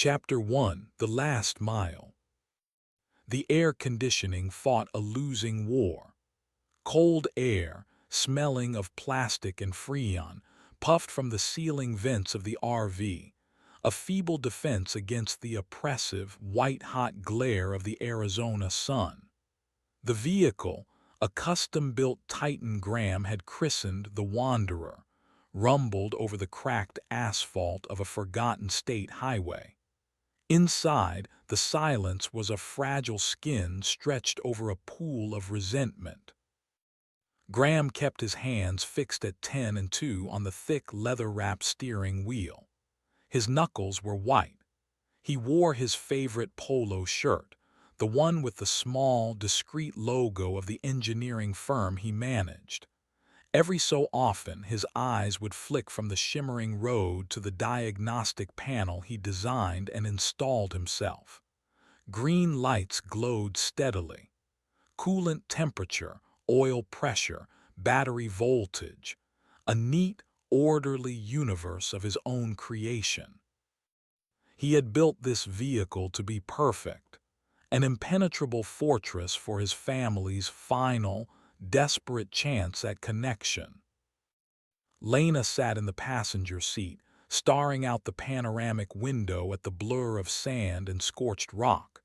Chapter 1: The Last Mile. The air conditioning fought a losing war. Cold air, smelling of plastic and freon, puffed from the ceiling vents of the RV, a feeble defense against the oppressive, white-hot glare of the Arizona sun. The vehicle, a custom-built Titan Graham had christened the Wanderer, rumbled over the cracked asphalt of a forgotten state highway. Inside, the silence was a fragile skin stretched over a pool of resentment. Graham kept his hands fixed at 10 and 2 on the thick leather-wrapped steering wheel. His knuckles were white. He wore his favorite polo shirt, the one with the small, discreet logo of the engineering firm he managed. Every so often, his eyes would flick from the shimmering road to the diagnostic panel he designed and installed himself. Green lights glowed steadily. Coolant temperature, oil pressure, battery voltage. A neat, orderly universe of his own creation. He had built this vehicle to be perfect, an impenetrable fortress for his family's final, desperate chance at connection. Lena sat in the passenger seat, staring out the panoramic window at the blur of sand and scorched rock.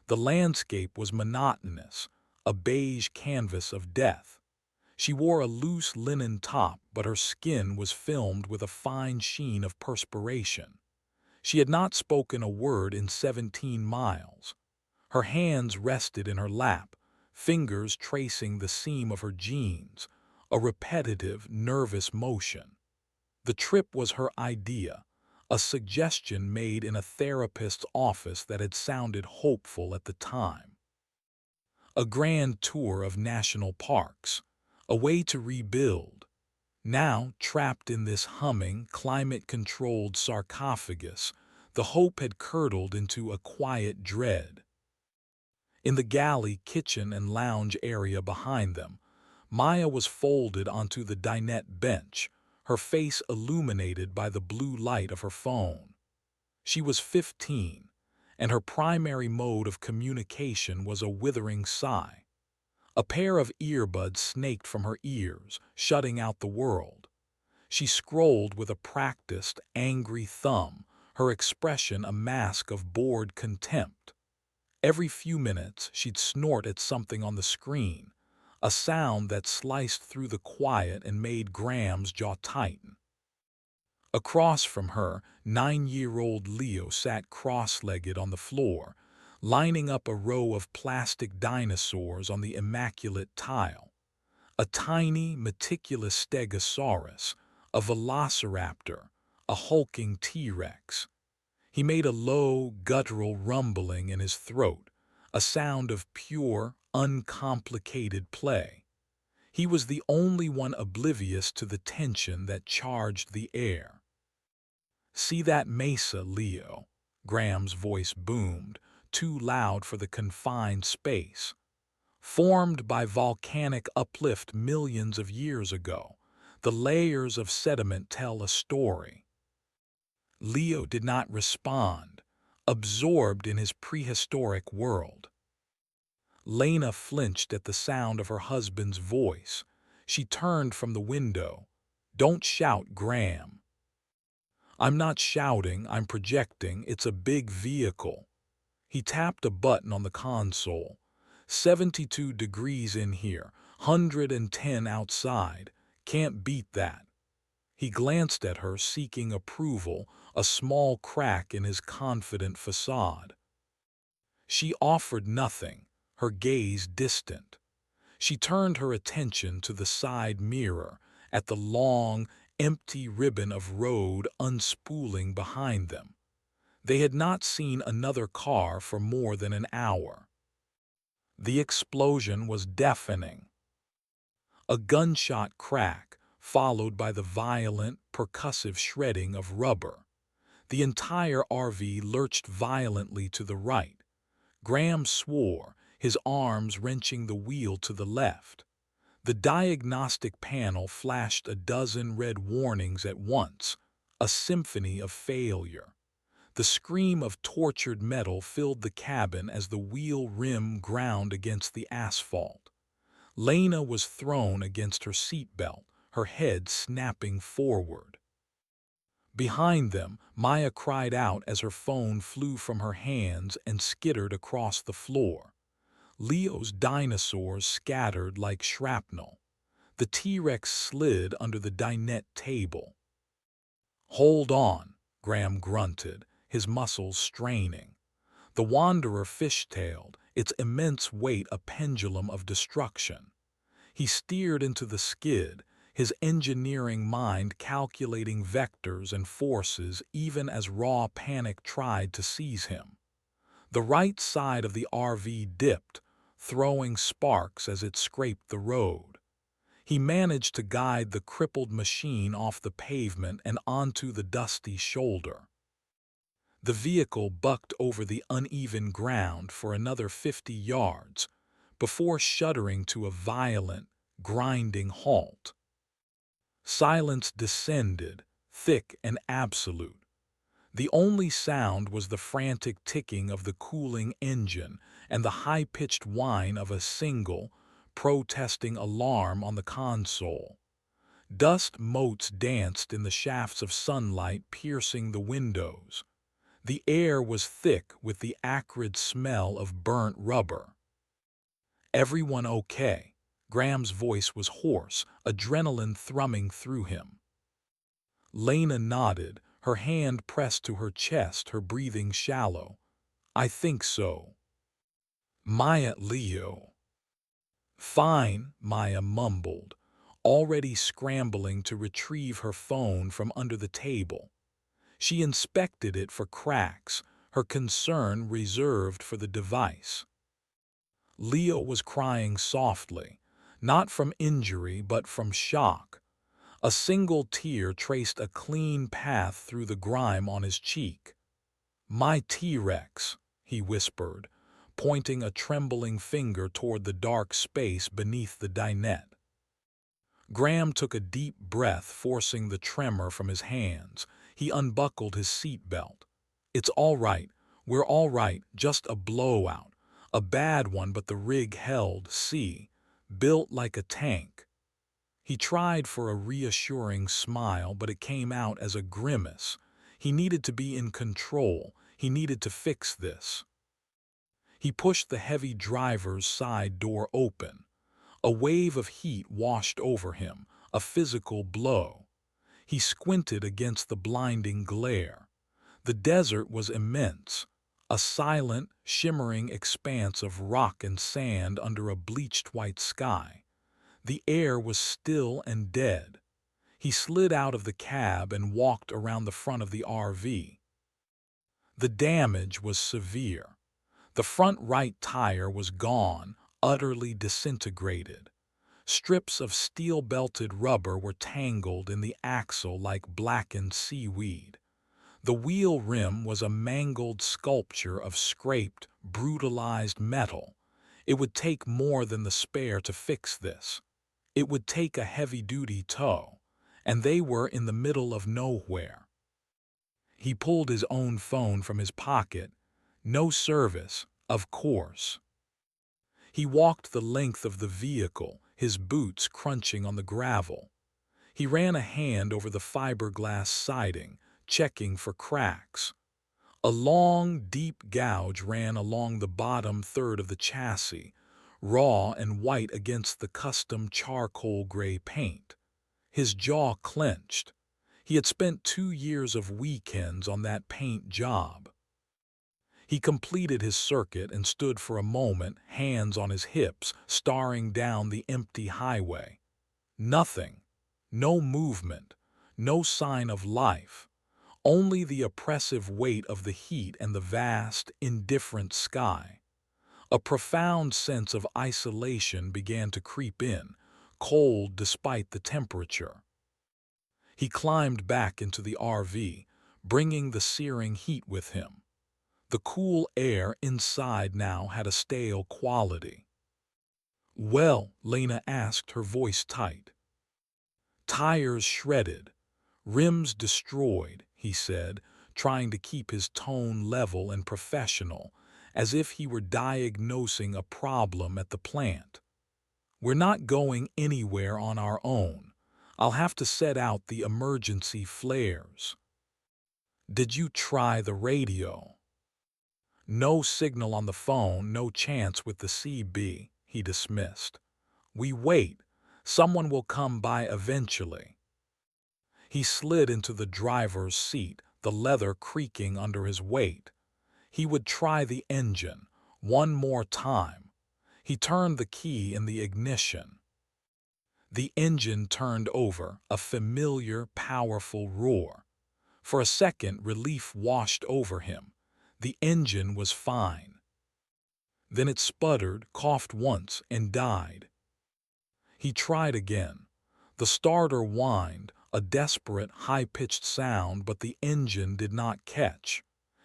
The landscape was monotonous, a beige canvas of death. She wore a loose linen top, but her skin was filmed with a fine sheen of perspiration. She had not spoken a word in 17 miles. Her hands rested in her lap, fingers tracing the seam of her jeans, a repetitive, nervous motion. The trip was her idea, a suggestion made in a therapist's office that had sounded hopeful at the time. A grand tour of national parks, a way to rebuild. Now, trapped in this humming, climate-controlled sarcophagus, the hope had curdled into a quiet dread. In the galley, kitchen, and lounge area behind them, Maya was folded onto the dinette bench, her face illuminated by the blue light of her phone. She was 15, and her primary mode of communication was a withering sigh. A pair of earbuds snaked from her ears, shutting out the world. She scrolled with a practiced, angry thumb, her expression a mask of bored contempt. Every few minutes, she'd snort at something on the screen, a sound that sliced through the quiet and made Graham's jaw tighten. Across from her, 9-year-old Leo sat cross-legged on the floor, lining up a row of plastic dinosaurs on the immaculate tile. A tiny, meticulous stegosaurus, a velociraptor, a hulking T-Rex. He made a low, guttural rumbling in his throat, a sound of pure, uncomplicated play. He was the only one oblivious to the tension that charged the air. "See that mesa, Leo?" Graham's voice boomed, too loud for the confined space. Formed by volcanic uplift millions of years ago, the layers of sediment tell a story. Leo did not respond, absorbed in his prehistoric world. Lena flinched at the sound of her husband's voice. She turned from the window. "Don't shout, Graham." "I'm not shouting, I'm projecting. It's a big vehicle." He tapped a button on the console. 72 degrees in here, 110 outside. Can't beat that. He glanced at her, seeking approval, a small crack in his confident facade. She offered nothing, her gaze distant. She turned her attention to the side mirror, at the long, empty ribbon of road unspooling behind them. They had not seen another car for more than an hour. The explosion was deafening. A gunshot crack, followed by the violent, percussive shredding of rubber. The entire RV lurched violently to the right. Graham swore, his arms wrenching the wheel to the left. The diagnostic panel flashed a dozen red warnings at once, a symphony of failure. The scream of tortured metal filled the cabin as the wheel rim ground against the asphalt. Lena was thrown against her seatbelt, her head snapping forward. Behind them, Maya cried out as her phone flew from her hands and skittered across the floor. Leo's dinosaurs scattered like shrapnel. The T-Rex slid under the dinette table. "Hold on," Graham grunted, his muscles straining. The Wanderer fishtailed, its immense weight a pendulum of destruction. He steered into the skid, his engineering mind calculating vectors and forces even as raw panic tried to seize him. The right side of the RV dipped, throwing sparks as it scraped the road. He managed to guide the crippled machine off the pavement and onto the dusty shoulder. The vehicle bucked over the uneven ground for another 50 yards before shuddering to a violent, grinding halt. Silence descended, thick and absolute. The only sound was the frantic ticking of the cooling engine and the high-pitched whine of a single, protesting alarm on the console. Dust motes danced in the shafts of sunlight piercing the windows. The air was thick with the acrid smell of burnt rubber. "Everyone okay?" Graham's voice was hoarse, adrenaline thrumming through him. Lena nodded, her hand pressed to her chest, her breathing shallow. "I think so." "Maya, Leo." "Fine," Maya mumbled, already scrambling to retrieve her phone from under the table. She inspected it for cracks, her concern reserved for the device. Leo was crying softly, not from injury but from shock. A single tear traced a clean path through the grime on his cheek. "My T-Rex," he whispered, pointing a trembling finger toward the dark space beneath the dinette. Graham took a deep breath, forcing the tremor from his hands. He unbuckled his seatbelt. "It's all right. We're all right. Just a blowout. A bad one, but the rig held, see? Built like a tank." He tried for a reassuring smile, but it came out as a grimace. He needed to be in control. He needed to fix this. He pushed the heavy driver's side door open. A wave of heat washed over him, a physical blow. He squinted against the blinding glare. The desert was immense, a silent, shimmering expanse of rock and sand under a bleached white sky. The air was still and dead. He slid out of the cab and walked around the front of the RV. The damage was severe. The front right tire was gone, utterly disintegrated. Strips of steel-belted rubber were tangled in the axle like blackened seaweed. The wheel rim was a mangled sculpture of scraped, brutalized metal. It would take more than the spare to fix this. It would take a heavy-duty tow, and they were in the middle of nowhere. He pulled his own phone from his pocket. No service, of course. He walked the length of the vehicle, his boots crunching on the gravel. He ran a hand over the fiberglass siding, checking for cracks. A long, deep gouge ran along the bottom third of the chassis, raw and white against the custom charcoal gray paint. His jaw clenched. He had spent 2 years of weekends on that paint job. He completed his circuit and stood for a moment, hands on his hips, staring down the empty highway. Nothing. No movement. No sign of life. Only the oppressive weight of the heat and the vast, indifferent sky. A profound sense of isolation began to creep in, cold despite the temperature. He climbed back into the RV, bringing the searing heat with him. The cool air inside now had a stale quality. "Well," Lena asked, her voice tight. "Tires shredded, rims destroyed," he said, trying to keep his tone level and professional, as if he were diagnosing a problem at the plant. "We're not going anywhere on our own. I'll have to set out the emergency flares." "Did you try the radio?" "No signal on the phone, no chance with the CB," he dismissed. "We wait. Someone will come by eventually." He slid into the driver's seat, the leather creaking under his weight. He would try the engine, one more time. He turned the key in the ignition. The engine turned over, a familiar, powerful roar. For a second, relief washed over him. The engine was fine. Then it sputtered, coughed once, and died. He tried again. The starter whined, a desperate, high-pitched sound, but the engine did not catch.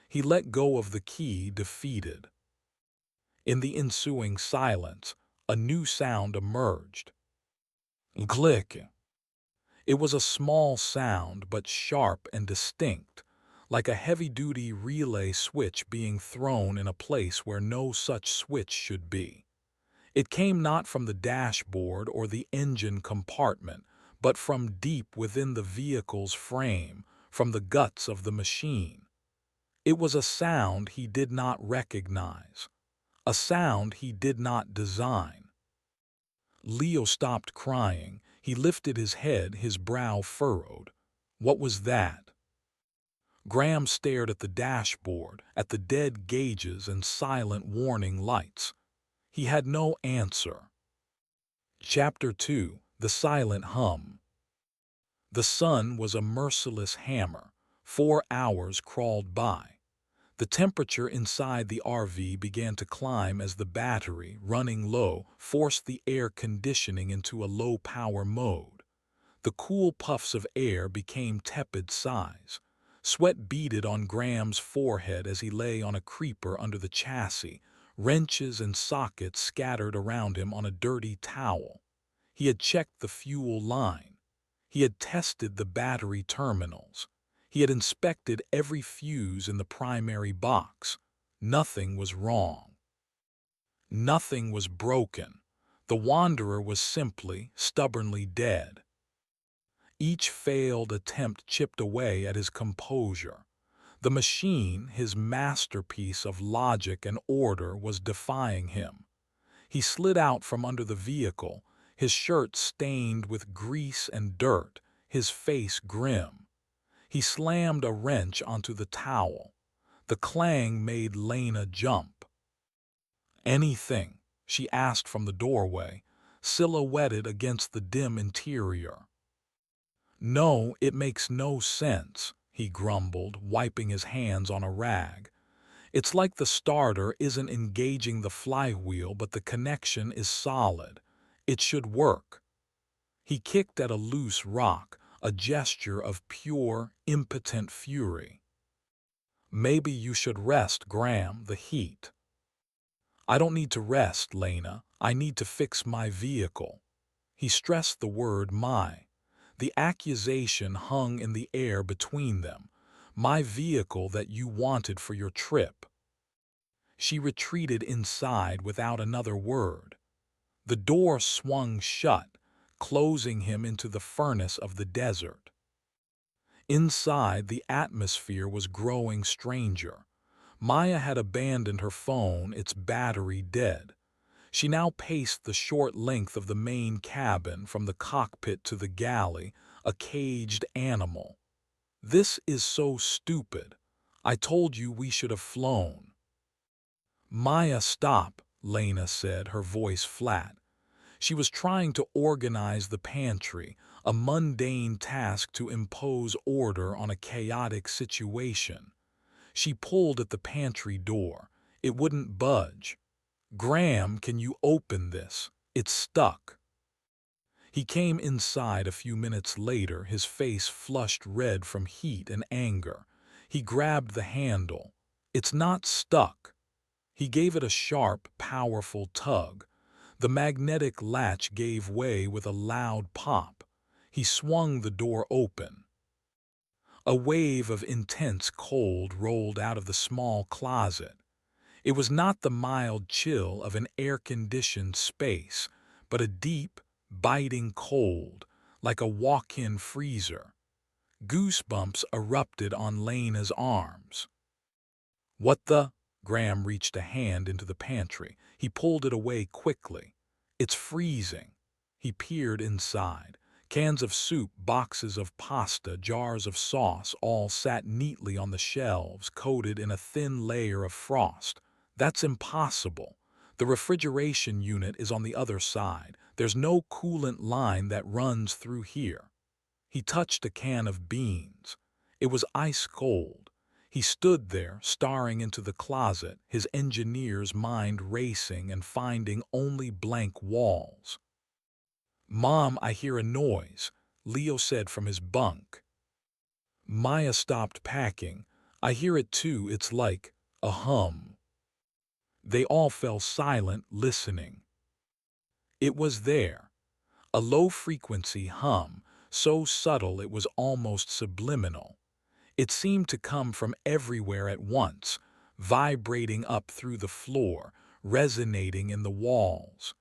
He let go of the key, defeated. In the ensuing silence, a new sound emerged. Click. It was a small sound, but sharp and distinct, like a heavy-duty relay switch being thrown in a place where no such switch should be. It came not from the dashboard or the engine compartment, but from deep within the vehicle's frame, from the guts of the machine. It was a sound he did not recognize, a sound he did not design. Leo stopped crying. He lifted his head, his brow furrowed. What was that? Graham stared at the dashboard, at the dead gauges and silent warning lights. He had no answer. Chapter 2: The Silent Hum. The sun was a merciless hammer. 4 hours crawled by. The temperature inside the RV began to climb as the battery, running low, forced the air conditioning into a low-power mode. The cool puffs of air became tepid sighs. Sweat beaded on Graham's forehead as he lay on a creeper under the chassis, wrenches and sockets scattered around him on a dirty towel. He had checked the fuel line. He had tested the battery terminals. He had inspected every fuse in the primary box. Nothing was wrong. Nothing was broken. The Wanderer was simply, stubbornly dead. Each failed attempt chipped away at his composure. The machine, his masterpiece of logic and order, was defying him. He slid out from under the vehicle, his shirt stained with grease and dirt, his face grim. He slammed a wrench onto the towel. The clang made Lena jump. "Anything?" she asked from the doorway, silhouetted against the dim interior. "No, it makes no sense," he grumbled, wiping his hands on a rag. "It's like the starter isn't engaging the flywheel, but the connection is solid. It should work." He kicked at a loose rock, a gesture of pure, impotent fury. "Maybe you should rest, Graham, the heat." "I don't need to rest, Lena. I need to fix my vehicle." He stressed the word "my." The accusation hung in the air between them. "My vehicle that you wanted for your trip." She retreated inside without another word. The door swung shut, closing him into the furnace of the desert. Inside, the atmosphere was growing stranger. Maya had abandoned her phone, its battery dead. She now paced the short length of the main cabin, from the cockpit to the galley, a caged animal. "This is so stupid. I told you we should have flown." "Maya, stop," Lena said, her voice flat. She was trying to organize the pantry, a mundane task to impose order on a chaotic situation. She pulled at the pantry door. It wouldn't budge. "Graham, can you open this? It's stuck." He came inside a few minutes later, his face flushed red from heat and anger. He grabbed the handle. "It's not stuck." He gave it a sharp, powerful tug. The magnetic latch gave way with a loud pop. He swung the door open. A wave of intense cold rolled out of the small closet. It was not the mild chill of an air-conditioned space, but a deep, biting cold, like a walk-in freezer. Goosebumps erupted on Lena's arms. "What the?" Graham reached a hand into the pantry. He pulled it away quickly. "It's freezing." He peered inside. Cans of soup, boxes of pasta, jars of sauce all sat neatly on the shelves, coated in a thin layer of frost. "That's impossible. The refrigeration unit is on the other side. There's no coolant line that runs through here." He touched a can of beans. It was ice cold. He stood there, staring into the closet, his engineer's mind racing and finding only blank walls. "Mom, I hear a noise," Leo said from his bunk. Maya stopped packing. "I hear it too. It's like a hum." They all fell silent, listening. It was there. A low-frequency hum, so subtle it was almost subliminal. It seemed to come from everywhere at once, vibrating up through the floor, resonating in the walls.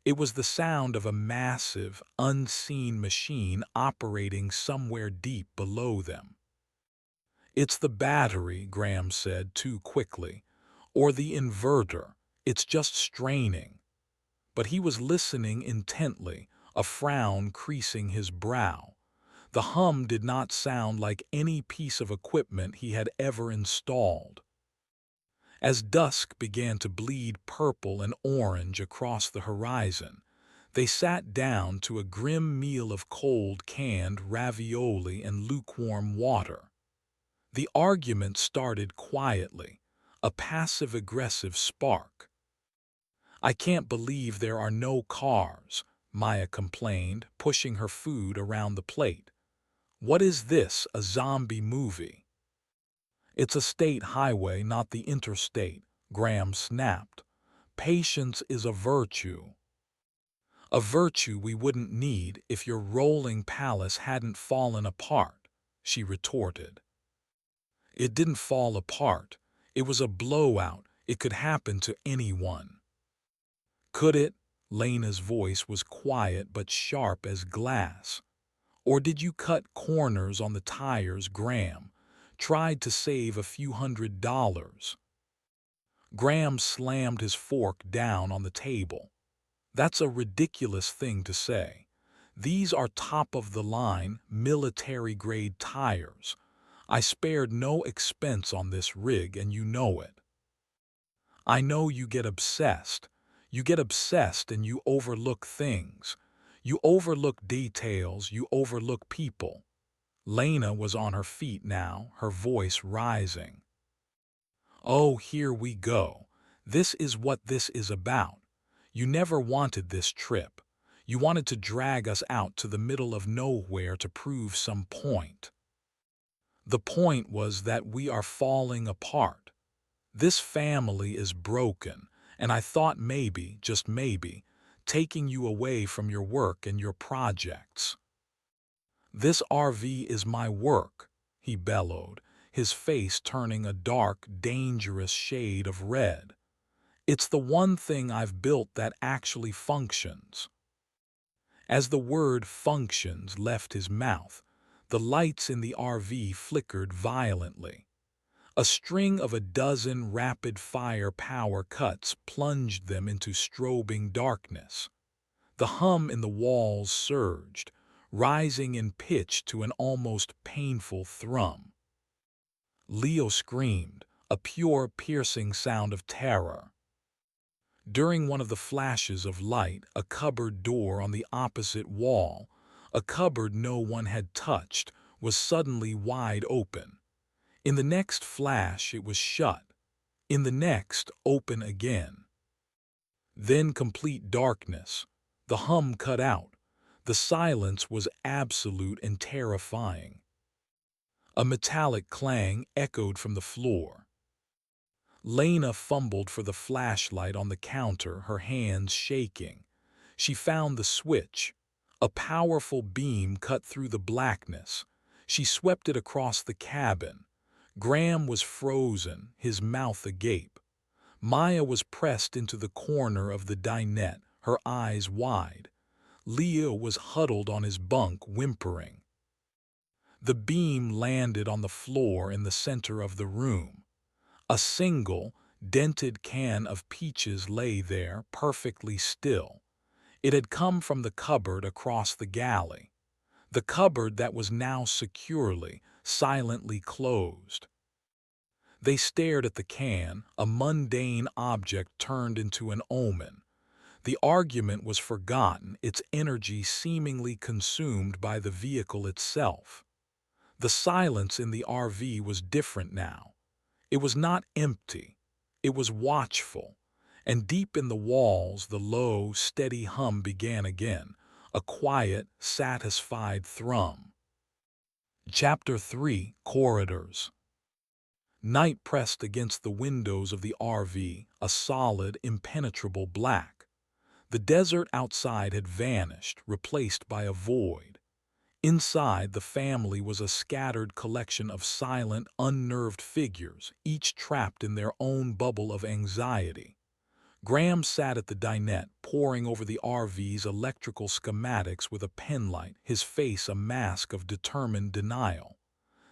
It was the sound of a massive, unseen machine operating somewhere deep below them. "It's the battery," Graham said too quickly. "Or the inverter. It's just straining." But he was listening intently, a frown creasing his brow. The hum did not sound like any piece of equipment he had ever installed. As dusk began to bleed purple and orange across the horizon, they sat down to a grim meal of cold canned ravioli and lukewarm water. The argument started quietly, a passive-aggressive spark. "I can't believe there are no cars," Maya complained, pushing her food around the plate. "What is this, a zombie movie?" "It's a state highway, not the interstate," Graham snapped. "Patience is a virtue." "A virtue we wouldn't need if your rolling palace hadn't fallen apart," she retorted. "It didn't fall apart. It was a blowout. It could happen to anyone." "Could it?" Lena's voice was quiet but sharp as glass. "Or did you cut corners on the tires, Graham? Tried to save a few $100s?" Graham slammed his fork down on the table. "That's a ridiculous thing to say. These are top-of-the-line, military-grade tires. I spared no expense on this rig, and you know it." "I know you get obsessed. You get obsessed and you overlook things. You overlook details, you overlook people." Lena was on her feet now, her voice rising. "Oh, here we go. This is what this is about. You never wanted this trip. You wanted to drag us out to the middle of nowhere to prove some point. The point was that we are falling apart. This family is broken, and I thought maybe, just maybe, taking you away from your work and your projects." "This RV is my work," he bellowed, his face turning a dark, dangerous shade of red. "It's the one thing I've built that actually functions." As the word "functions" left his mouth, the lights in the RV flickered violently. A string of a dozen rapid-fire power cuts plunged them into strobing darkness. The hum in the walls surged, rising in pitch to an almost painful thrum. Leo screamed, a pure, piercing sound of terror. During one of the flashes of light, a cupboard door on the opposite wall, a cupboard no one had touched, was suddenly wide open. In the next flash it was shut. In the next, open again. Then complete darkness. The hum cut out. The silence was absolute and terrifying. A metallic clang echoed from the floor. Lena fumbled for the flashlight on the counter, her hands shaking. She found the switch. A powerful beam cut through the blackness. She swept it across the cabin. Graham was frozen, his mouth agape. Maya was pressed into the corner of the dinette, her eyes wide. Leo was huddled on his bunk, whimpering. The beam landed on the floor in the center of the room. A single, dented can of peaches lay there, perfectly still. It had come from the cupboard across the galley. The cupboard that was now securely, silently closed. They stared at the can, a mundane object turned into an omen. The argument was forgotten, its energy seemingly consumed by the vehicle itself. The silence in the RV was different now. It was not empty. It was watchful. And deep in the walls, the low, steady hum began again, a quiet, satisfied thrum. Chapter 3: Corridors. Night pressed against the windows of the RV, a solid, impenetrable black. The desert outside had vanished, replaced by a void. Inside, the family was a scattered collection of silent, unnerved figures, each trapped in their own bubble of anxiety. Graham sat at the dinette, poring over the RV's electrical schematics with a penlight, his face a mask of determined denial.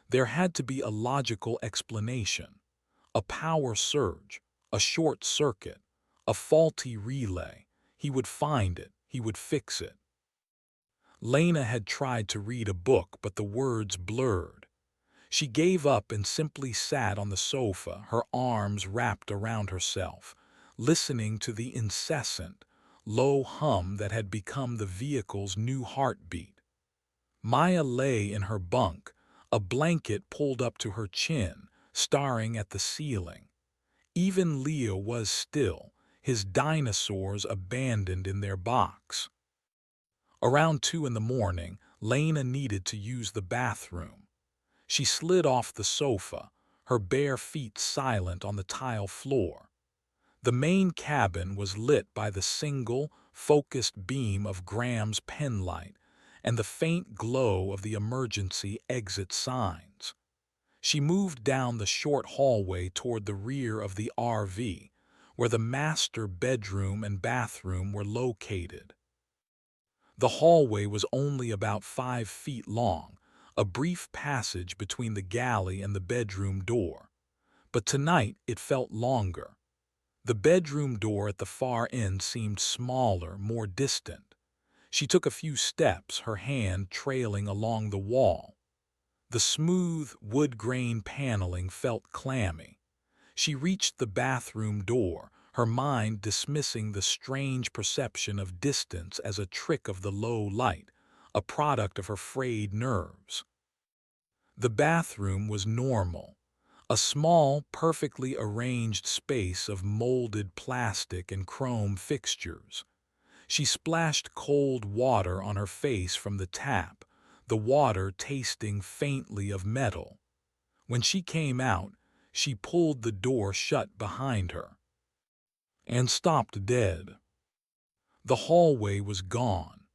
There had to be a logical explanation. A power surge, a short circuit, a faulty relay. He would find it, he would fix it. Lena had tried to read a book, but the words blurred. She gave up and simply sat on the sofa, her arms wrapped around herself, listening to the incessant, low hum that had become the vehicle's new heartbeat. Maya lay in her bunk, a blanket pulled up to her chin, staring at the ceiling. Even Leo was still, his dinosaurs abandoned in their box. Around 2 in the morning, Lena needed to use the bathroom. She slid off the sofa, her bare feet silent on the tile floor. The main cabin was lit by the single, focused beam of Graham's penlight and the faint glow of the emergency exit signs. She moved down the short hallway toward the rear of the RV, where the master bedroom and bathroom were located. The hallway was only about 5 feet long, a brief passage between the galley and the bedroom door. But tonight it felt longer. The bedroom door at the far end seemed smaller, more distant. She took a few steps, her hand trailing along the wall. The smooth, wood-grain paneling felt clammy. She reached the bathroom door, her mind dismissing the strange perception of distance as a trick of the low light, a product of her frayed nerves. The bathroom was normal, a small, perfectly arranged space of molded plastic and chrome fixtures. She splashed cold water on her face from the tap, the water tasting faintly of metal. When she came out, she pulled the door shut behind her and stopped dead. The hallway was gone.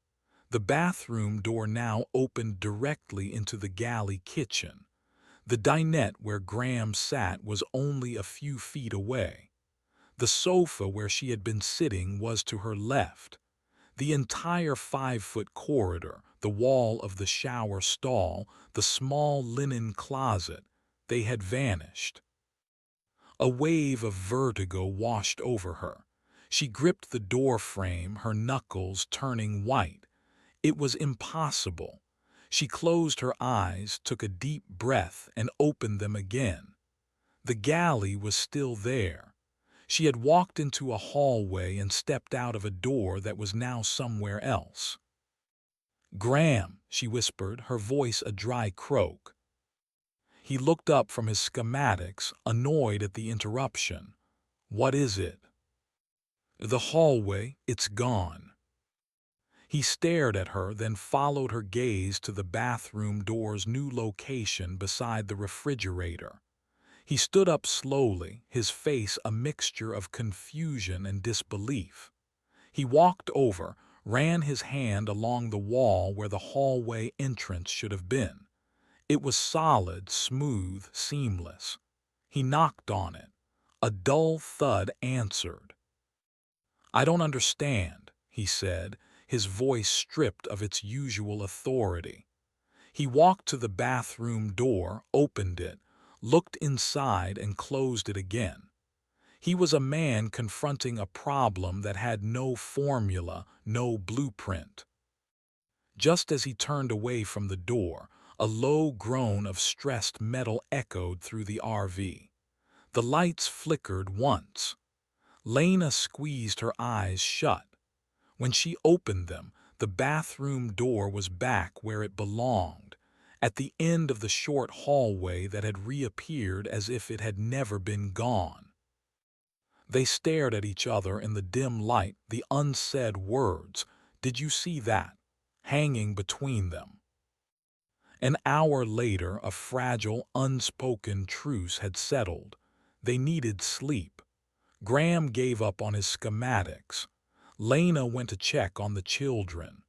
The bathroom door now opened directly into the galley kitchen. The dinette where Graham sat was only a few feet away. The sofa where she had been sitting was to her left. The entire 5-foot corridor, the wall of the shower stall, the small linen closet, they had vanished. A wave of vertigo washed over her. She gripped the door frame, her knuckles turning white. It was impossible. She closed her eyes, took a deep breath, and opened them again. The galley was still there. She had walked into a hallway and stepped out of a door that was now somewhere else. "Graham," she whispered, her voice a dry croak. He looked up from his schematics, annoyed at the interruption. "What is it?" "The hallway, it's gone." He stared at her, then followed her gaze to the bathroom door's new location beside the refrigerator. He stood up slowly, his face a mixture of confusion and disbelief. He walked over, ran his hand along the wall where the hallway entrance should have been. It was solid, smooth, seamless. He knocked on it. A dull thud answered. "I don't understand," he said, his voice stripped of its usual authority. He walked to the bathroom door, opened it, looked inside and closed it again. He was a man confronting a problem that had no formula, no blueprint. Just as he turned away from the door, a low groan of stressed metal echoed through the RV. The lights flickered once. Lena squeezed her eyes shut. When she opened them, the bathroom door was back where it belonged, at the end of the short hallway that had reappeared as if it had never been gone. They stared at each other in the dim light, the unsaid words, "Did you see that?" hanging between them. An hour later, a fragile, unspoken truce had settled. They needed sleep. Graham gave up on his schematics. Lena went to check on the children.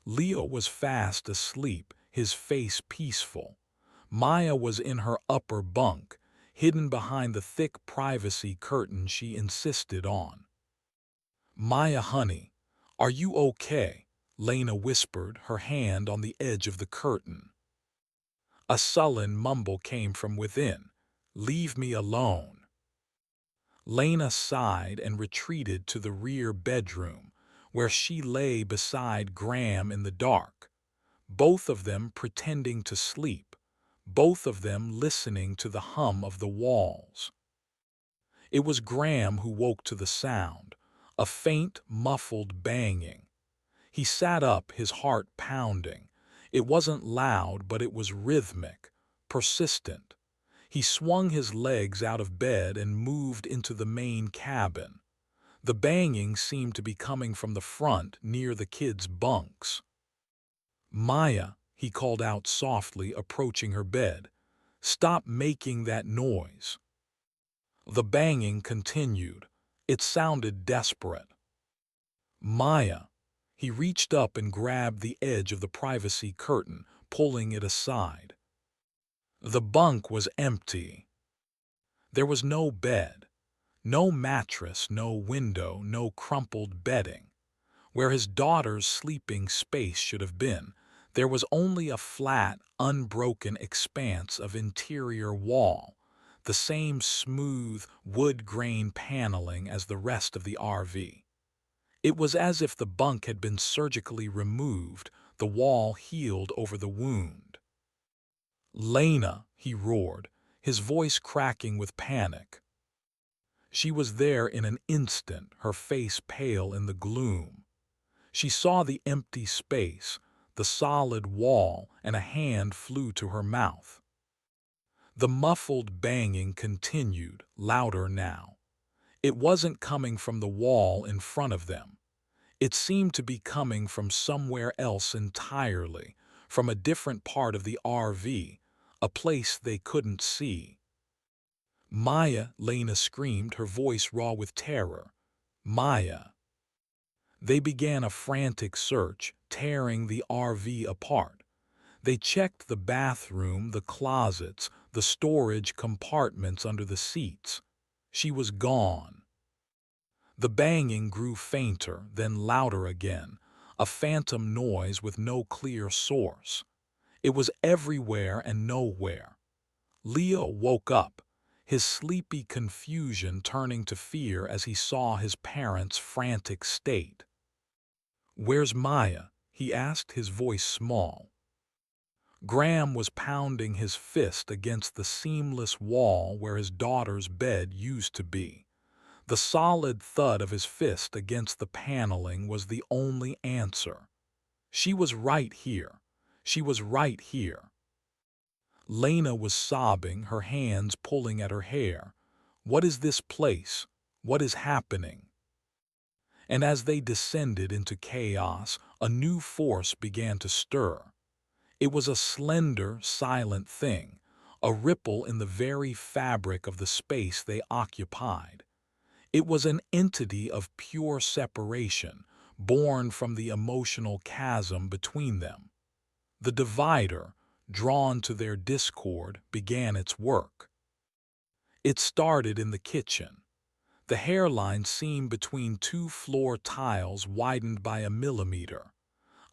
Leo was fast asleep, his face peaceful. Maya was in her upper bunk, hidden behind the thick privacy curtain she insisted on. "Maya, honey, are you okay?" Lena whispered, her hand on the edge of the curtain. A sullen mumble came from within. "Leave me alone." Lena sighed and retreated to the rear bedroom, where she lay beside Graham in the dark, both of them pretending to sleep, both of them listening to the hum of the walls. It was Graham who woke to the sound, a faint, muffled banging. He sat up, his heart pounding. It wasn't loud, but it was rhythmic, persistent. He swung his legs out of bed and moved into the main cabin. The banging seemed to be coming from the front, near the kids' bunks. "Maya," he called out softly, approaching her bed. "Stop making that noise." The banging continued. It sounded desperate. "Maya." He reached up and grabbed the edge of the privacy curtain, pulling it aside. The bunk was empty. There was no bed, no mattress, no window, no crumpled bedding. Where his daughter's sleeping space should have been, there was only a flat, unbroken expanse of interior wall, the same smooth, wood-grain paneling as the rest of the RV. It was as if the bunk had been surgically removed, the wall healed over the wound. "Lena," he roared, his voice cracking with panic. She was there in an instant, her face pale in the gloom. She saw the empty space, the solid wall, and a hand flew to her mouth. The muffled banging continued, louder now. It wasn't coming from the wall in front of them. It seemed to be coming from somewhere else entirely, from a different part of the RV, a place they couldn't see. "Maya," Lena screamed, her voice raw with terror. "Maya." They began a frantic search, tearing the RV apart. They checked the bathroom, the closets, the storage compartments under the seats. She was gone. The banging grew fainter, then louder again, a phantom noise with no clear source. It was everywhere and nowhere. Leo woke up, his sleepy confusion turning to fear as he saw his parents' frantic state. "Where's Maya?" he asked, his voice small. Graham was pounding his fist against the seamless wall where his daughter's bed used to be. The solid thud of his fist against the paneling was the only answer. "She was right here. She was right here." Lena was sobbing, her hands pulling at her hair. "What is this place? What is happening?" And as they descended into chaos, a new force began to stir. It was a slender, silent thing, a ripple in the very fabric of the space they occupied. It was an entity of pure separation, born from the emotional chasm between them. The divider, drawn to their discord, began its work. It started in the kitchen. The hairline seam between two floor tiles widened by a millimeter.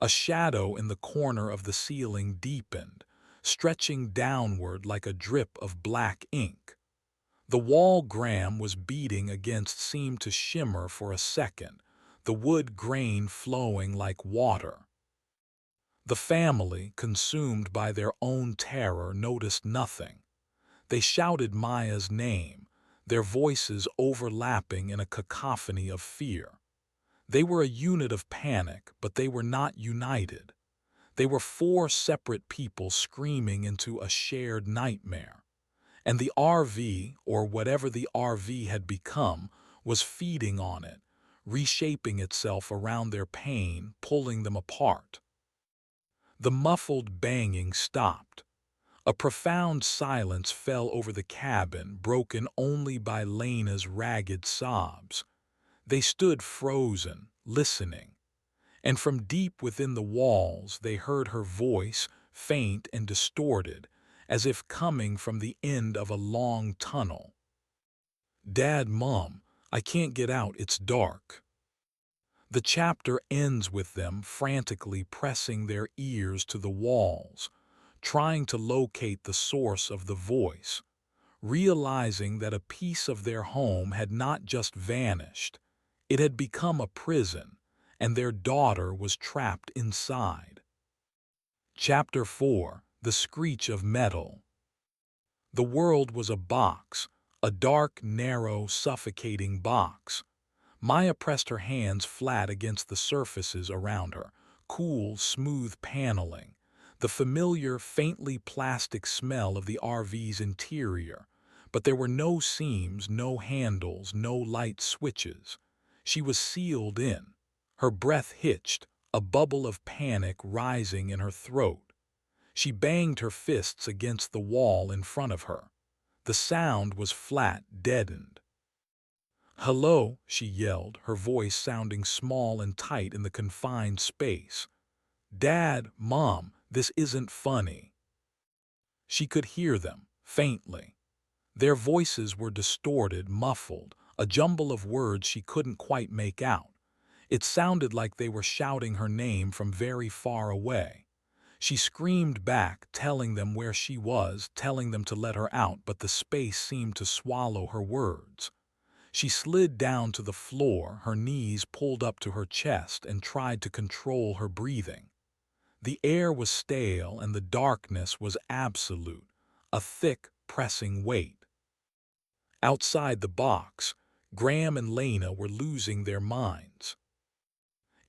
A shadow in the corner of the ceiling deepened, stretching downward like a drip of black ink. The wall Graham was beating against seemed to shimmer for a second, the wood grain flowing like water. The family, consumed by their own terror, noticed nothing. They shouted Maya's name, their voices overlapping in a cacophony of fear. They were a unit of panic, but they were not united. They were four separate people screaming into a shared nightmare. And the RV, or whatever the RV had become, was feeding on it, reshaping itself around their pain, pulling them apart. The muffled banging stopped. A profound silence fell over the cabin, broken only by Lena's ragged sobs. They stood frozen, listening, and from deep within the walls they heard her voice, faint and distorted, as if coming from the end of a long tunnel. "Dad, Mom, I can't get out, it's dark." The chapter ends with them frantically pressing their ears to the walls, trying to locate the source of the voice, realizing that a piece of their home had not just vanished, it had become a prison, and their daughter was trapped inside. Chapter 4: The Screech of Metal. The world was a box, a dark, narrow, suffocating box. Maya pressed her hands flat against the surfaces around her, cool, smooth paneling, the familiar, faintly plastic smell of the RV's interior, but there were no seams, no handles, no light switches. She was sealed in. Her breath hitched, a bubble of panic rising in her throat. She banged her fists against the wall in front of her. The sound was flat, deadened. "Hello," she yelled, her voice sounding small and tight in the confined space. "Dad, Mom, this isn't funny." She could hear them, faintly. Their voices were distorted, muffled, a jumble of words she couldn't quite make out. It sounded like they were shouting her name from very far away. She screamed back, telling them where she was, telling them to let her out, but the space seemed to swallow her words. She slid down to the floor, her knees pulled up to her chest, and tried to control her breathing. The air was stale and the darkness was absolute, a thick, pressing weight. Outside the box, Graham and Lena were losing their minds.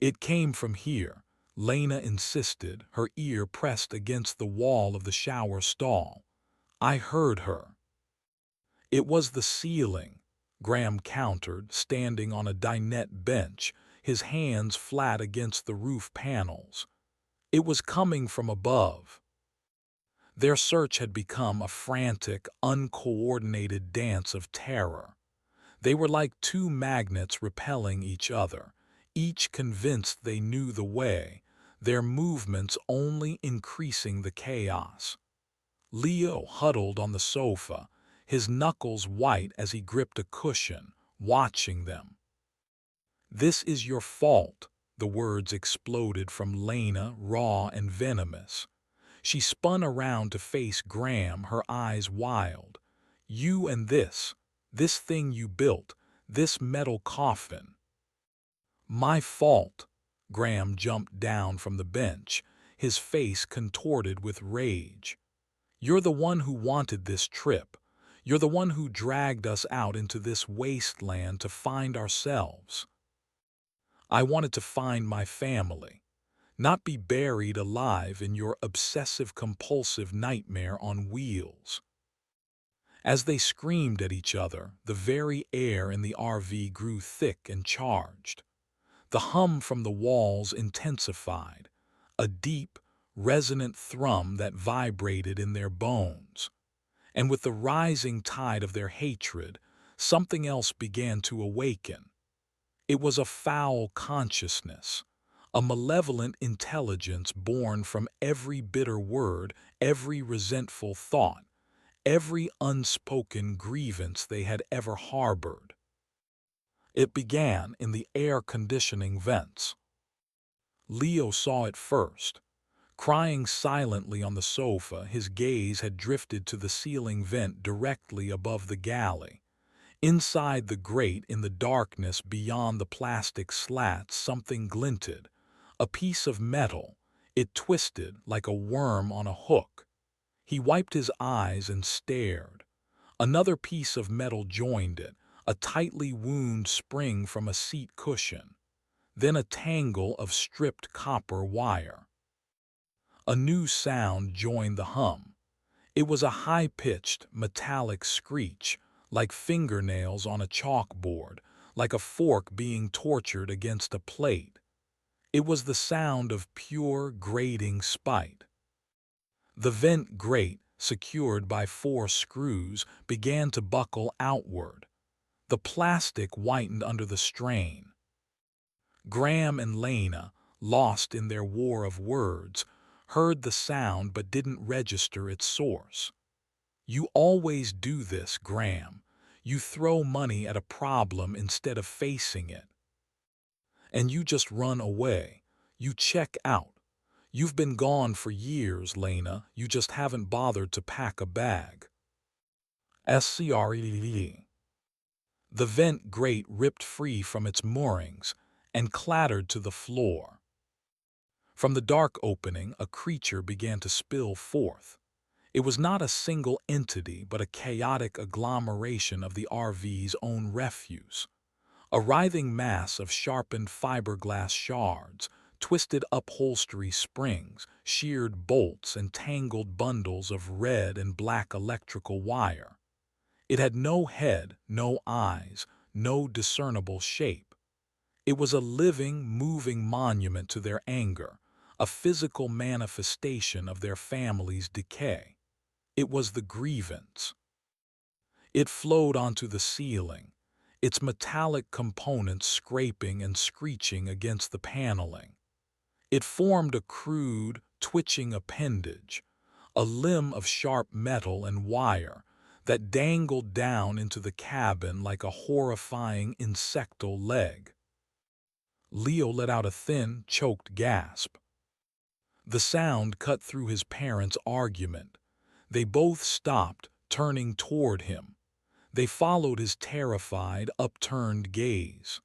"It came from here," Lena insisted, her ear pressed against the wall of the shower stall. "I heard her." "It was the ceiling," Graham countered, standing on a dinette bench, his hands flat against the roof panels. "It was coming from above." Their search had become a frantic, uncoordinated dance of terror. They were like two magnets repelling each other, each convinced they knew the way, their movements only increasing the chaos. Leo huddled on the sofa, his knuckles white as he gripped a cushion, watching them. "This is your fault," the words exploded from Lena, raw and venomous. She spun around to face Graham, her eyes wild. "You and this thing you built, this metal coffin." "My fault." Graham jumped down from the bench, his face contorted with rage. "You're the one who wanted this trip. You're the one who dragged us out into this wasteland to find ourselves." "I wanted to find my family, not be buried alive in your obsessive-compulsive nightmare on wheels." As they screamed at each other, the very air in the RV grew thick and charged. The hum from the walls intensified, a deep, resonant thrum that vibrated in their bones. And with the rising tide of their hatred, something else began to awaken. It was a foul consciousness, a malevolent intelligence born from every bitter word, every resentful thought, every unspoken grievance they had ever harbored. It began in the air conditioning vents. Leo saw it first. Crying silently on the sofa, his gaze had drifted to the ceiling vent directly above the galley. Inside the grate, in the darkness beyond the plastic slats, something glinted. A piece of metal. It twisted like a worm on a hook. He wiped his eyes and stared. Another piece of metal joined it, a tightly wound spring from a seat cushion. Then a tangle of stripped copper wire. A new sound joined the hum. It was a high-pitched, metallic screech, like fingernails on a chalkboard, like a fork being tortured against a plate. It was the sound of pure, grating spite. The vent grate, secured by 4 screws, began to buckle outward. The plastic whitened under the strain. Graham and Lena, lost in their war of words, heard the sound but didn't register its source. "You always do this, Graham. You throw money at a problem instead of facing it. And you just run away. You check out. You've been gone for years, Lena. You just haven't bothered to pack a bag." SCRED. The vent grate ripped free from its moorings and clattered to the floor. From the dark opening, a creature began to spill forth. It was not a single entity, but a chaotic agglomeration of the RV's own refuse. A writhing mass of sharpened fiberglass shards, twisted upholstery springs, sheared bolts, and tangled bundles of red and black electrical wire. It had no head, no eyes, no discernible shape. It was a living, moving monument to their anger, a physical manifestation of their family's decay. It was the grievance. It flowed onto the ceiling, its metallic components scraping and screeching against the paneling. It formed a crude, twitching appendage, a limb of sharp metal and wire that dangled down into the cabin like a horrifying insectal leg. Leo let out a thin, choked gasp. The sound cut through his parents' argument. They both stopped, turning toward him. They followed his terrified, upturned gaze.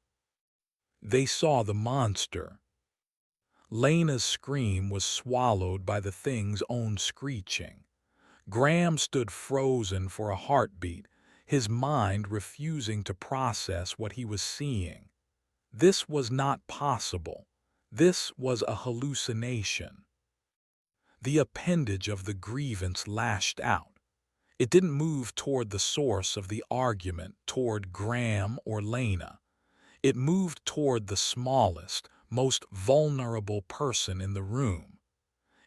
They saw the monster. Lena's scream was swallowed by the thing's own screeching. Graham stood frozen for a heartbeat, his mind refusing to process what he was seeing. This was not possible. This was a hallucination. The appendage of the grievance lashed out. It didn't move toward the source of the argument, toward Graham or Lena. It moved toward the smallest, most vulnerable person in the room.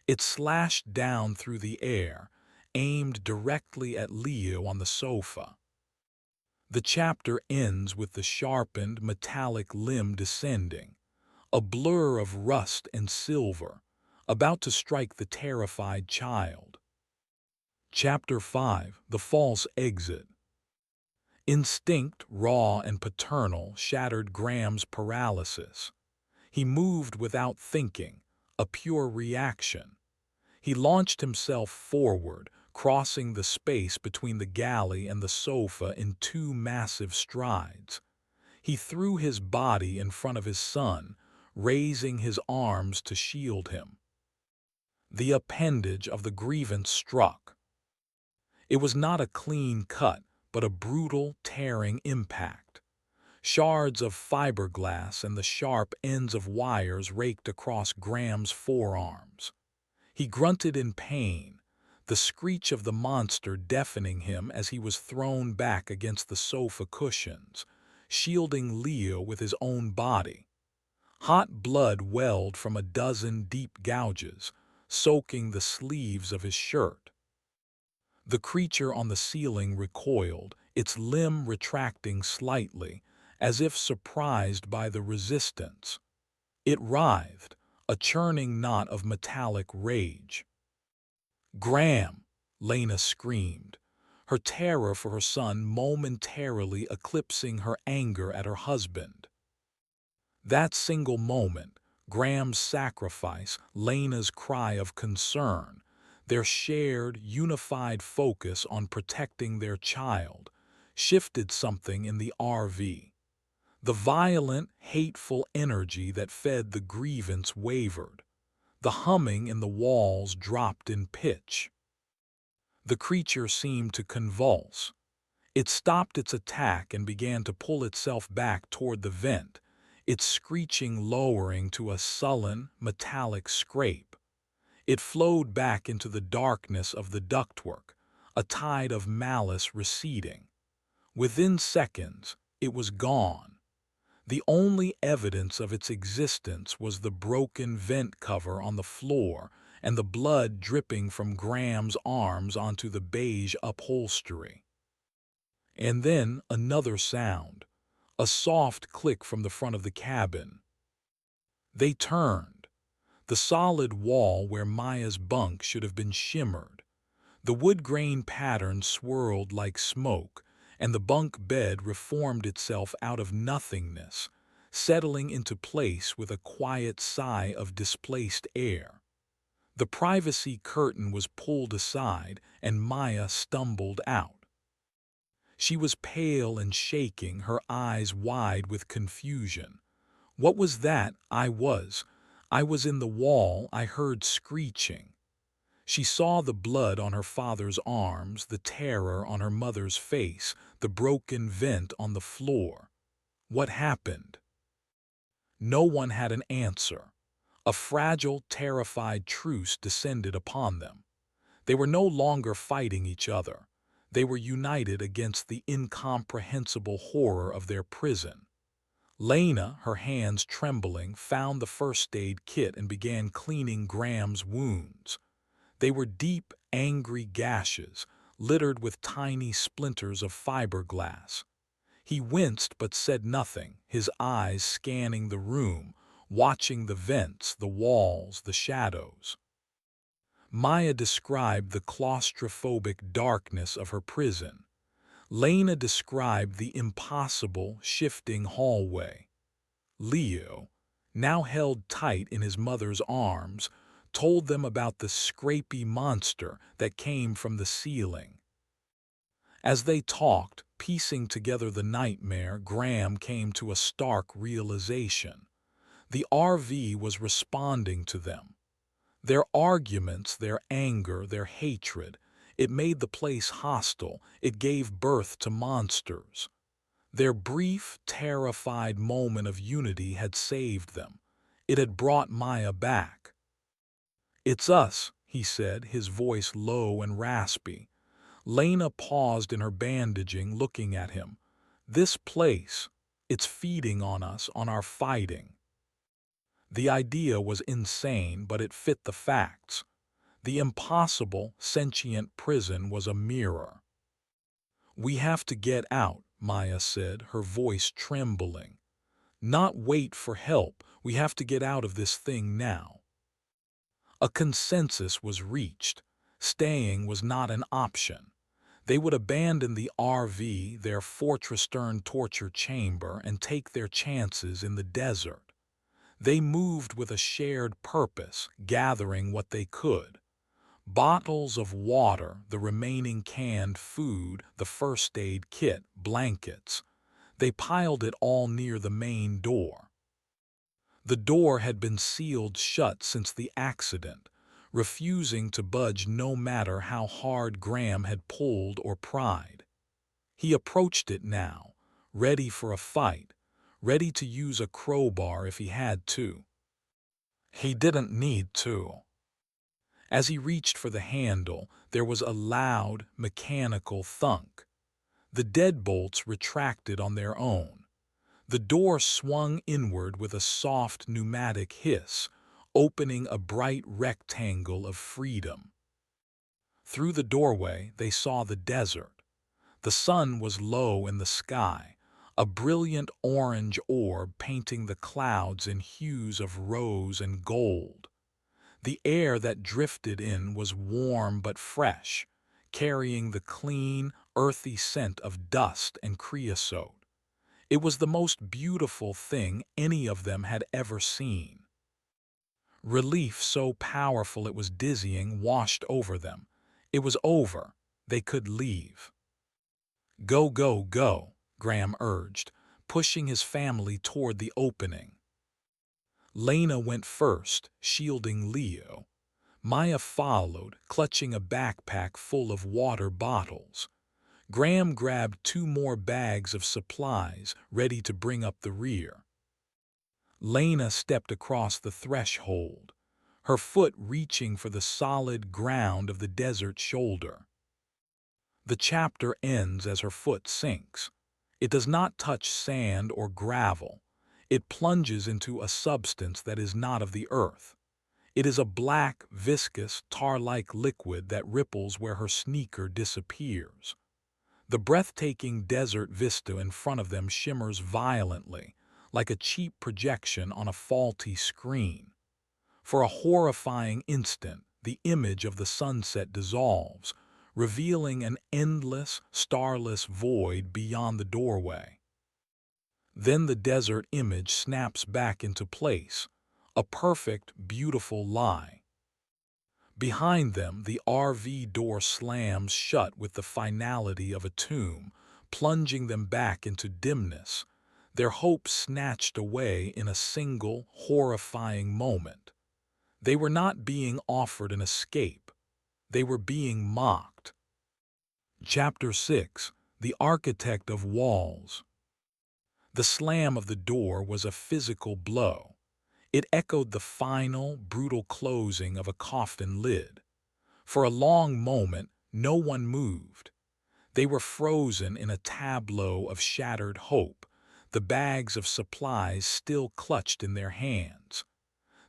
It slashed down through the air, aimed directly at Leo on the sofa. The chapter ends with the sharpened, metallic limb descending, a blur of rust and silver, about to strike the terrified child. Chapter 5: The False Exit. Instinct, raw and paternal, shattered Graham's paralysis. He moved without thinking, a pure reaction. He launched himself forward, crossing the space between the galley and the sofa in 2 massive strides. He threw his body in front of his son, raising his arms to shield him. The appendage of the grievance struck. It was not a clean cut, but a brutal, tearing impact. Shards of fiberglass and the sharp ends of wires raked across Graham's forearms. He grunted in pain, the screech of the monster deafening him as he was thrown back against the sofa cushions, shielding Leo with his own body. Hot blood welled from a dozen deep gouges, soaking the sleeves of his shirt. The creature on the ceiling recoiled, its limb retracting slightly, as if surprised by the resistance. It writhed, a churning knot of metallic rage. "Graham!" Lena screamed, her terror for her son momentarily eclipsing her anger at her husband. That single moment, Graham's sacrifice, Lena's cry of concern, their shared, unified focus on protecting their child, shifted something in the RV. The violent, hateful energy that fed the grievance wavered. The humming in the walls dropped in pitch. The creature seemed to convulse. It stopped its attack and began to pull itself back toward the vent, its screeching lowering to a sullen, metallic scrape. It flowed back into the darkness of the ductwork, a tide of malice receding. Within seconds, it was gone. The only evidence of its existence was the broken vent cover on the floor and the blood dripping from Graham's arms onto the beige upholstery. And then another sound, a soft click from the front of the cabin. They turned. The solid wall where Maya's bunk should have been shimmered. The wood grain pattern swirled like smoke, and the bunk bed reformed itself out of nothingness, settling into place with a quiet sigh of displaced air. The privacy curtain was pulled aside, and Maya stumbled out. She was pale and shaking, her eyes wide with confusion. What was that? I was in the wall, I heard screeching. She saw the blood on her father's arms, the terror on her mother's face, the broken vent on the floor. What happened? No one had an answer. A fragile, terrified truce descended upon them. They were no longer fighting each other. They were united against the incomprehensible horror of their prison. Lena, her hands trembling, found the first aid kit and began cleaning Graham's wounds. They were deep, angry gashes, littered with tiny splinters of fiberglass. He winced but said nothing, his eyes scanning the room, watching the vents, the walls, the shadows. Maya described the claustrophobic darkness of her prison. Lena described the impossible, shifting hallway. Leo, now held tight in his mother's arms, told them about the scrapey monster that came from the ceiling. As they talked, piecing together the nightmare, Graham came to a stark realization. The RV was responding to them. Their arguments, their anger, their hatred, it made the place hostile, it gave birth to monsters. Their brief, terrified moment of unity had saved them. It had brought Maya back. "It's us," he said, his voice low and raspy. Lena paused in her bandaging, looking at him. "This place, it's feeding on us, on our fighting." The idea was insane, but it fit the facts. The impossible, sentient prison was a mirror. "We have to get out," Maya said, her voice trembling. "Not wait for help. We have to get out of this thing now." A consensus was reached. Staying was not an option. They would abandon the RV, their fortress-turned torture chamber, and take their chances in the desert. They moved with a shared purpose, gathering what they could. Bottles of water, the remaining canned food, the first aid kit, blankets. They piled it all near the main door. The door had been sealed shut since the accident, refusing to budge no matter how hard Graham had pulled or pried. He approached it now, ready for a fight, ready to use a crowbar if he had to. He didn't need to. As he reached for the handle, there was a loud, mechanical thunk. The deadbolts retracted on their own. The door swung inward with a soft pneumatic hiss, opening a bright rectangle of freedom. Through the doorway, they saw the desert. The sun was low in the sky, a brilliant orange orb painting the clouds in hues of rose and gold. The air that drifted in was warm but fresh, carrying the clean, earthy scent of dust and creosote. It was the most beautiful thing any of them had ever seen. Relief so powerful it was dizzying washed over them. It was over. They could leave. Go, go, go, Graham urged, pushing his family toward the opening. Lena went first, shielding Leo. Maya followed, clutching a backpack full of water bottles. Graham grabbed 2 more bags of supplies, ready to bring up the rear. Lena stepped across the threshold, her foot reaching for the solid ground of the desert shoulder. The chapter ends as her foot sinks. It does not touch sand or gravel. It plunges into a substance that is not of the earth. It is a black, viscous, tar-like liquid that ripples where her sneaker disappears. The breathtaking desert vista in front of them shimmers violently, like a cheap projection on a faulty screen. For a horrifying instant, the image of the sunset dissolves, revealing an endless, starless void beyond the doorway. Then the desert image snaps back into place, a perfect, beautiful lie. Behind them, the RV door slams shut with the finality of a tomb, plunging them back into dimness, their hopes snatched away in a single, horrifying moment. They were not being offered an escape. They were being mocked. Chapter 6: The Architect of Walls. The slam of the door was a physical blow. It echoed the final, brutal closing of a coffin lid. For a long moment, no one moved. They were frozen in a tableau of shattered hope, the bags of supplies still clutched in their hands.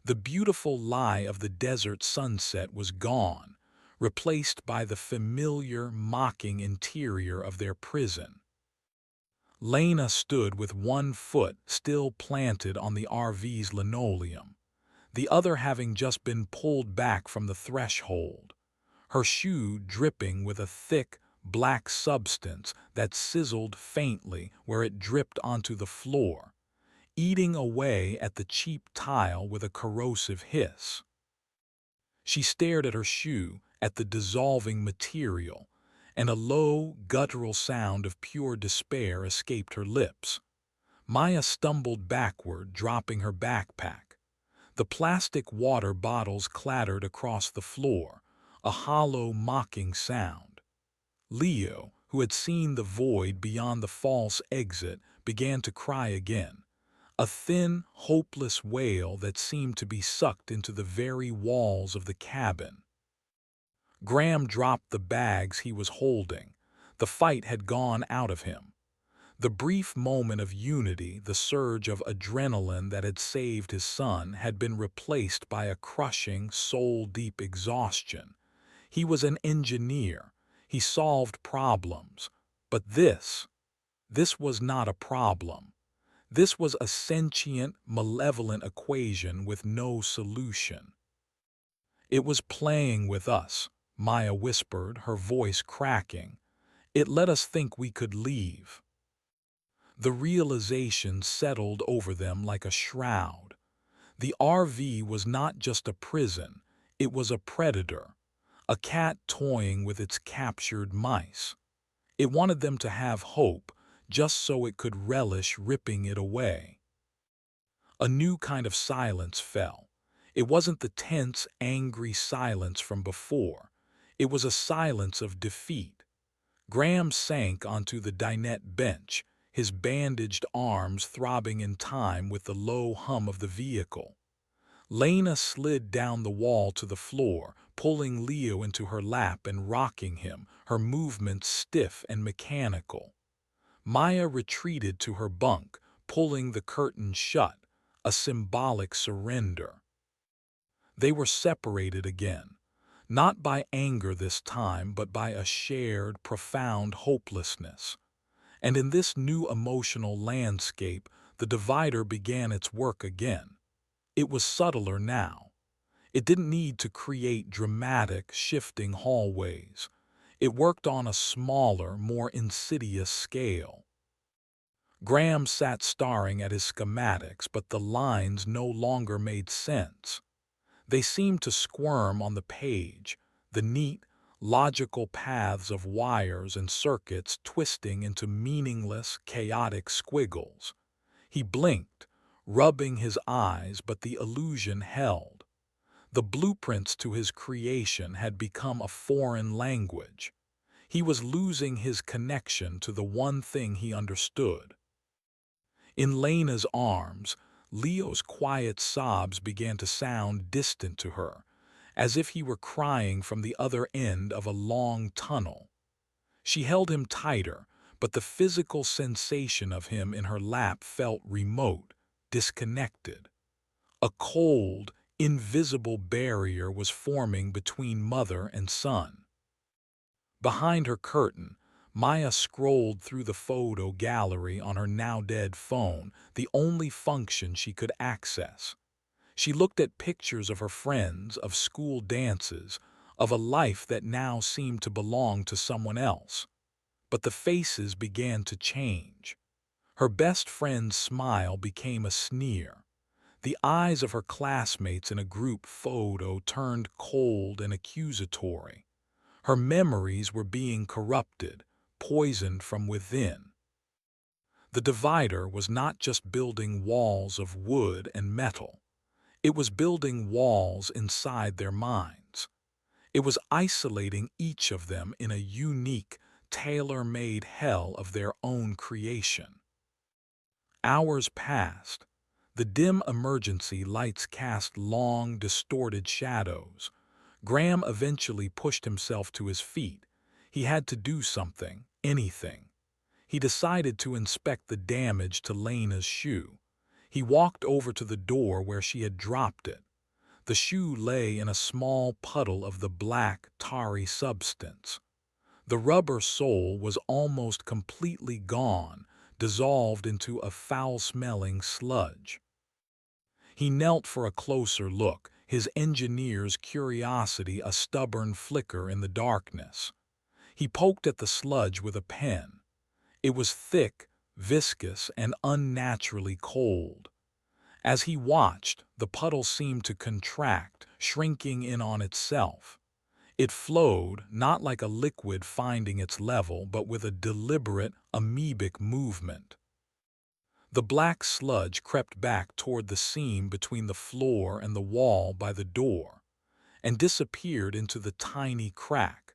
The beautiful lie of the desert sunset was gone, replaced by the familiar, mocking interior of their prison. Lena stood with one foot still planted on the RV's linoleum, the other having just been pulled back from the threshold, her shoe dripping with a thick, black substance that sizzled faintly where it dripped onto the floor, eating away at the cheap tile with a corrosive hiss. She stared at her shoe, at the dissolving material, and a low, guttural sound of pure despair escaped her lips. Maya stumbled backward, dropping her backpack. The plastic water bottles clattered across the floor, a hollow, mocking sound. Leo, who had seen the void beyond the false exit, began to cry again, a thin, hopeless wail that seemed to be sucked into the very walls of the cabin. Graham dropped the bags he was holding. The fight had gone out of him. The brief moment of unity, the surge of adrenaline that had saved his son, had been replaced by a crushing, soul-deep exhaustion. He was an engineer. He solved problems. But this was not a problem. This was a sentient, malevolent equation with no solution. It was playing with us, Maya whispered, her voice cracking. It let us think we could leave. The realization settled over them like a shroud. The RV was not just a prison, it was a predator, a cat toying with its captured mice. It wanted them to have hope, just so it could relish ripping it away. A new kind of silence fell. It wasn't the tense, angry silence from before. It was a silence of defeat. Graham sank onto the dinette bench, his bandaged arms throbbing in time with the low hum of the vehicle. Lena slid down the wall to the floor, pulling Leo into her lap and rocking him, her movements stiff and mechanical. Maya retreated to her bunk, pulling the curtain shut, a symbolic surrender. They were separated again, not by anger this time, but by a shared, profound hopelessness. And in this new emotional landscape, the divider began its work again. It was subtler now. It didn't need to create dramatic, shifting hallways. It worked on a smaller, more insidious scale. Graham sat staring at his schematics, but the lines no longer made sense. They seemed to squirm on the page, the neat, logical paths of wires and circuits twisting into meaningless, chaotic squiggles. He blinked, rubbing his eyes, but the illusion held. The blueprints to his creation had become a foreign language. He was losing his connection to the one thing he understood. In Lena's arms, Leo's quiet sobs began to sound distant to her, as if he were crying from the other end of a long tunnel. She held him tighter, but the physical sensation of him in her lap felt remote, disconnected. A cold, invisible barrier was forming between mother and son. Behind her curtain, Maya scrolled through the photo gallery on her now-dead phone, the only function she could access. She looked at pictures of her friends, of school dances, of a life that now seemed to belong to someone else. But the faces began to change. Her best friend's smile became a sneer. The eyes of her classmates in a group photo turned cold and accusatory. Her memories were being corrupted, poisoned from within. The divider was not just building walls of wood and metal. It was building walls inside their minds. It was isolating each of them in a unique, tailor-made hell of their own creation. Hours passed. The dim emergency lights cast long, distorted shadows. Graham eventually pushed himself to his feet. He had to do something, anything. He decided to inspect the damage to Lena's shoe. He walked over to the door where she had dropped it. The shoe lay in a small puddle of the black, tarry substance. The rubber sole was almost completely gone, dissolved into a foul-smelling sludge. He knelt for a closer look, his engineer's curiosity a stubborn flicker in the darkness. He poked at the sludge with a pen. It was thick, viscous, and unnaturally cold. As he watched, the puddle seemed to contract, shrinking in on itself. It flowed, not like a liquid finding its level, but with a deliberate, amoebic movement. The black sludge crept back toward the seam between the floor and the wall by the door, and disappeared into the tiny crack,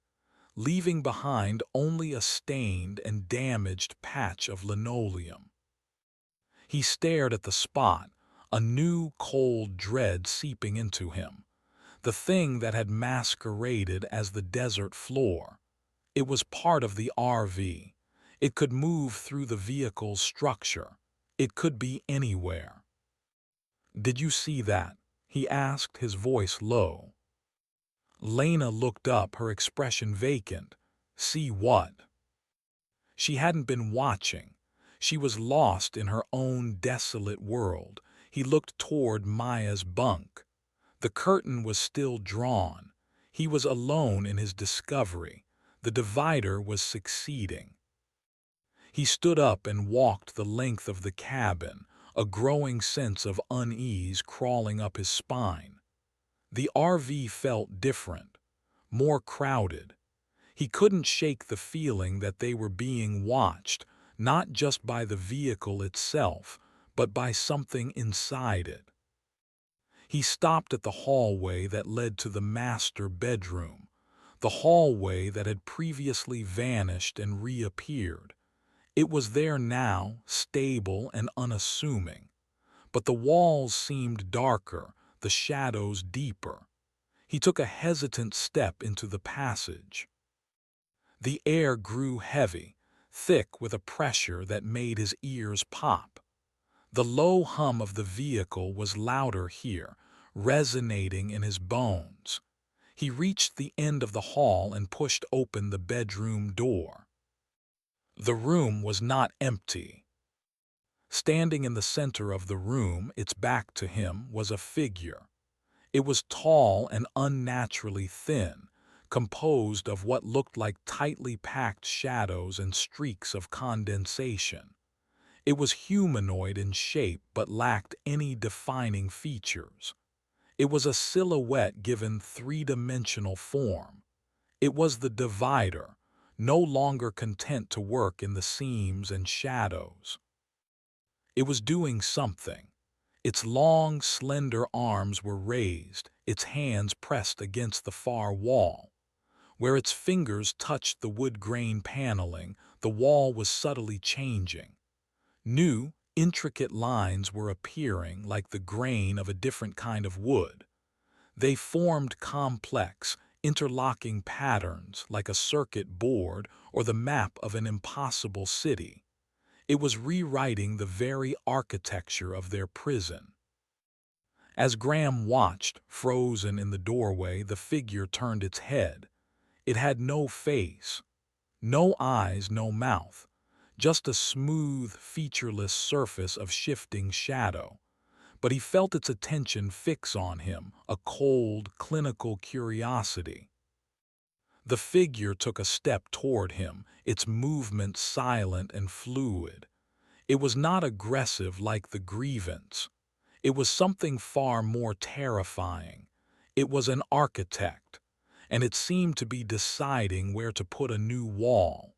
leaving behind only a stained and damaged patch of linoleum. He stared at the spot, a new cold dread seeping into him. The thing that had masqueraded as the desert floor. It was part of the RV. It could move through the vehicle's structure. It could be anywhere. "Did you see that?" he asked, his voice low. Lena looked up, her expression vacant. "See what?" She hadn't been watching. She was lost in her own desolate world. He looked toward Maya's bunk. The curtain was still drawn. He was alone in his discovery. The divider was succeeding. He stood up and walked the length of the cabin, a growing sense of unease crawling up his spine. The RV felt different, more crowded. He couldn't shake the feeling that they were being watched, not just by the vehicle itself, but by something inside it. He stopped at the hallway that led to the master bedroom, the hallway that had previously vanished and reappeared. It was there now, stable and unassuming. But the walls seemed darker, the shadows deeper. He took a hesitant step into the passage. The air grew heavy, thick with a pressure that made his ears pop. The low hum of the vehicle was louder here, resonating in his bones. He reached the end of the hall and pushed open the bedroom door. The room was not empty. Standing in the center of the room, its back to him, was a figure. It was tall and unnaturally thin, composed of what looked like tightly packed shadows and streaks of condensation. It was humanoid in shape but lacked any defining features. It was a silhouette given three-dimensional form. It was the divider, no longer content to work in the seams and shadows. It was doing something. Its long, slender arms were raised, its hands pressed against the far wall. Where its fingers touched the wood-grain paneling, the wall was subtly changing. New, intricate lines were appearing like the grain of a different kind of wood. They formed complex, interlocking patterns like a circuit board or the map of an impossible city. It was rewriting the very architecture of their prison. As Graham watched, frozen in the doorway, the figure turned its head. It had no face, no eyes, no mouth, just a smooth, featureless surface of shifting shadow. But he felt its attention fix on him, a cold, clinical curiosity. The figure took a step toward him, its movement silent and fluid. It was not aggressive like the grievance. It was something far more terrifying. It was an architect, and it seemed to be deciding where to put a new wall.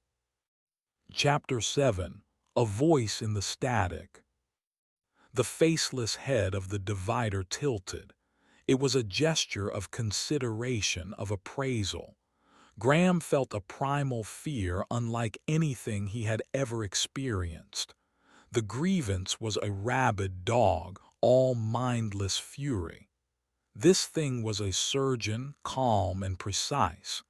Chapter 7. A Voice in the Static. The faceless head of the divider tilted. It was a gesture of consideration, of appraisal. Graham felt a primal fear unlike anything he had ever experienced. The grievance was a rabid dog, all mindless fury. This thing was a surgeon, calm and precise.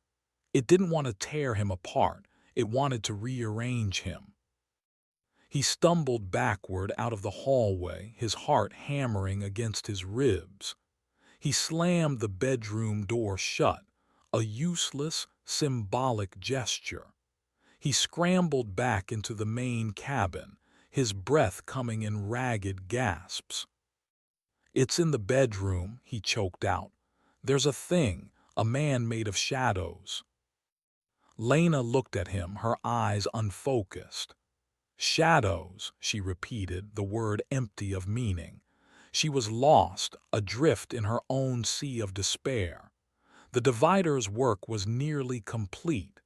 It didn't want to tear him apart, it wanted to rearrange him. He stumbled backward out of the hallway, his heart hammering against his ribs. He slammed the bedroom door shut, a useless, symbolic gesture. He scrambled back into the main cabin, his breath coming in ragged gasps. "It's in the bedroom," he choked out. "There's a thing, a man made of shadows." Lena looked at him, her eyes unfocused. "Shadows," she repeated, the word empty of meaning. She was lost, adrift in her own sea of despair. The divider's work was nearly complete.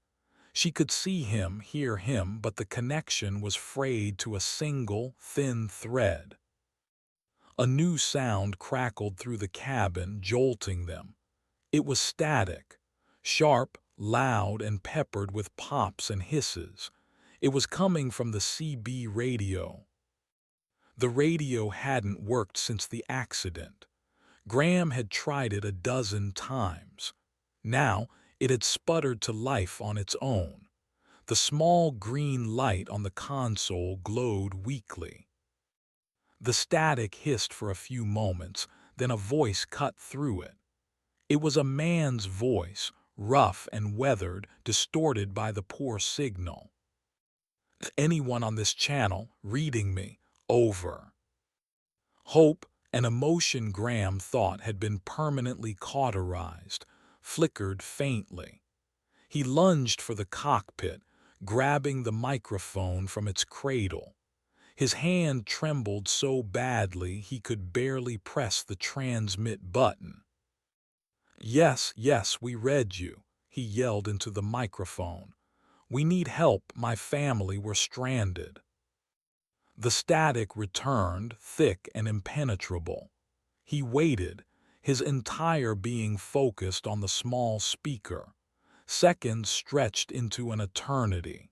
She could see him, hear him, but the connection was frayed to a single, thin thread. A new sound crackled through the cabin, jolting them. It was static, sharp, loud, and peppered with pops and hisses. It was coming from the CB radio. The radio hadn't worked since the accident. Graham had tried it a dozen times. Now it had sputtered to life on its own. The small green light on the console glowed weakly. The static hissed for a few moments, then a voice cut through it. It was a man's voice, rough and weathered, distorted by the poor signal. "Anyone on this channel reading me? Over." Hope and emotion, Graham thought, had been permanently cauterized, flickered faintly. He lunged for the cockpit, grabbing the microphone from its cradle. His hand trembled so badly he could barely press the transmit button. "Yes, yes, we read you," he yelled into the microphone. "We need help, my family were stranded." The static returned, thick and impenetrable. He waited, his entire being focused on the small speaker. Seconds stretched into an eternity.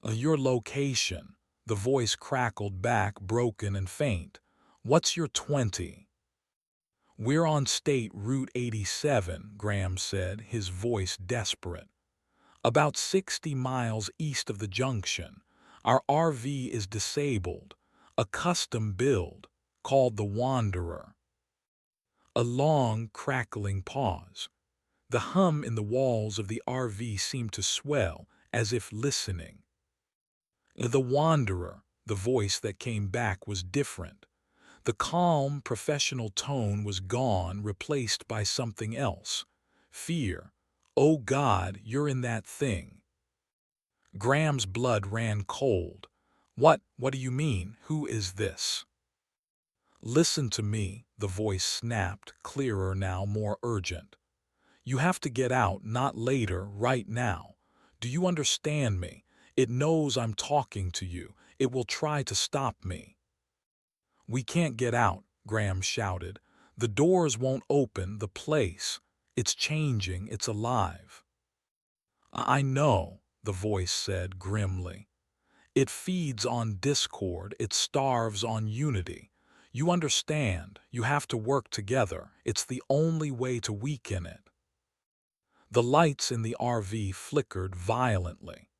"Your location," the voice crackled back, broken and faint. "What's your 20? "We're on State Route 87, Graham said, his voice desperate. "About 60 miles east of the junction. Our RV is disabled. A custom build, called the Wanderer." A long, crackling pause. The hum in the walls of the RV seemed to swell, as if listening. The wanderer, the voice that came back, was different. The calm, professional tone was gone, replaced by something else. Fear. "Oh God, you're in that thing." Graham's blood ran cold. What do you mean? Who is this?" "Listen to me," the voice snapped, clearer now, more urgent. "You have to get out, not later, right now. Do you understand me? It knows I'm talking to you. It will try to stop me." "We can't get out," Graham shouted. "The doors won't open. The place. It's changing. It's alive." "I know," the voice said grimly. "It feeds on discord. It starves on unity. You understand. You have to work together. It's the only way to weaken it." The lights in the RV flickered violently.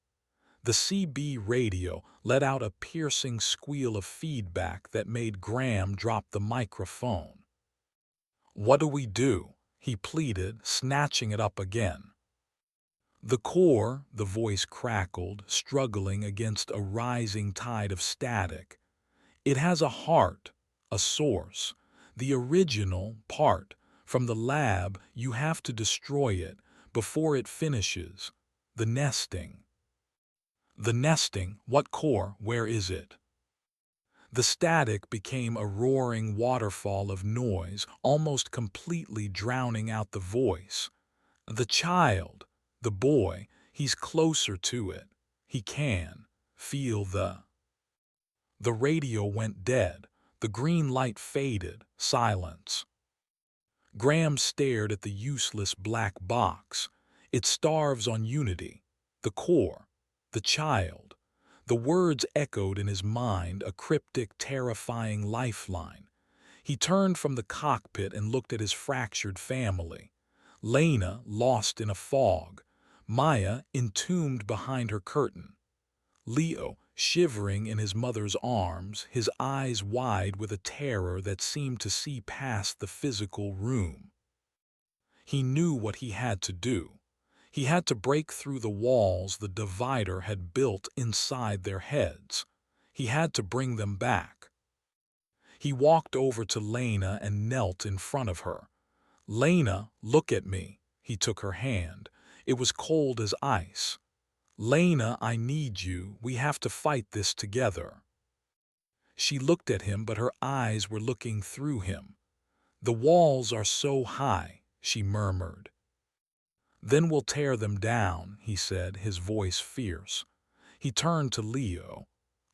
The CB radio let out a piercing squeal of feedback that made Graham drop the microphone. "What do we do?" he pleaded, snatching it up again. "The core," the voice crackled, struggling against a rising tide of static. "It has a heart, a source. The original part. From the lab, you have to destroy it before it finishes. The nesting." "The nesting? What core? Where is it?" The static became a roaring waterfall of noise, almost completely drowning out the voice. "The child, the boy, he's closer to it. He can feel the—" The radio went dead. The green light faded. Silence. Graham stared at the useless black box. "It starves on unity. The core. The child." The words echoed in his mind, a cryptic, terrifying lifeline. He turned from the cockpit and looked at his fractured family. Lena, lost in a fog. Maya, entombed behind her curtain. Leo, shivering in his mother's arms, his eyes wide with a terror that seemed to see past the physical room. He knew what he had to do. He had to break through the walls the divider had built inside their heads. He had to bring them back. He walked over to Lena and knelt in front of her. "Lena, look at me." He took her hand. It was cold as ice. "Lena, I need you. We have to fight this together." She looked at him, but her eyes were looking through him. "The walls are so high," she murmured. "Then we'll tear them down," he said, his voice fierce. He turned to Leo.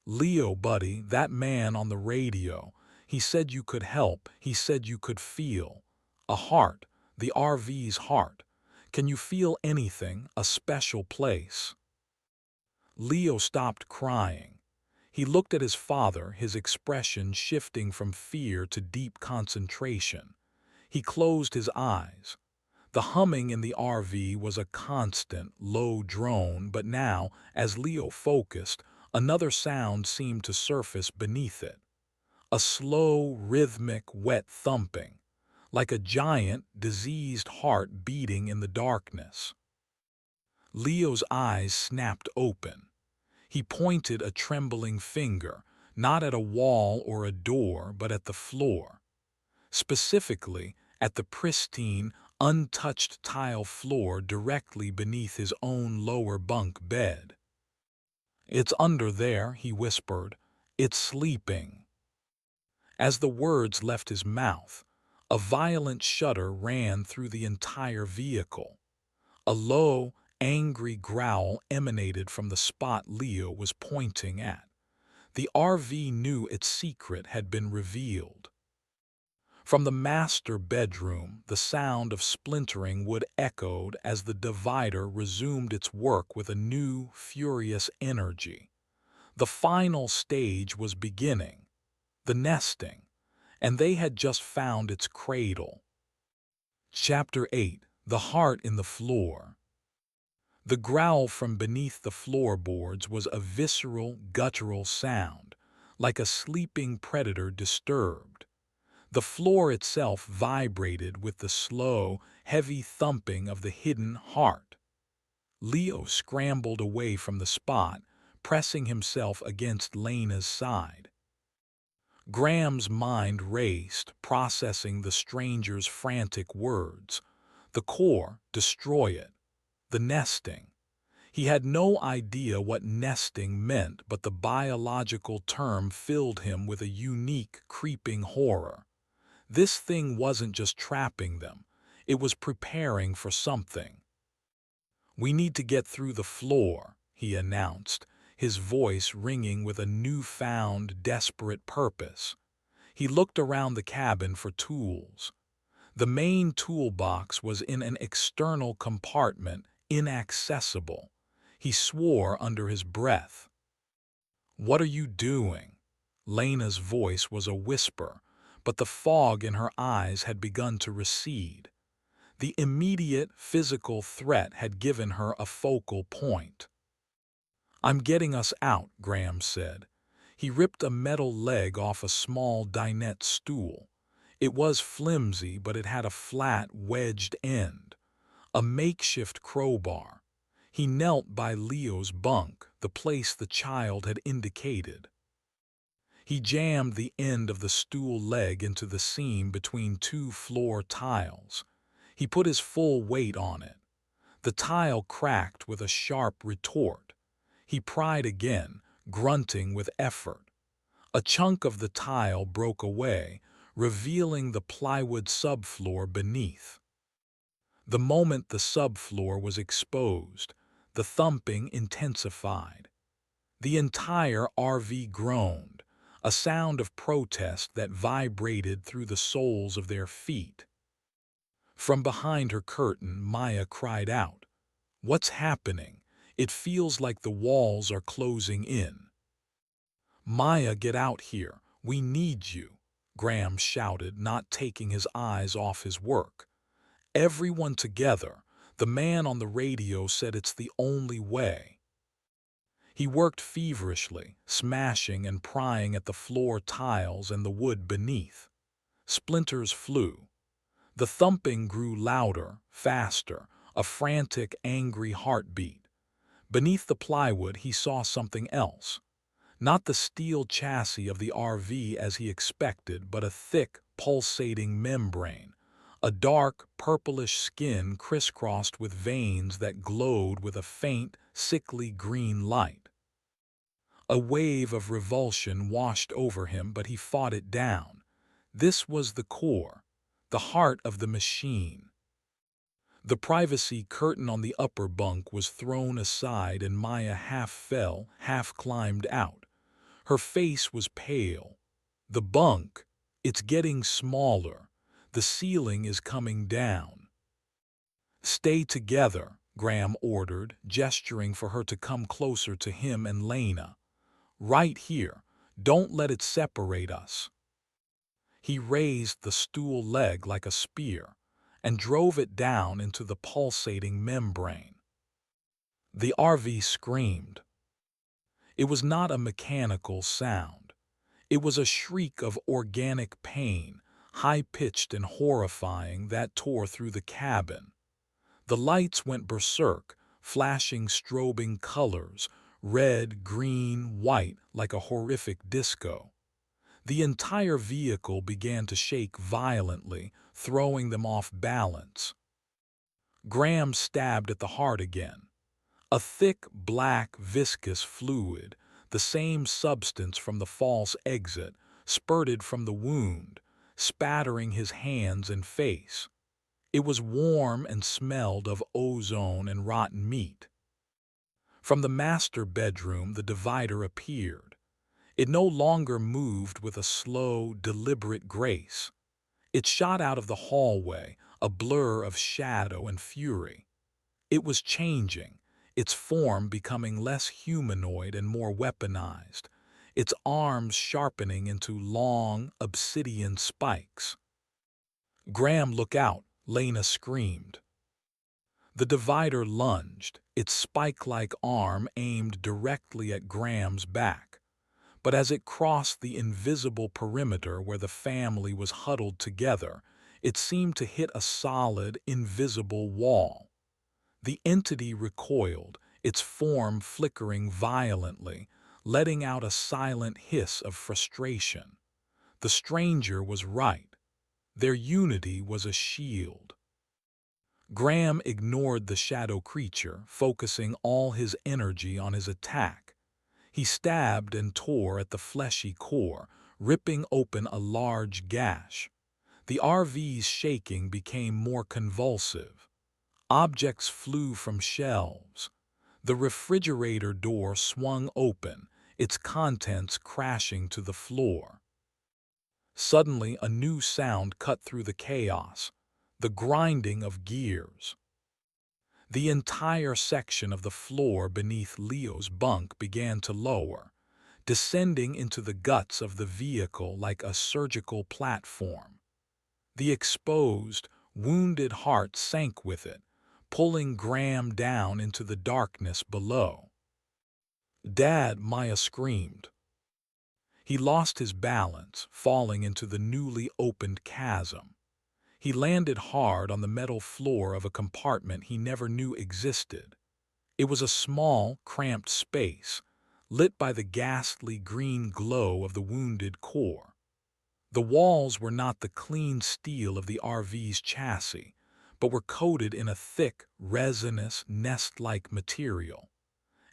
"Leo, buddy, that man on the radio, he said you could help. He said you could feel. A heart, the RV's heart. Can you feel anything, a special place?" Leo stopped crying. He looked at his father, his expression shifting from fear to deep concentration. He closed his eyes. The humming in the RV was a constant, low drone, but now, as Leo focused, another sound seemed to surface beneath it. A slow, rhythmic, wet thumping, like a giant, diseased heart beating in the darkness. Leo's eyes snapped open. He pointed a trembling finger, not at a wall or a door, but at the floor. Specifically, at the pristine, untouched tile floor directly beneath his own lower bunk bed. "It's under there," he whispered. "It's sleeping." As the words left his mouth, a violent shudder ran through the entire vehicle. A low, angry growl emanated from the spot Leo was pointing at. The RV knew its secret had been revealed. From the master bedroom, the sound of splintering wood echoed as the divider resumed its work with a new, furious energy. The final stage was beginning, the nesting, and they had just found its cradle. Chapter 8: The Heart in the Floor. The growl from beneath the floorboards was a visceral, guttural sound, like a sleeping predator disturbed. The floor itself vibrated with the slow, heavy thumping of the hidden heart. Leo scrambled away from the spot, pressing himself against Lena's side. Graham's mind raced, processing the stranger's frantic words. The core, destroy it. The nesting. He had no idea what nesting meant, but the biological term filled him with a unique, creeping horror. This thing wasn't just trapping them, it was preparing for something. "We need to get through the floor," he announced, his voice ringing with a newfound, desperate purpose. He looked around the cabin for tools. The main toolbox was in an external compartment, inaccessible. He swore under his breath. "What are you doing?" Lena's voice was a whisper, but the fog in her eyes had begun to recede. The immediate physical threat had given her a focal point. "I'm getting us out," Graham said. He ripped a metal leg off a small dinette stool. It was flimsy, but it had a flat, wedged end. A makeshift crowbar. He knelt by Leo's bunk, the place the child had indicated. He jammed the end of the stool leg into the seam between two floor tiles. He put his full weight on it. The tile cracked with a sharp retort. He pried again, grunting with effort. A chunk of the tile broke away, revealing the plywood subfloor beneath. The moment the subfloor was exposed, the thumping intensified. The entire RV groaned, a sound of protest that vibrated through the soles of their feet. From behind her curtain, Maya cried out, "What's happening? It feels like the walls are closing in." "Maya, get out here. We need you," Graham shouted, not taking his eyes off his work. "Everyone together." The man on the radio said it's the only way. He worked feverishly, smashing and prying at the floor tiles and the wood beneath. Splinters flew. The thumping grew louder, faster, a frantic, angry heartbeat. Beneath the plywood he saw something else. Not the steel chassis of the RV as he expected, but a thick, pulsating membrane. A dark, purplish skin crisscrossed with veins that glowed with a faint, sickly green light. A wave of revulsion washed over him, but he fought it down. This was the core, the heart of the machine. The privacy curtain on the upper bunk was thrown aside and Maya half fell, half climbed out. Her face was pale. "The bunk, it's getting smaller. The ceiling is coming down." "Stay together," Graham ordered, gesturing for her to come closer to him and Lena. "Right here. Don't let it separate us." He raised the stool leg like a spear and drove it down into the pulsating membrane. The RV screamed. It was not a mechanical sound. It was a shriek of organic pain, high-pitched and horrifying, that tore through the cabin. The lights went berserk, flashing strobing colors, red, green, white, like a horrific disco. The entire vehicle began to shake violently, throwing them off balance. Graham stabbed at the heart again. A thick, black, viscous fluid, the same substance from the false exit, spurted from the wound, spattering his hands and face. It was warm and smelled of ozone and rotten meat. From the master bedroom, the divider appeared. It no longer moved with a slow, deliberate grace. It shot out of the hallway, a blur of shadow and fury. It was changing, its form becoming less humanoid and more weaponized, its arms sharpening into long, obsidian spikes. "Graham, look out!" Lena screamed. The divider lunged, its spike-like arm aimed directly at Graham's back. But as it crossed the invisible perimeter where the family was huddled together, it seemed to hit a solid, invisible wall. The entity recoiled, its form flickering violently, letting out a silent hiss of frustration. The stranger was right. Their unity was a shield. Graham ignored the shadow creature, focusing all his energy on his attack. He stabbed and tore at the fleshy core, ripping open a large gash. The RV's shaking became more convulsive. Objects flew from shelves. The refrigerator door swung open, its contents crashing to the floor. Suddenly, a new sound cut through the chaos, the grinding of gears. The entire section of the floor beneath Leo's bunk began to lower, descending into the guts of the vehicle like a surgical platform. The exposed, wounded heart sank with it, pulling Graham down into the darkness below. "Dad!" Maya screamed. He lost his balance, falling into the newly opened chasm. He landed hard on the metal floor of a compartment he never knew existed. It was a small, cramped space, lit by the ghastly green glow of the wounded core. The walls were not the clean steel of the RV's chassis, but were coated in a thick, resinous, nest-like material.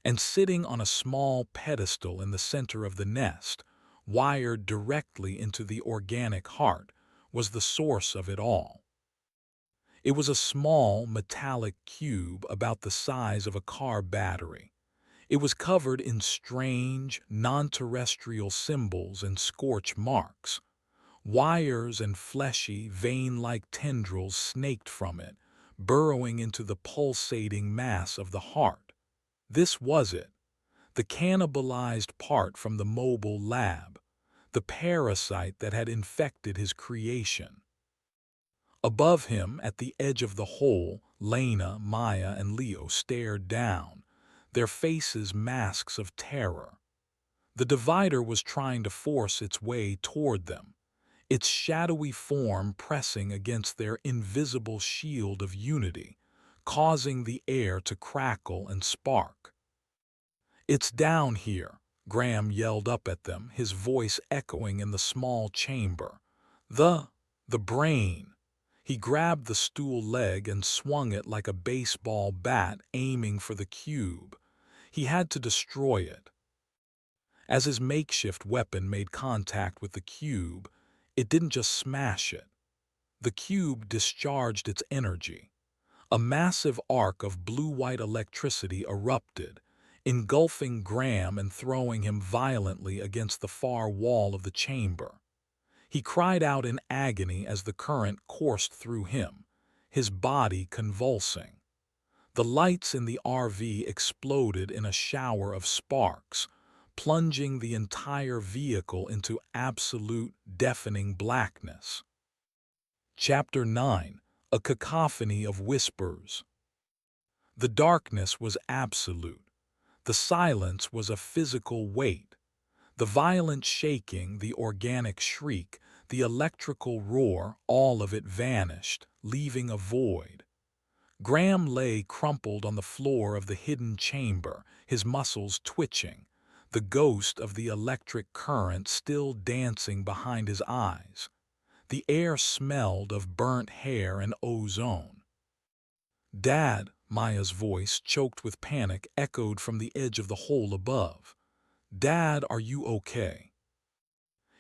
And sitting on a small pedestal in the center of the nest, wired directly into the organic heart, was the source of it all. It was a small, metallic cube about the size of a car battery. It was covered in strange, non-terrestrial symbols and scorch marks. Wires and fleshy, vein-like tendrils snaked from it, burrowing into the pulsating mass of the heart. This was it, the cannibalized part from the mobile lab, the parasite that had infected his creation. Above him, at the edge of the hole, Lena, Maya, and Leo stared down, their faces masks of terror. The divider was trying to force its way toward them, its shadowy form pressing against their invisible shield of unity, causing the air to crackle and spark. "It's down here," Graham yelled up at them, his voice echoing in the small chamber. The brain." He grabbed the stool leg and swung it like a baseball bat, aiming for the cube. He had to destroy it. As his makeshift weapon made contact with the cube, it didn't just smash it. The cube discharged its energy. A massive arc of blue-white electricity erupted, engulfing Graham and throwing him violently against the far wall of the chamber. He cried out in agony as the current coursed through him, his body convulsing. The lights in the RV exploded in a shower of sparks, plunging the entire vehicle into absolute, deafening blackness. Chapter 9: A Cacophony of Whispers. The darkness was absolute. The silence was a physical weight. The violent shaking, the organic shriek, the electrical roar, all of it vanished, leaving a void. Graham lay crumpled on the floor of the hidden chamber, his muscles twitching, the ghost of the electric current still dancing behind his eyes. The air smelled of burnt hair and ozone. "Dad," Maya's voice, choked with panic, echoed from the edge of the hole above. "Dad, are you okay?"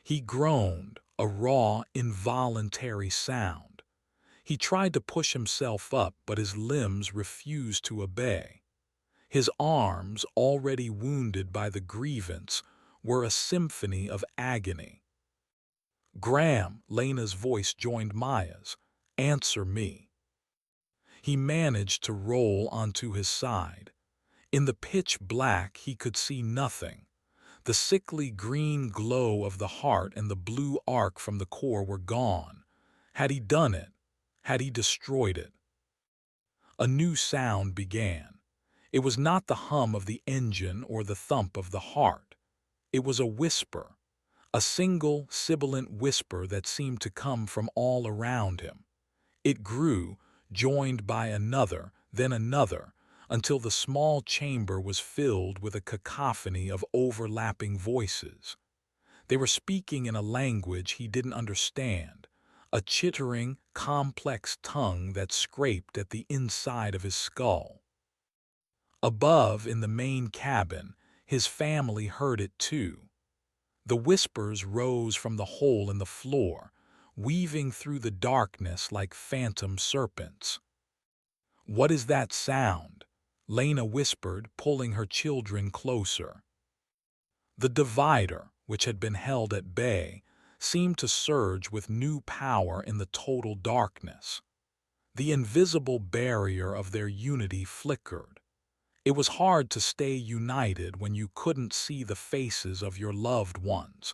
He groaned, a raw, involuntary sound. He tried to push himself up, but his limbs refused to obey. His arms, already wounded by the grievance, were a symphony of agony. "Graham," Lena's voice joined Maya's, "answer me." He managed to roll onto his side. In the pitch black, he could see nothing. The sickly green glow of the heart and the blue arc from the core were gone. Had he done it? Had he destroyed it? A new sound began. It was not the hum of the engine or the thump of the heart. It was a whisper, a single, sibilant whisper that seemed to come from all around him. It grew, joined by another, then another, until the small chamber was filled with a cacophony of overlapping voices. They were speaking in a language he didn't understand, a chittering, complex tongue that scraped at the inside of his skull. Above, in the main cabin, his family heard it too. The whispers rose from the hole in the floor, weaving through the darkness like phantom serpents. "What is that sound?" Lena whispered, pulling her children closer. The divider, which had been held at bay, seemed to surge with new power in the total darkness. The invisible barrier of their unity flickered. It was hard to stay united when you couldn't see the faces of your loved ones,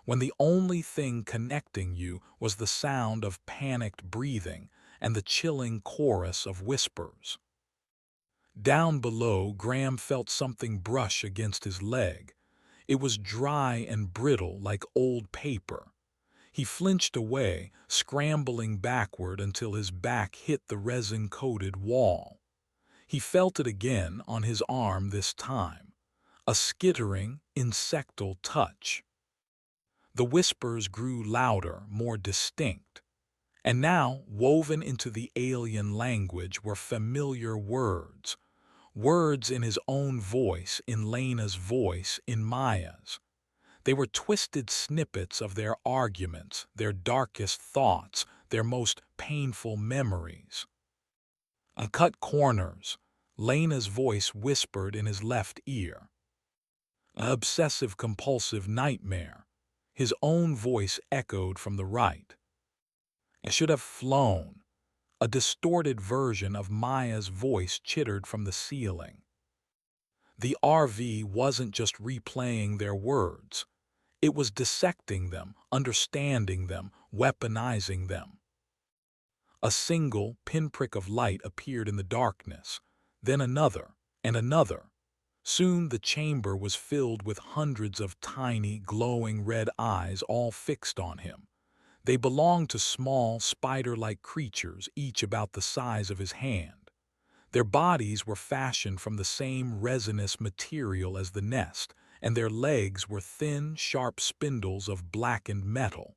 when the only thing connecting you was the sound of panicked breathing and the chilling chorus of whispers. Down below, Graham felt something brush against his leg. It was dry and brittle like old paper. He flinched away, scrambling backward until his back hit the resin-coated wall. He felt it again on his arm this time, a skittering, insectal touch. The whispers grew louder, more distinct, and now, woven into the alien language, were familiar words. Words in his own voice, in Lena's voice, in Maya's. They were twisted snippets of their arguments, their darkest thoughts, their most painful memories. Uncut corners, Lena's voice whispered in his left ear. An obsessive-compulsive nightmare, his own voice echoed from the right. I should have flown. A distorted version of Maya's voice chittered from the ceiling. The RV wasn't just replaying their words. It was dissecting them, understanding them, weaponizing them. A single pinprick of light appeared in the darkness, then another and another. Soon the chamber was filled with hundreds of tiny, glowing red eyes all fixed on him. They belonged to small, spider-like creatures, each about the size of his hand. Their bodies were fashioned from the same resinous material as the nest, and their legs were thin, sharp spindles of blackened metal.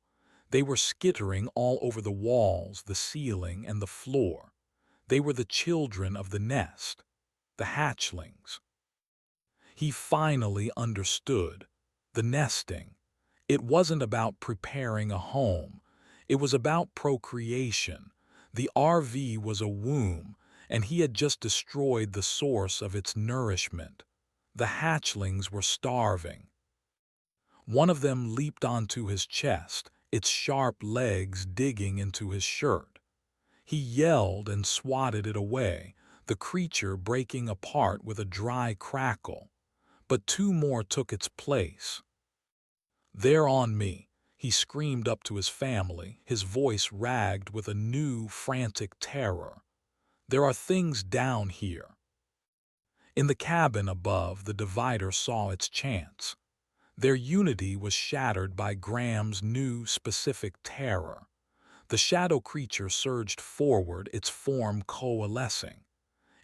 They were skittering all over the walls, the ceiling, and the floor. They were the children of the nest, the hatchlings. He finally understood. The nesting. It wasn't about preparing a home. It was about procreation. The RV was a womb, and he had just destroyed the source of its nourishment. The hatchlings were starving. One of them leaped onto his chest, its sharp legs digging into his shirt. He yelled and swatted it away, the creature breaking apart with a dry crackle. But two more took its place. "They're on me," he screamed up to his family, his voice ragged with a new, frantic terror. "There are things down here." In the cabin above, the divider saw its chance. Their unity was shattered by Graham's new, specific terror. The shadow creature surged forward, its form coalescing.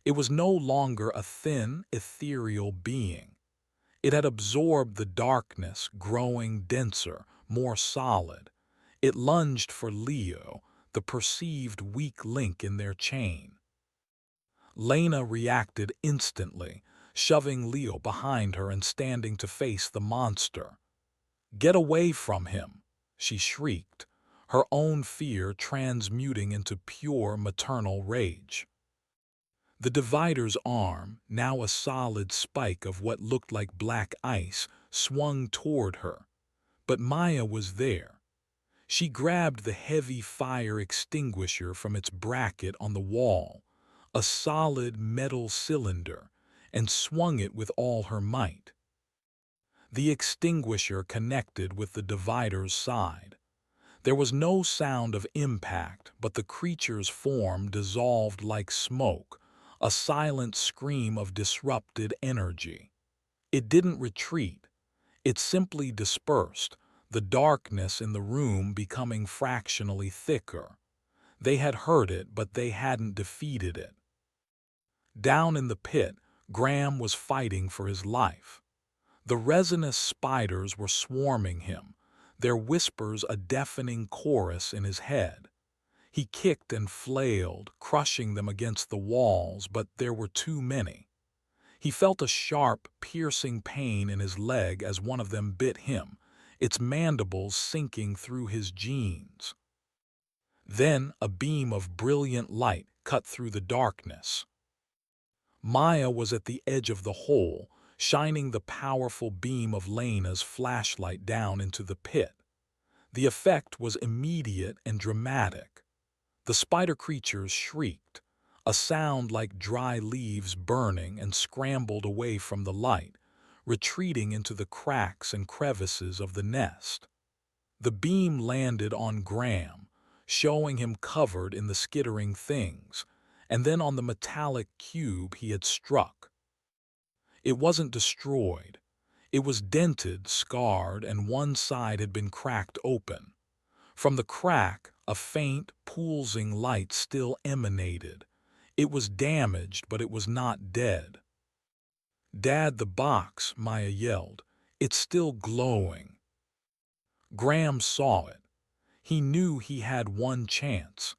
It was no longer a thin, ethereal being. It had absorbed the darkness, growing denser, more solid. It lunged for Leo, the perceived weak link in their chain. Lena reacted instantly, shoving Leo behind her and standing to face the monster. "Get away from him!" she shrieked, her own fear transmuting into pure maternal rage. The divider's arm, now a solid spike of what looked like black ice, swung toward her. But Maya was there. She grabbed the heavy fire extinguisher from its bracket on the wall, a solid metal cylinder, and swung it with all her might. The extinguisher connected with the divider's side. There was no sound of impact, but the creature's form dissolved like smoke, a silent scream of disrupted energy. It didn't retreat. It simply dispersed, the darkness in the room becoming fractionally thicker. They had heard it, but they hadn't defeated it. Down in the pit, Graham was fighting for his life. The resinous spiders were swarming him, their whispers a deafening chorus in his head. He kicked and flailed, crushing them against the walls, but there were too many. He felt a sharp, piercing pain in his leg as one of them bit him, its mandibles sinking through his jeans. Then a beam of brilliant light cut through the darkness. Maya was at the edge of the hole, shining the powerful beam of Lena's flashlight down into the pit. The effect was immediate and dramatic. The spider creatures shrieked, a sound like dry leaves burning, and scrambled away from the light, retreating into the cracks and crevices of the nest. The beam landed on Graham, showing him covered in the skittering things, and then on the metallic cube he had struck. It wasn't destroyed. It was dented, scarred, and one side had been cracked open. From the crack, a faint, pulsing light still emanated. It was damaged, but it was not dead. "Dad, the box," Maya yelled. "It's still glowing." Graham saw it. He knew he had one chance.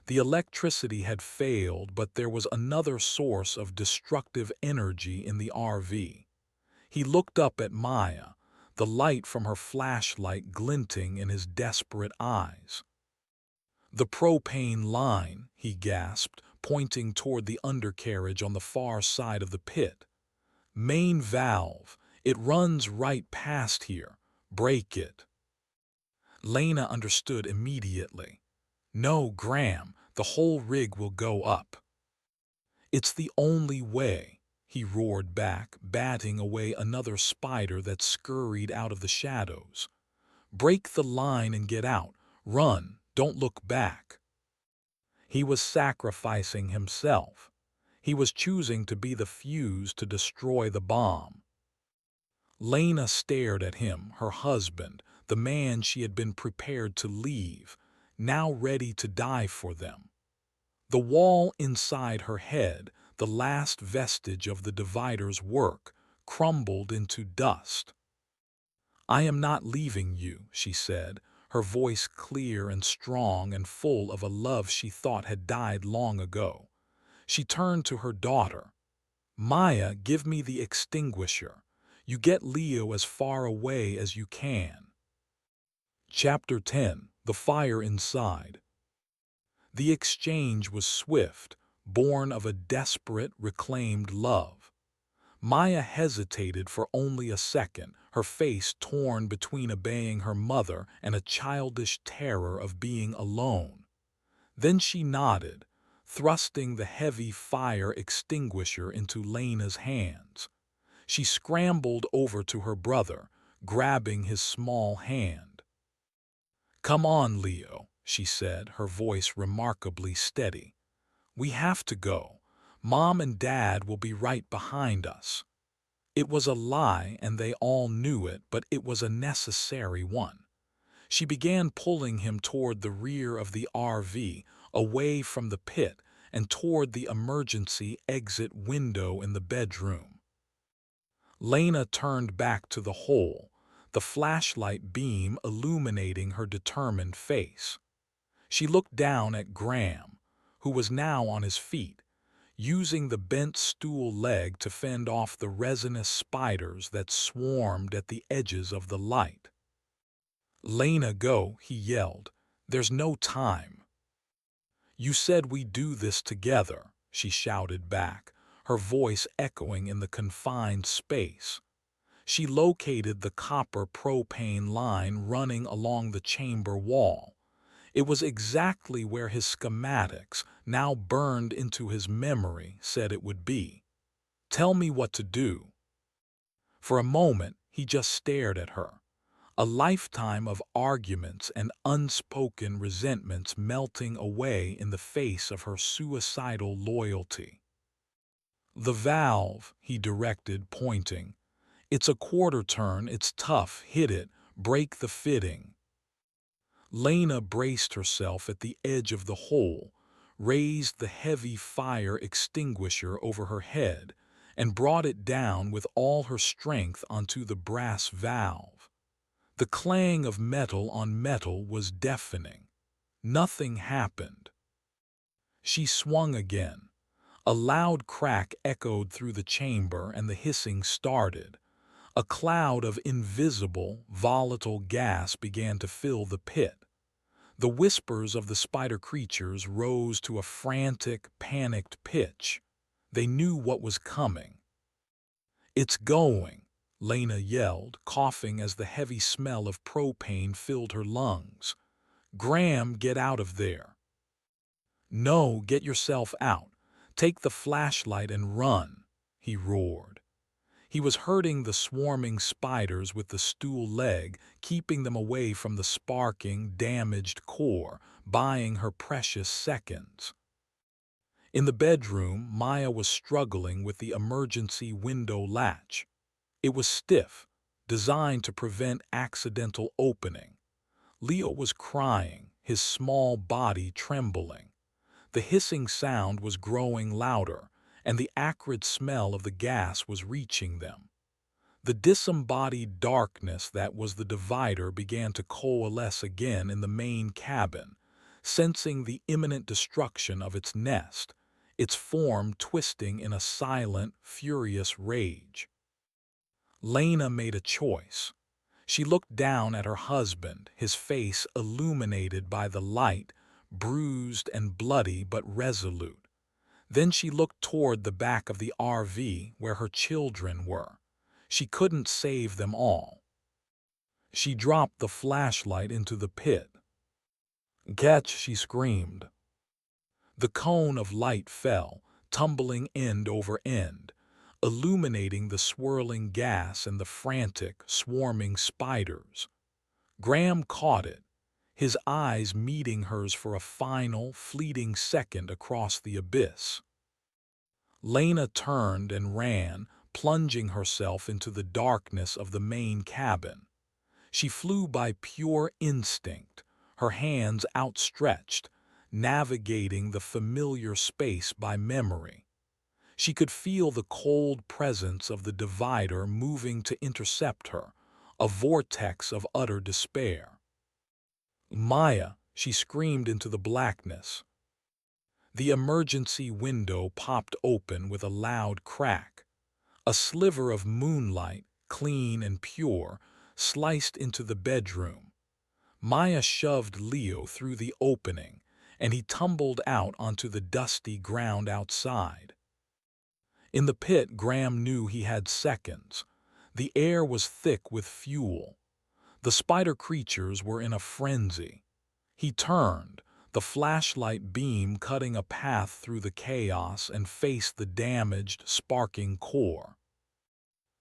The electricity had failed, but there was another source of destructive energy in the RV. He looked up at Maya, the light from her flashlight glinting in his desperate eyes. "The propane line," he gasped, pointing toward the undercarriage on the far side of the pit. "Main valve. It runs right past here. Break it." Lena understood immediately. "No, Graham, the whole rig will go up." "It's the only way," he roared back, batting away another spider that scurried out of the shadows. "Break the line and get out. Run, don't look back." He was sacrificing himself. He was choosing to be the fuse to destroy the bomb. Lena stared at him, her husband, the man she had been prepared to leave, now ready to die for them. The wall inside her head, the last vestige of the divider's work, crumbled into dust. "I am not leaving you," she said, her voice clear and strong and full of a love she thought had died long ago. She turned to her daughter. "Maya, give me the extinguisher. You get Leo as far away as you can." Chapter 10. The Fire Inside. The exchange was swift, born of a desperate, reclaimed love. Maya hesitated for only a second, her face torn between obeying her mother and a childish terror of being alone. Then she nodded, thrusting the heavy fire extinguisher into Lena's hands. She scrambled over to her brother, grabbing his small hand. "Come on, Leo," she said, her voice remarkably steady. "We have to go. Mom and Dad will be right behind us." It was a lie, and they all knew it, but it was a necessary one. She began pulling him toward the rear of the RV, away from the pit, and toward the emergency exit window in the bedroom. Lena turned back to the hole, the flashlight beam illuminating her determined face. She looked down at Graham, who was now on his feet, using the bent stool leg to fend off the resinous spiders that swarmed at the edges of the light. "Lena, go," he yelled. "There's no time." "You said we do this together," she shouted back, her voice echoing in the confined space. She located the copper propane line running along the chamber wall. It was exactly where his schematics, now burned into his memory, said it would be. "Tell me what to do." For a moment, he just stared at her. A lifetime of arguments and unspoken resentments melting away in the face of her suicidal loyalty. "The valve," he directed, pointing. "It's a quarter turn, it's tough, hit it, break the fitting." Lena braced herself at the edge of the hole, raised the heavy fire extinguisher over her head, and brought it down with all her strength onto the brass valve. The clang of metal on metal was deafening. Nothing happened. She swung again. A loud crack echoed through the chamber and the hissing started. A cloud of invisible, volatile gas began to fill the pit. The whispers of the spider creatures rose to a frantic, panicked pitch. They knew what was coming. "It's going," Lena yelled, coughing as the heavy smell of propane filled her lungs. "Graham, get out of there." "No, get yourself out. Take the flashlight and run," he roared. He was hurting the swarming spiders with the stool leg, keeping them away from the sparking, damaged core, buying her precious seconds. In the bedroom, Maya was struggling with the emergency window latch. It was stiff, designed to prevent accidental opening. Leo was crying, his small body trembling. The hissing sound was growing louder, and the acrid smell of the gas was reaching them. The disembodied darkness that was the divider began to coalesce again in the main cabin, sensing the imminent destruction of its nest, its form twisting in a silent, furious rage. Lena made a choice. She looked down at her husband, his face illuminated by the light, bruised and bloody but resolute. Then she looked toward the back of the RV where her children were. She couldn't save them all. She dropped the flashlight into the pit. "Catch!" she screamed. The cone of light fell, tumbling end over end, illuminating the swirling gas and the frantic, swarming spiders. Graham caught it, his eyes meeting hers for a final, fleeting second across the abyss. Lena turned and ran, plunging herself into the darkness of the main cabin. She flew by pure instinct, her hands outstretched, navigating the familiar space by memory. She could feel the cold presence of the divider moving to intercept her, a vortex of utter despair. "Maya!" she screamed into the blackness. The emergency window popped open with a loud crack. A sliver of moonlight, clean and pure, sliced into the bedroom. Maya shoved Leo through the opening, and he tumbled out onto the dusty ground outside. In the pit, Graham knew he had seconds. The air was thick with fuel. The spider creatures were in a frenzy. He turned, the flashlight beam cutting a path through the chaos, and faced the damaged, sparking core.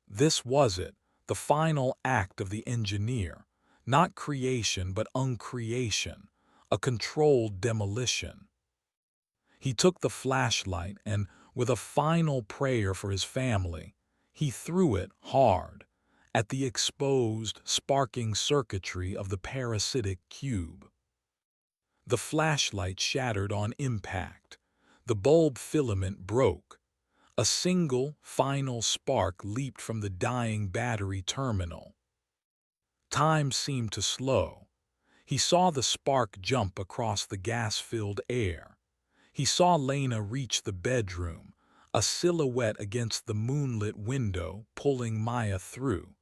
This was it, the final act of the engineer. Not creation but uncreation, a controlled demolition. He took the flashlight and, with a final prayer for his family, he threw it hard at the exposed, sparking circuitry of the parasitic cube. The flashlight shattered on impact. The bulb filament broke. A single, final spark leaped from the dying battery terminal. Time seemed to slow. He saw the spark jump across the gas-filled air. He saw Lena reach the bedroom, a silhouette against the moonlit window, pulling Maya through.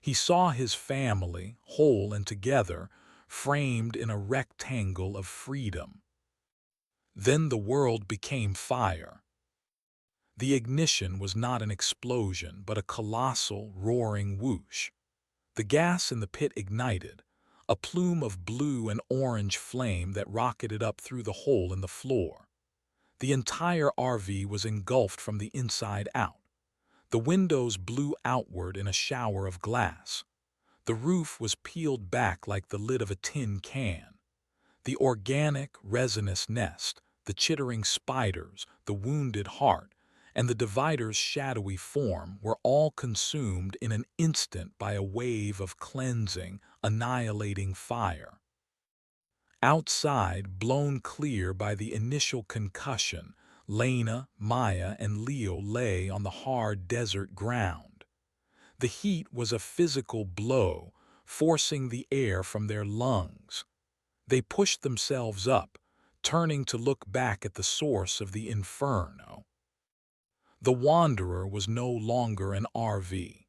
He saw his family, whole and together, framed in a rectangle of freedom. Then the world became fire. The ignition was not an explosion, but a colossal, roaring whoosh. The gas in the pit ignited, a plume of blue and orange flame that rocketed up through the hole in the floor. The entire RV was engulfed from the inside out. The windows blew outward in a shower of glass. The roof was peeled back like the lid of a tin can. The organic, resinous nest, the chittering spiders, the wounded heart, and the divider's shadowy form were all consumed in an instant by a wave of cleansing, annihilating fire. Outside, blown clear by the initial concussion, Lena, Maya, and Leo lay on the hard desert ground. The heat was a physical blow, forcing the air from their lungs. They pushed themselves up, turning to look back at the source of the inferno. The Wanderer was no longer an RV.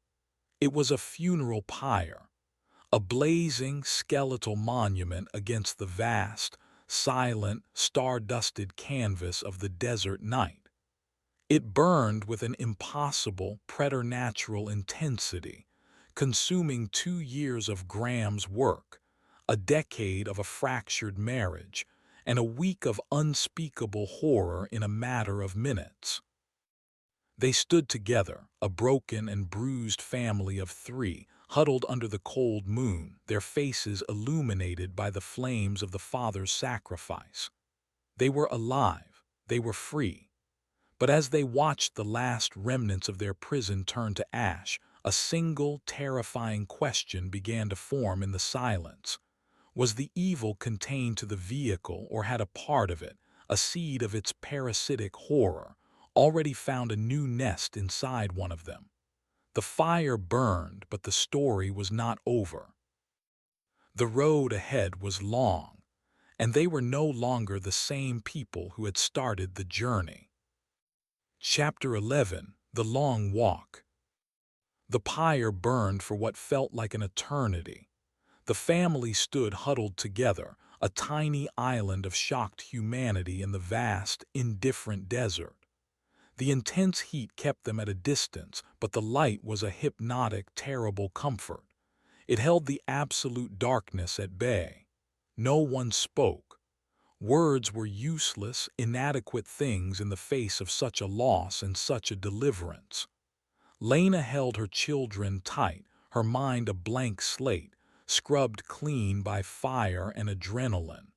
It was a funeral pyre, a blazing skeletal monument against the vast, silent, star-dusted canvas of the desert night. It burned with an impossible, preternatural intensity, consuming 2 years of Graham's work, a decade of a fractured marriage, and a week of unspeakable horror in a matter of minutes. They stood together, a broken and bruised family of 3, huddled under the cold moon, their faces illuminated by the flames of the father's sacrifice. They were alive, they were free. But as they watched the last remnants of their prison turn to ash, a single, terrifying question began to form in the silence. Was the evil contained to the vehicle, or had a part of it, a seed of its parasitic horror, already found a new nest inside one of them? The fire burned, but the story was not over. The road ahead was long, and they were no longer the same people who had started the journey. Chapter 11: The Long Walk. The pyre burned for what felt like an eternity. The family stood huddled together, a tiny island of shocked humanity in the vast, indifferent desert. The intense heat kept them at a distance, but the light was a hypnotic, terrible comfort. It held the absolute darkness at bay. No one spoke. Words were useless, inadequate things in the face of such a loss and such a deliverance. Lena held her children tight, her mind a blank slate, scrubbed clean by fire and adrenaline.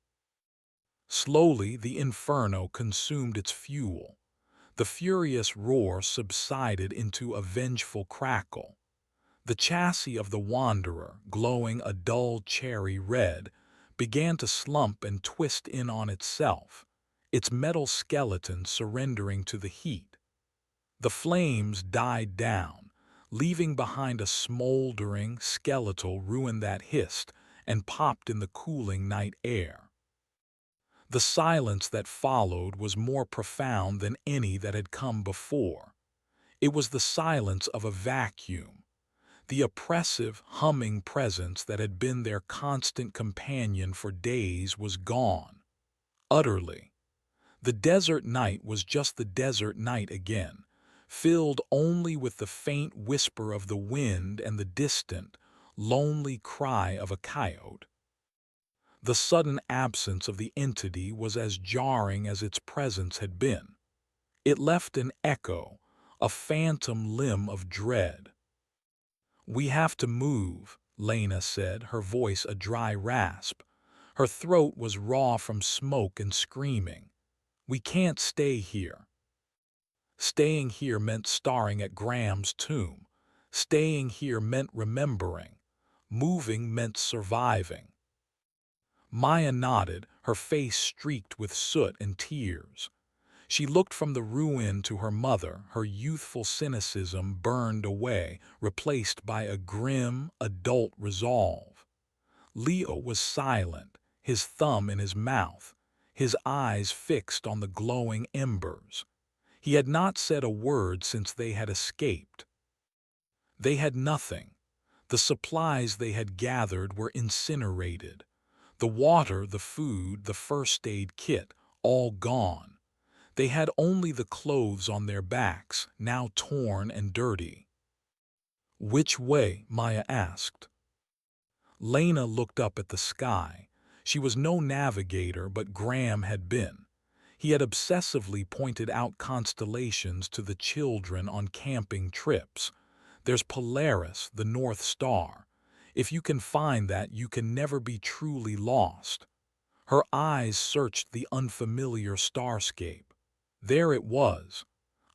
Slowly, the inferno consumed its fuel. The furious roar subsided into a vengeful crackle. The chassis of the Wanderer, glowing a dull cherry red, began to slump and twist in on itself, its metal skeleton surrendering to the heat. The flames died down, leaving behind a smoldering, skeletal ruin that hissed and popped in the cooling night air. The silence that followed was more profound than any that had come before. It was the silence of a vacuum. The oppressive, humming presence that had been their constant companion for days was gone. Utterly. The desert night was just the desert night again, filled only with the faint whisper of the wind and the distant, lonely cry of a coyote. The sudden absence of the entity was as jarring as its presence had been. It left an echo, a phantom limb of dread. "We have to move," Lena said, her voice a dry rasp. Her throat was raw from smoke and screaming. "We can't stay here." Staying here meant staring at Graham's tomb. Staying here meant remembering. Moving meant surviving. Maya nodded, her face streaked with soot and tears. She looked from the ruin to her mother, her youthful cynicism burned away, replaced by a grim, adult resolve. Leo was silent, his thumb in his mouth, his eyes fixed on the glowing embers. He had not said a word since they had escaped. They had nothing. The supplies they had gathered were incinerated. The water, the food, the first aid kit, all gone. They had only the clothes on their backs, now torn and dirty. "Which way?" Maya asked. Lena looked up at the sky. She was no navigator, but Graham had been. He had obsessively pointed out constellations to the children on camping trips. "There's Polaris, the North Star. If you can find that, you can never be truly lost." Her eyes searched the unfamiliar starscape. There it was,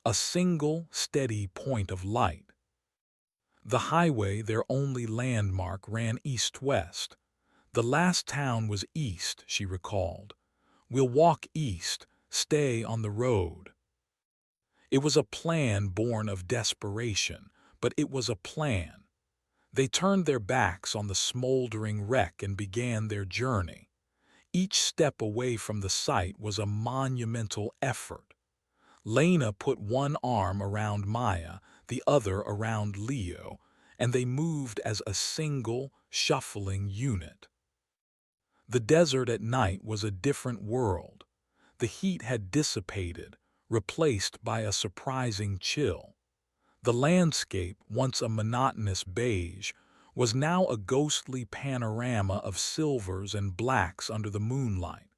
a single, steady point of light. The highway, their only landmark, ran east-west. The last town was east, she recalled. We'll walk east, stay on the road. It was a plan born of desperation, but it was a plan. They turned their backs on the smoldering wreck and began their journey. Each step away from the site was a monumental effort. Lena put one arm around Maya, the other around Leo, and they moved as a single, shuffling unit. The desert at night was a different world. The heat had dissipated, replaced by a surprising chill. The landscape, once a monotonous beige, was now a ghostly panorama of silvers and blacks under the moonlight.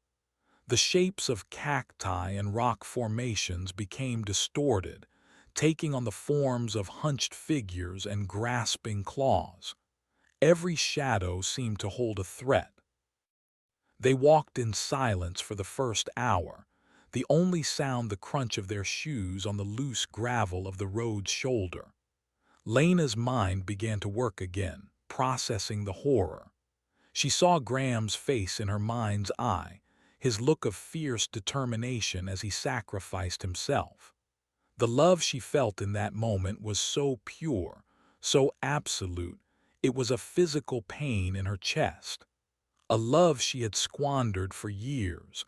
The shapes of cacti and rock formations became distorted, taking on the forms of hunched figures and grasping claws. Every shadow seemed to hold a threat. They walked in silence for the first hour, the only sound the crunch of their shoes on the loose gravel of the road's shoulder. Lena's mind began to work again, processing the horror. She saw Graham's face in her mind's eye, his look of fierce determination as he sacrificed himself. The love she felt in that moment was so pure, so absolute, it was a physical pain in her chest. A love she had squandered for years,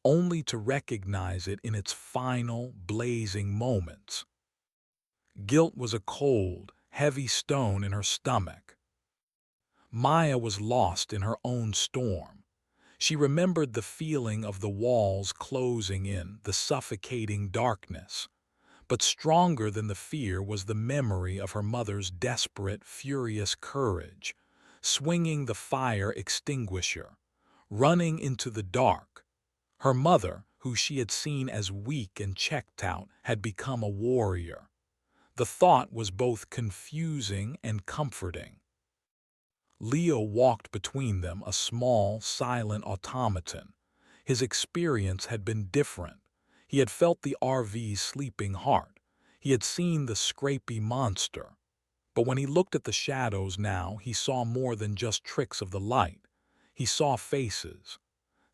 only to recognize it in its final, blazing moments. Guilt was a cold, heavy stone in her stomach. Maya was lost in her own storm. She remembered the feeling of the walls closing in, the suffocating darkness. But stronger than the fear was the memory of her mother's desperate, furious courage, swinging the fire extinguisher, running into the dark. Her mother, who she had seen as weak and checked out, had become a warrior. The thought was both confusing and comforting. Leo walked between them, a small, silent automaton. His experience had been different. He had felt the RV's sleeping heart. He had seen the scrapey monster. But when he looked at the shadows now, he saw more than just tricks of the light. He saw faces.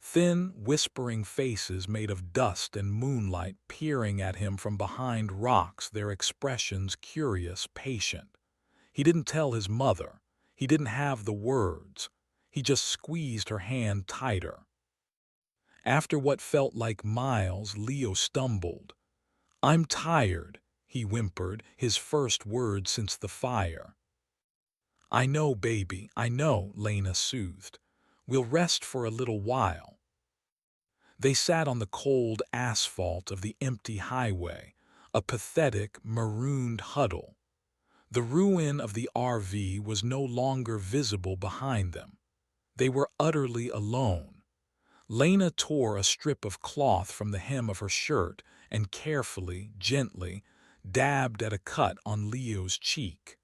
Thin, whispering faces made of dust and moonlight peering at him from behind rocks, their expressions curious, patient. He didn't tell his mother. He didn't have the words. He just squeezed her hand tighter. After what felt like miles, Leo stumbled. "I'm tired," he whimpered, his first word since the fire. "I know, baby, I know," Lena soothed. "We'll rest for a little while." They sat on the cold asphalt of the empty highway, a pathetic, marooned huddle. The ruin of the RV was no longer visible behind them. They were utterly alone. Lena tore a strip of cloth from the hem of her shirt and carefully, gently, dabbed at a cut on Leo's cheek.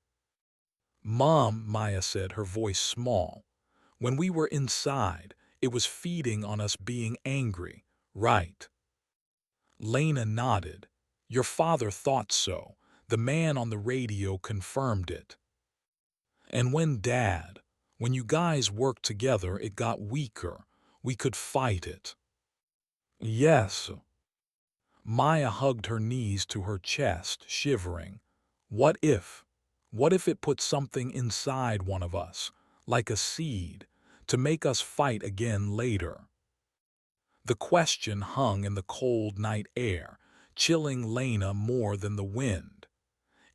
"Mom," Maya said, her voice small, "when we were inside, it was feeding on us being angry, right?" Lena nodded. "Your father thought so. The man on the radio confirmed it. And when you guys worked together, it got weaker. We could fight it." "Yes." Maya hugged her knees to her chest, shivering. What if? What if it put something inside one of us, like a seed, to make us fight again later? The question hung in the cold night air, chilling Lena more than the wind.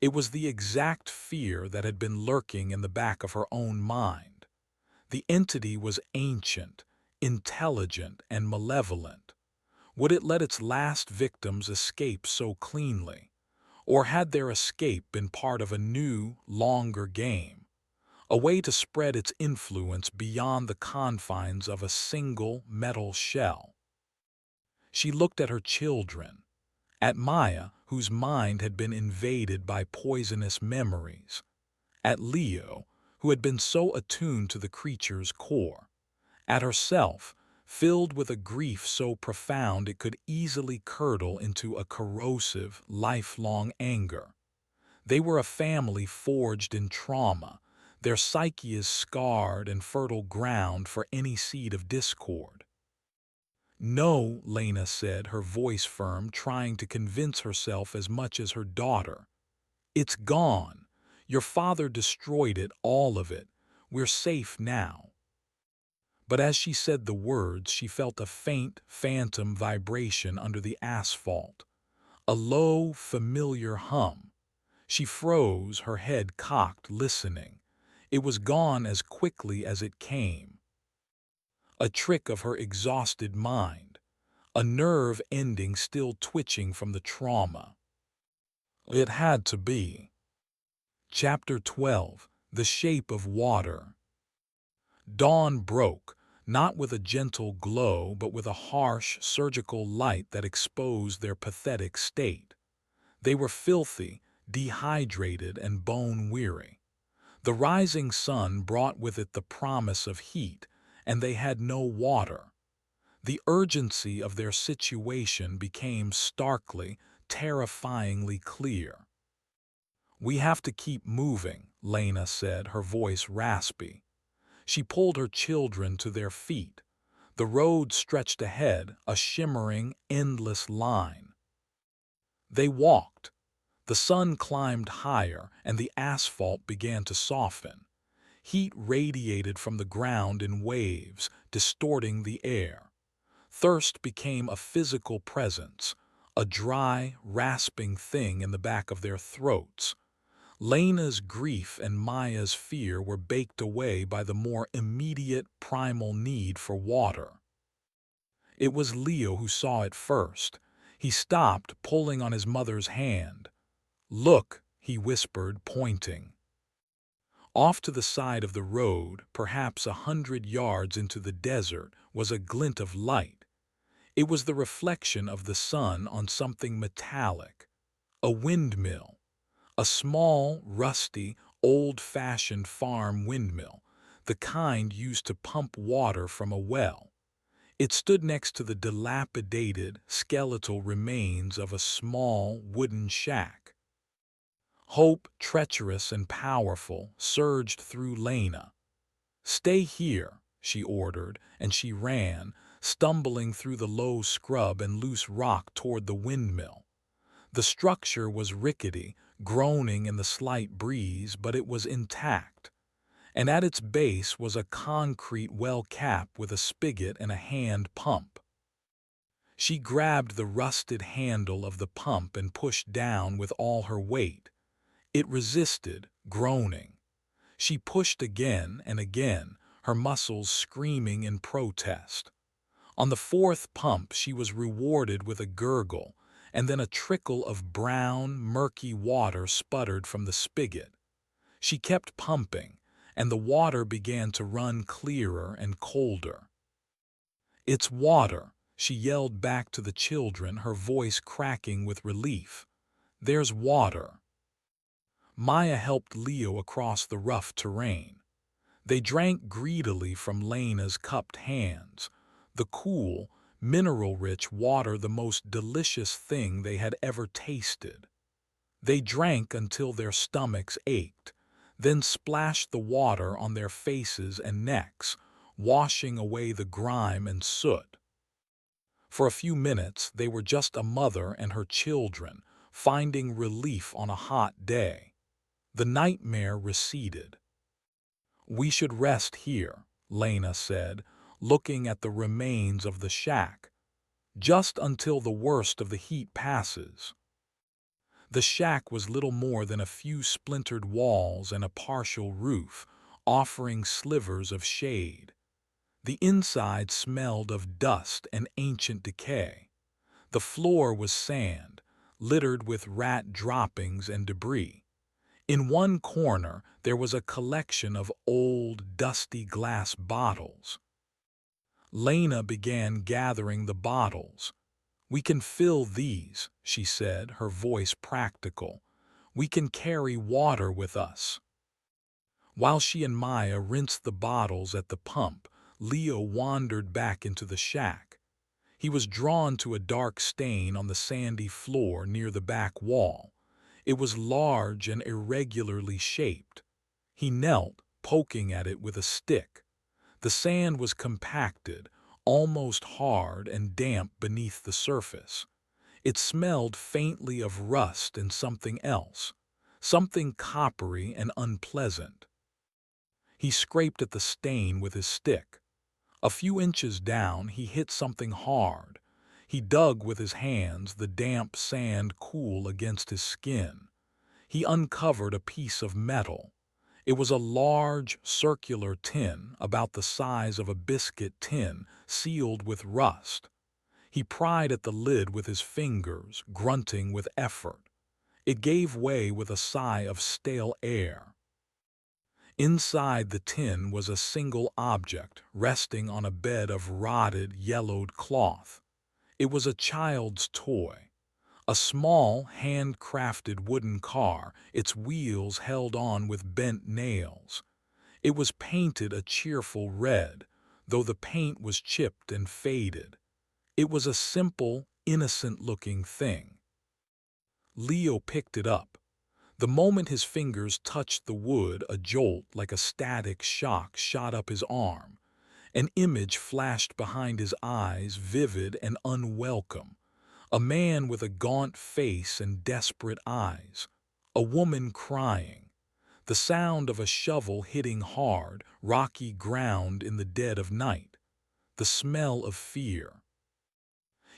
It was the exact fear that had been lurking in the back of her own mind. The entity was ancient, intelligent, and malevolent. Would it let its last victims escape so cleanly? Or had their escape been part of a new, longer game? A way to spread its influence beyond the confines of a single metal shell? She looked at her children, at Maya, whose mind had been invaded by poisonous memories, at Leo, who had been so attuned to the creature's core, at herself, filled with a grief so profound it could easily curdle into a corrosive, lifelong anger. They were a family forged in trauma, Their psyche is scarred and fertile ground for any seed of discord. No, Lena said, her voice firm, trying to convince herself as much as her daughter. It's gone. Your father destroyed it, all of it. We're safe now. But as she said the words, she felt a faint, phantom vibration under the asphalt. A low, familiar hum. She froze, her head cocked, listening. It was gone as quickly as it came. A trick of her exhausted mind. A nerve ending still twitching from the trauma. It had to be. Chapter 12. The Shape of Water. Dawn broke, not with a gentle glow, but with a harsh, surgical light that exposed their pathetic state. They were filthy, dehydrated, and bone-weary. The rising sun brought with it the promise of heat, and they had no water. The urgency of their situation became starkly, terrifyingly clear. "We have to keep moving," Lena said, her voice raspy. She pulled her children to their feet. The road stretched ahead, a shimmering, endless line. They walked. The sun climbed higher, and the asphalt began to soften. Heat radiated from the ground in waves, distorting the air. Thirst became a physical presence, a dry, rasping thing in the back of their throats. Lena's grief and Maya's fear were baked away by the more immediate, primal need for water. It was Leo who saw it first. He stopped, pulling on his mother's hand. "Look," he whispered, pointing. Off to the side of the road, perhaps 100 yards into the desert, was a glint of light. It was the reflection of the sun on something metallic. A windmill. A small, rusty, old-fashioned farm windmill, the kind used to pump water from a well. It stood next to the dilapidated, skeletal remains of a small, wooden shack. Hope, treacherous and powerful, surged through Lena. "Stay here," she ordered, and she ran, stumbling through the low scrub and loose rock toward the windmill. The structure was rickety, groaning in the slight breeze, but it was intact. And at its base was a concrete well cap with a spigot and a hand pump. She grabbed the rusted handle of the pump and pushed down with all her weight. It resisted, groaning. She pushed again and again, her muscles screaming in protest. On the fourth pump she was rewarded with a gurgle, and then a trickle of brown, murky water sputtered from the spigot. She kept pumping, and the water began to run clearer and colder. "It's water," she yelled back to the children, her voice cracking with relief. "There's water." Maya helped Leo across the rough terrain. They drank greedily from Lena's cupped hands, the cool, mineral-rich water the most delicious thing they had ever tasted. They drank until their stomachs ached, then splashed the water on their faces and necks, washing away the grime and soot. For a few minutes they were just a mother and her children, finding relief on a hot day. The nightmare receded. "We should rest here," Lena said, looking at the remains of the shack, "just until the worst of the heat passes." The shack was little more than a few splintered walls and a partial roof, offering slivers of shade. The inside smelled of dust and ancient decay. The floor was sand, littered with rat droppings and debris. In one corner there was a collection of old, dusty glass bottles. Lena began gathering the bottles. "We can fill these," she said, her voice practical. "We can carry water with us." While she and Maya rinsed the bottles at the pump, Leo wandered back into the shack. He was drawn to a dark stain on the sandy floor near the back wall. It was large and irregularly shaped. He knelt, poking at it with a stick. The sand was compacted, almost hard and damp beneath the surface. It smelled faintly of rust and something else, something coppery and unpleasant. He scraped at the stain with his stick. A few inches down, he hit something hard. He dug with his hands, the damp sand cool against his skin. He uncovered a piece of metal. It was a large, circular tin, about the size of a biscuit tin, sealed with rust. He pried at the lid with his fingers, grunting with effort. It gave way with a sigh of stale air. Inside the tin was a single object, resting on a bed of rotted, yellowed cloth. It was a child's toy. A small, hand-crafted wooden car, its wheels held on with bent nails. It was painted a cheerful red, though the paint was chipped and faded. It was a simple, innocent-looking thing. Leo picked it up. The moment his fingers touched the wood, a jolt like a static shock shot up his arm. An image flashed behind his eyes, vivid and unwelcome. A man with a gaunt face and desperate eyes. A woman crying. The sound of a shovel hitting hard, rocky ground in the dead of night. The smell of fear.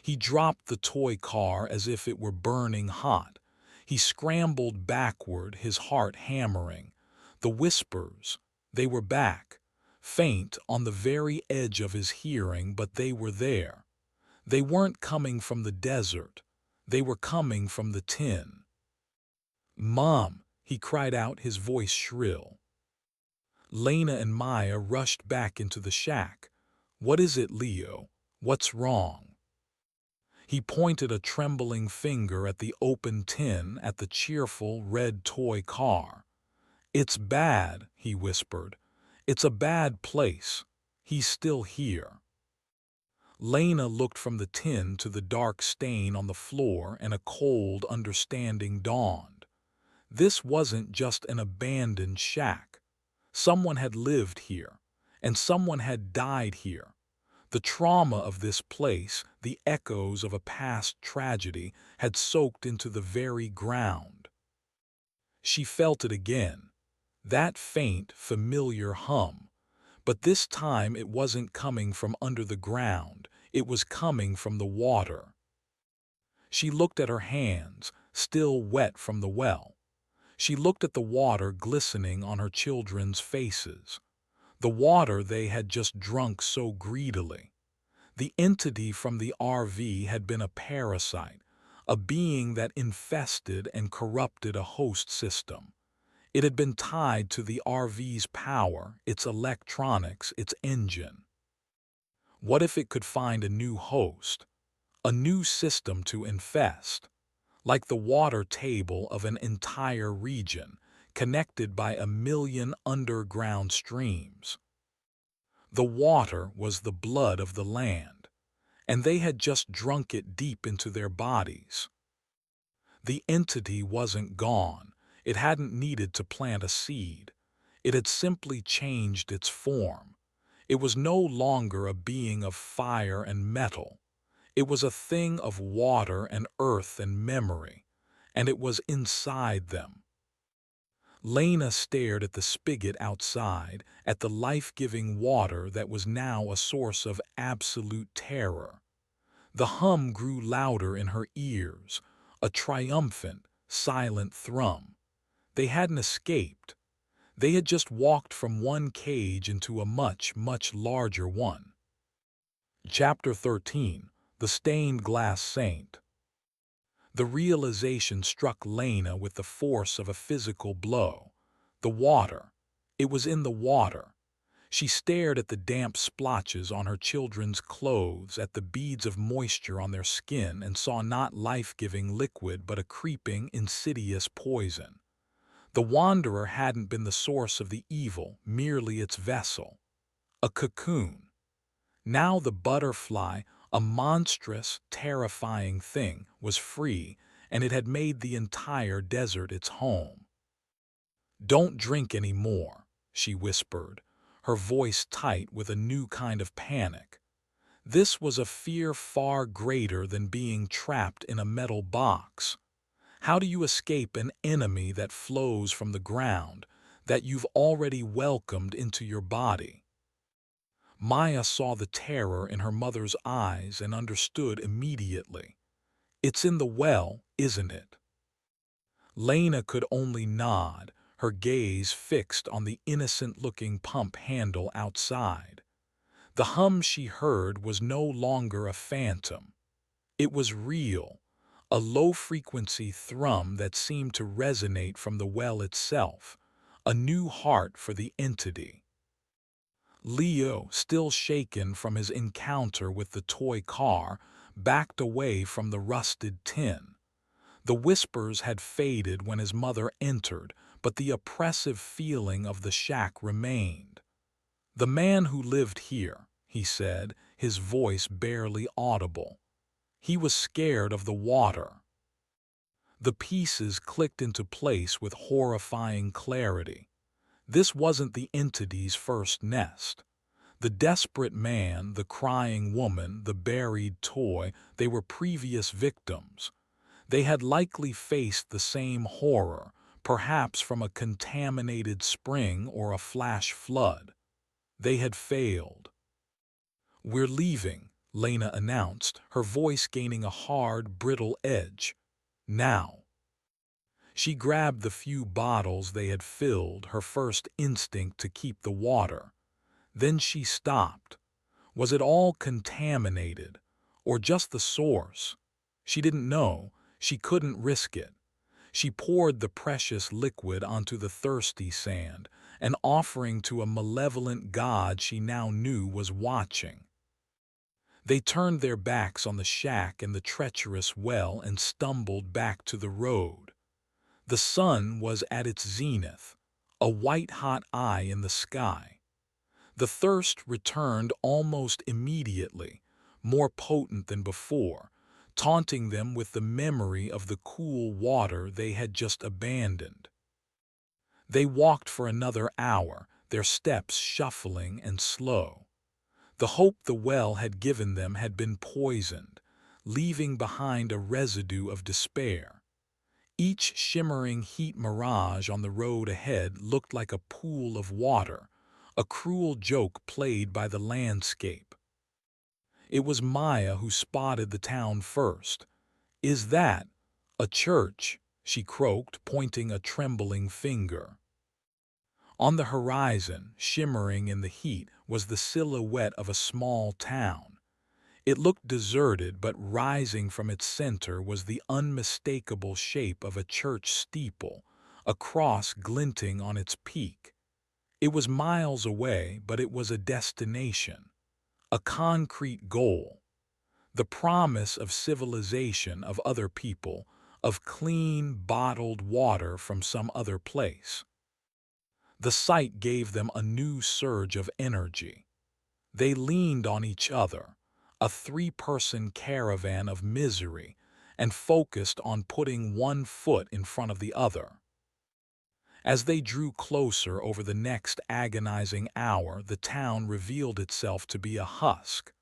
He dropped the toy car as if it were burning hot. He scrambled backward, his heart hammering. The whispers, they were back, faint on the very edge of his hearing, but they were there. They weren't coming from the desert. They were coming from the tin. "Mom!" he cried out, his voice shrill. Lena and Maya rushed back into the shack. "What is it, Leo? What's wrong?" He pointed a trembling finger at the open tin, at the cheerful red toy car. "It's bad," he whispered. "It's a bad place. He's still here." Lena looked from the tin to the dark stain on the floor, and a cold understanding dawned. This wasn't just an abandoned shack. Someone had lived here, and someone had died here. The trauma of this place, the echoes of a past tragedy, had soaked into the very ground. She felt it again, that faint, familiar hum. But this time it wasn't coming from under the ground, it was coming from the water. She looked at her hands, still wet from the well. She looked at the water glistening on her children's faces, the water they had just drunk so greedily. The entity from the RV had been a parasite, a being that infested and corrupted a host system. It had been tied to the RV's power, its electronics, its engine. What if it could find a new host, a new system to infest, like the water table of an entire region, connected by 1,000,000 underground streams? The water was the blood of the land, and they had just drunk it deep into their bodies. The entity wasn't gone. It hadn't needed to plant a seed. It had simply changed its form. It was no longer a being of fire and metal. It was a thing of water and earth and memory, and it was inside them. Lena stared at the spigot outside, at the life-giving water that was now a source of absolute terror. The hum grew louder in her ears, a triumphant, silent thrum. They hadn't escaped. They had just walked from one cage into a much, much larger one. Chapter 13. The Stained Glass Saint. The realization struck Lena with the force of a physical blow. The water. It was in the water. She stared at the damp splotches on her children's clothes, at the beads of moisture on their skin, and saw not life-giving liquid but a creeping, insidious poison. The Wanderer hadn't been the source of the evil, merely its vessel. A cocoon. Now the butterfly, a monstrous, terrifying thing, was free, and it had made the entire desert its home. "Don't drink any more," she whispered, her voice tight with a new kind of panic. This was a fear far greater than being trapped in a metal box. How do you escape an enemy that flows from the ground, that you've already welcomed into your body? Maya saw the terror in her mother's eyes and understood immediately. It's in the well, isn't it? Lena could only nod, her gaze fixed on the innocent-looking pump handle outside. The hum she heard was no longer a phantom. It was real, a low-frequency thrum that seemed to resonate from the well itself, a new heart for the entity. Leo, still shaken from his encounter with the toy car, backed away from the rusted tin. The whispers had faded when his mother entered, but the oppressive feeling of the shack remained. "The man who lived here," he said, his voice barely audible. "He was scared of the water." The pieces clicked into place with horrifying clarity. This wasn't the entity's first nest. The desperate man, the crying woman, the buried toy, they were previous victims. They had likely faced the same horror, perhaps from a contaminated spring or a flash flood. They had failed. "We're leaving," Lena announced, her voice gaining a hard, brittle edge. "Now." She grabbed the few bottles they had filled, her first instinct to keep the water. Then she stopped. Was it all contaminated, or just the source? She didn't know. She couldn't risk it. She poured the precious liquid onto the thirsty sand, an offering to a malevolent god she now knew was watching. They turned their backs on the shack and the treacherous well and stumbled back to the road. The sun was at its zenith, a white-hot eye in the sky. The thirst returned almost immediately, more potent than before, taunting them with the memory of the cool water they had just abandoned. They walked for another hour, their steps shuffling and slow. The hope the well had given them had been poisoned, leaving behind a residue of despair. Each shimmering heat mirage on the road ahead looked like a pool of water, a cruel joke played by the landscape. It was Maya who spotted the town first. "Is that a church?" she croaked, pointing a trembling finger. On the horizon, shimmering in the heat, was the silhouette of a small town. It looked deserted, but rising from its center was the unmistakable shape of a church steeple, a cross glinting on its peak. It was miles away, but it was a destination, a concrete goal, the promise of civilization, of other people, of clean, bottled water from some other place. The sight gave them a new surge of energy. They leaned on each other, a three-person caravan of misery, and focused on putting one foot in front of the other. As they drew closer over the next agonizing hour, the town revealed itself to be a husk,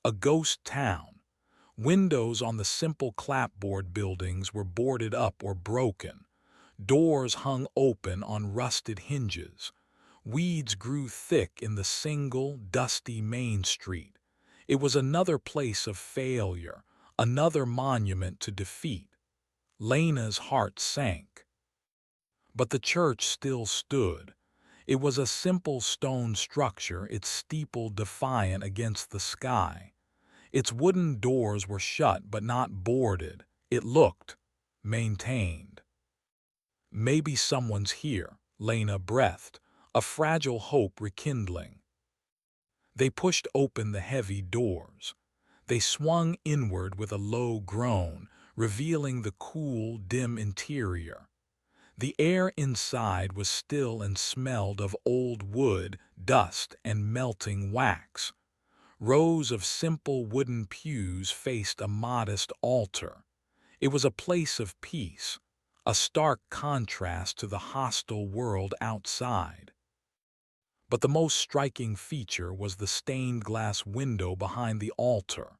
a ghost town. Windows on the simple clapboard buildings were boarded up or broken. Doors hung open on rusted hinges. Weeds grew thick in the single, dusty main street. It was another place of failure, another monument to defeat. Lena's heart sank. But the church still stood. It was a simple stone structure, its steeple defiant against the sky. Its wooden doors were shut but not boarded. It looked maintained. "Maybe someone's here," Lena breathed, a fragile hope rekindling. They pushed open the heavy doors. They swung inward with a low groan, revealing the cool, dim interior. The air inside was still and smelled of old wood, dust, and melting wax. Rows of simple wooden pews faced a modest altar. It was a place of peace, a stark contrast to the hostile world outside. But the most striking feature was the stained glass window behind the altar.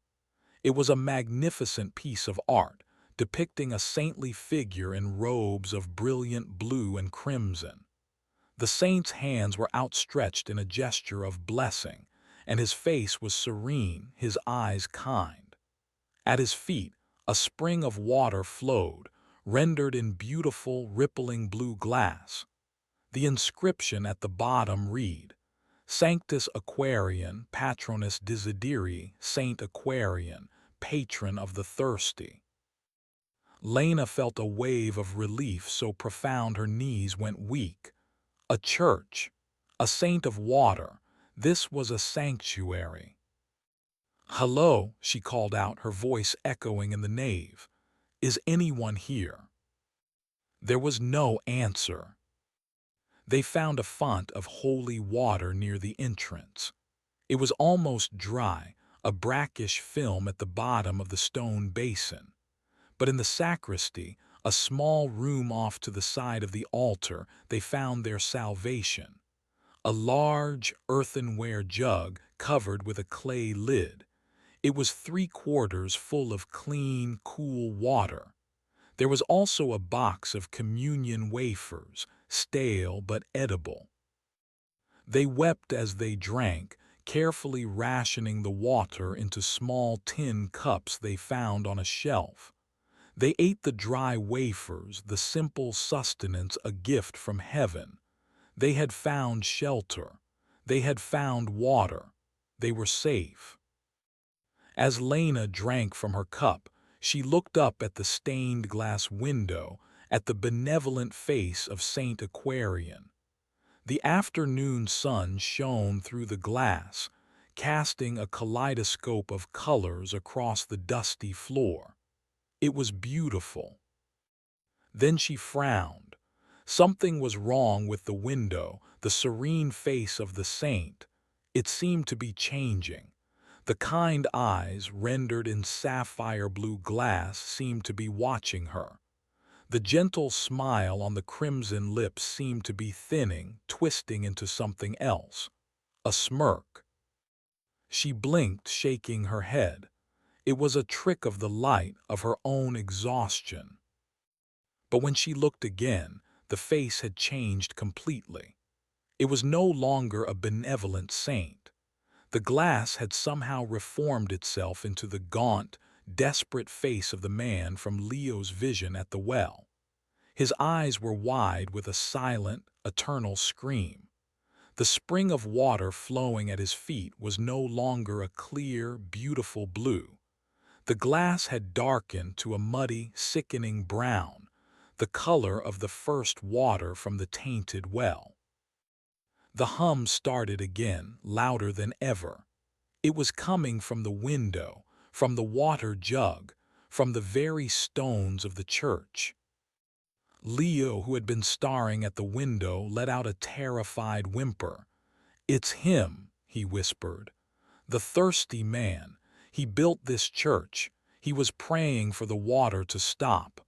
It was a magnificent piece of art, depicting a saintly figure in robes of brilliant blue and crimson. The saint's hands were outstretched in a gesture of blessing, and his face was serene, his eyes kind. At his feet, a spring of water flowed, rendered in beautiful, rippling blue glass. The inscription at the bottom read, Sanctus Aquarian, Patronus Desideri, Saint Aquarian, patron of the thirsty. Lena felt a wave of relief so profound her knees went weak. A church, a saint of water, this was a sanctuary. "Hello," she called out, her voice echoing in the nave. "Is anyone here?" There was no answer. They found a font of holy water near the entrance. It was almost dry, a brackish film at the bottom of the stone basin. But in the sacristy, a small room off to the side of the altar, they found their salvation. A large earthenware jug covered with a clay lid. It was 3/4 full of clean, cool water. There was also a box of communion wafers, stale but edible. They wept as they drank, carefully rationing the water into small tin cups they found on a shelf. They ate the dry wafers, the simple sustenance a gift from heaven. They had found shelter. They had found water. They were safe. As Lena drank from her cup, she looked up at the stained glass window, at the benevolent face of Saint Aquarian. The afternoon sun shone through the glass, casting a kaleidoscope of colors across the dusty floor. It was beautiful. Then she frowned. Something was wrong with the window, the serene face of the saint. It seemed to be changing. The kind eyes, rendered in sapphire blue glass, seemed to be watching her. The gentle smile on the crimson lips seemed to be thinning, twisting into something else. A smirk. She blinked, shaking her head. It was a trick of the light, of her own exhaustion. But when she looked again, the face had changed completely. It was no longer a benevolent saint. The glass had somehow reformed itself into the gaunt, desperate face of the man from Leo's vision at the well. His eyes were wide with a silent, eternal scream. The spring of water flowing at his feet was no longer a clear, beautiful blue. The glass had darkened to a muddy, sickening brown, the color of the first water from the tainted well. The hum started again, louder than ever. It was coming from the window, from the water jug, from the very stones of the church. Leo, who had been staring at the window, let out a terrified whimper. "It's him," he whispered. "The thirsty man. He built this church. He was praying for the water to stop."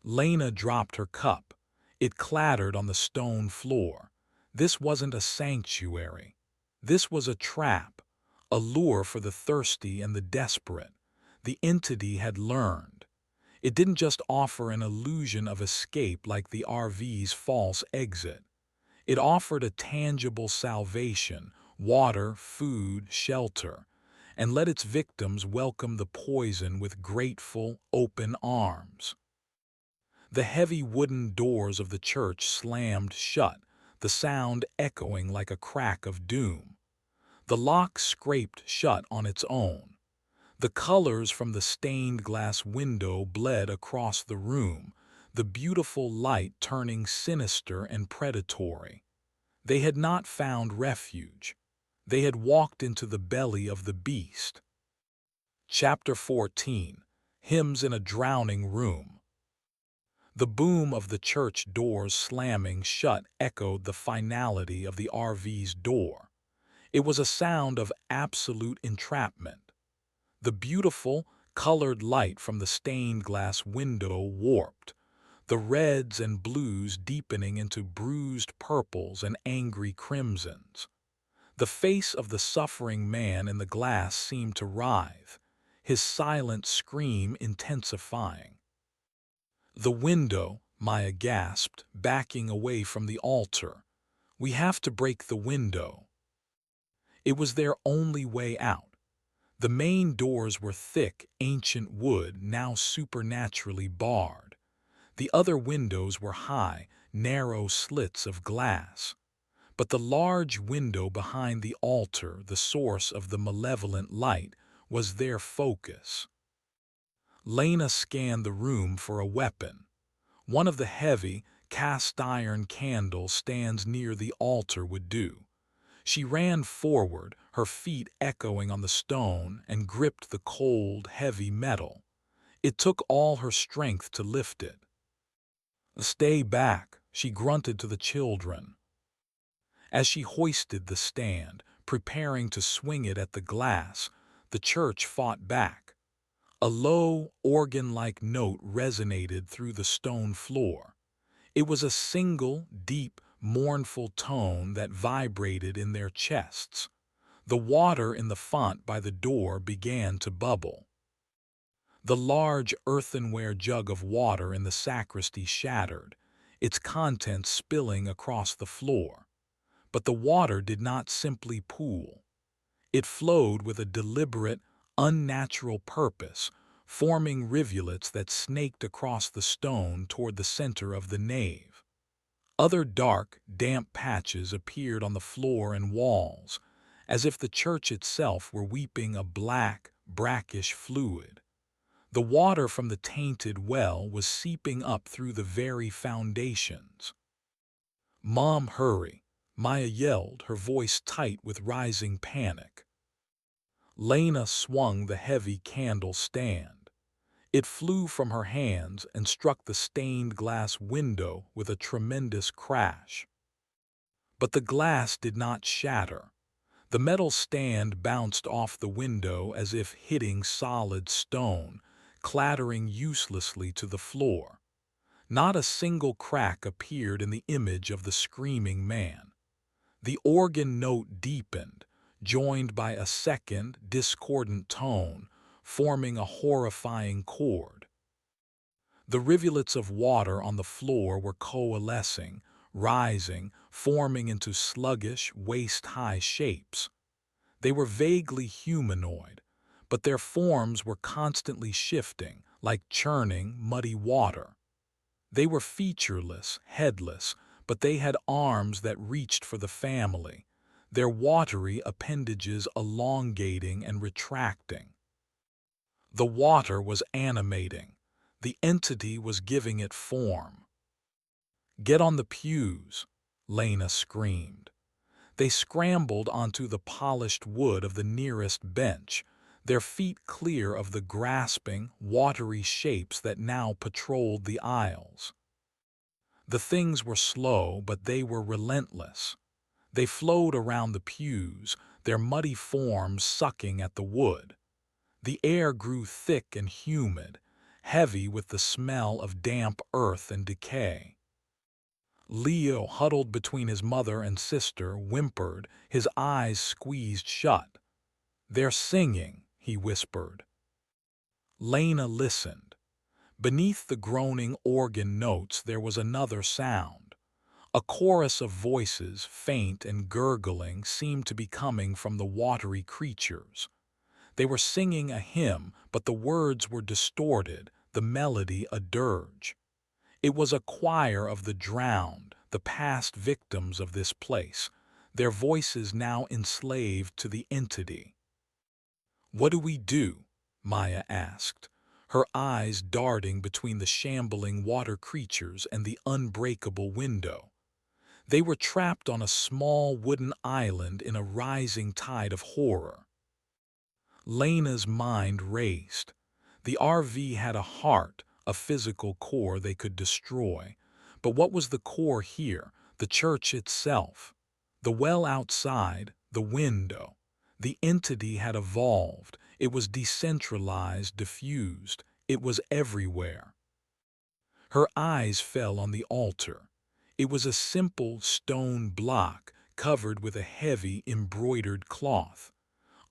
Lena dropped her cup. It clattered on the stone floor. This wasn't a sanctuary. This was a trap, a lure for the thirsty and the desperate. The entity had learned. It didn't just offer an illusion of escape like the RV's false exit. It offered a tangible salvation, water, food, shelter, and let its victims welcome the poison with grateful, open arms. The heavy wooden doors of the church slammed shut, the sound echoing like a crack of doom. The lock scraped shut on its own. The colors from the stained glass window bled across the room, the beautiful light turning sinister and predatory. They had not found refuge. They had walked into the belly of the beast. Chapter 14. Hymns in a Drowning Room. The boom of the church doors slamming shut echoed the finality of the RV's door. It was a sound of absolute entrapment. The beautiful, colored light from the stained glass window warped. the reds and blues deepening into bruised purples and angry crimsons. The face of the suffering man in the glass seemed to writhe, his silent scream intensifying. "The window," Maya gasped, backing away from the altar. "We have to break the window." It was their only way out. The main doors were thick, ancient wood, now supernaturally barred. The other windows were high, narrow slits of glass. But the large window behind the altar, the source of the malevolent light, was their focus. Lena scanned the room for a weapon. One of the heavy, cast-iron candle stands near the altar would do. She ran forward, her feet echoing on the stone, and gripped the cold, heavy metal. It took all her strength to lift it. "Stay back," she grunted to the children. As she hoisted the stand, preparing to swing it at the glass, the church fought back. A low, organ-like note resonated through the stone floor. It was a single, deep, mournful tone that vibrated in their chests. The water in the font by the door began to bubble. The large earthenware jug of water in the sacristy shattered, its contents spilling across the floor. But the water did not simply pool. It flowed with a deliberate, unnatural purpose, forming rivulets that snaked across the stone toward the center of the nave. Other dark, damp patches appeared on the floor and walls, as if the church itself were weeping a black, brackish fluid. The water from the tainted well was seeping up through the very foundations. "Mom, hurry!" Maya yelled, her voice tight with rising panic. Lena swung the heavy candle stand. It flew from her hands and struck the stained glass window with a tremendous crash. But the glass did not shatter. The metal stand bounced off the window as if hitting solid stone, clattering uselessly to the floor. Not a single crack appeared in the image of the screaming man. The organ note deepened, joined by a second, discordant tone, forming a horrifying chord. The rivulets of water on the floor were coalescing, rising, forming into sluggish, waist-high shapes. They were vaguely humanoid, but their forms were constantly shifting, like churning, muddy water. They were featureless, headless, but they had arms that reached for the family, their watery appendages elongating and retracting. The water was animating. The entity was giving it form. "Get on the pews," Lena screamed. They scrambled onto the polished wood of the nearest bench, their feet clear of the grasping, watery shapes that now patrolled the aisles. The things were slow, but they were relentless. They flowed around the pews, their muddy forms sucking at the wood. The air grew thick and humid, heavy with the smell of damp earth and decay. Leo, huddled between his mother and sister, whimpered, his eyes squeezed shut. "They're singing," he whispered. Lena listened. Beneath the groaning organ notes there was another sound. A chorus of voices, faint and gurgling, seemed to be coming from the watery creatures. They were singing a hymn, but the words were distorted, the melody a dirge. It was a choir of the drowned, the past victims of this place, their voices now enslaved to the entity. "What do we do?" Maya asked, her eyes darting between the shambling water creatures and the unbreakable window. They were trapped on a small wooden island in a rising tide of horror. Lena's mind raced. The RV had a heart, a physical core they could destroy. But what was the core here? The church itself. The well outside, the window. The entity had evolved. It was decentralized, diffused. It was everywhere. Her eyes fell on the altar. It was a simple stone block covered with a heavy embroidered cloth.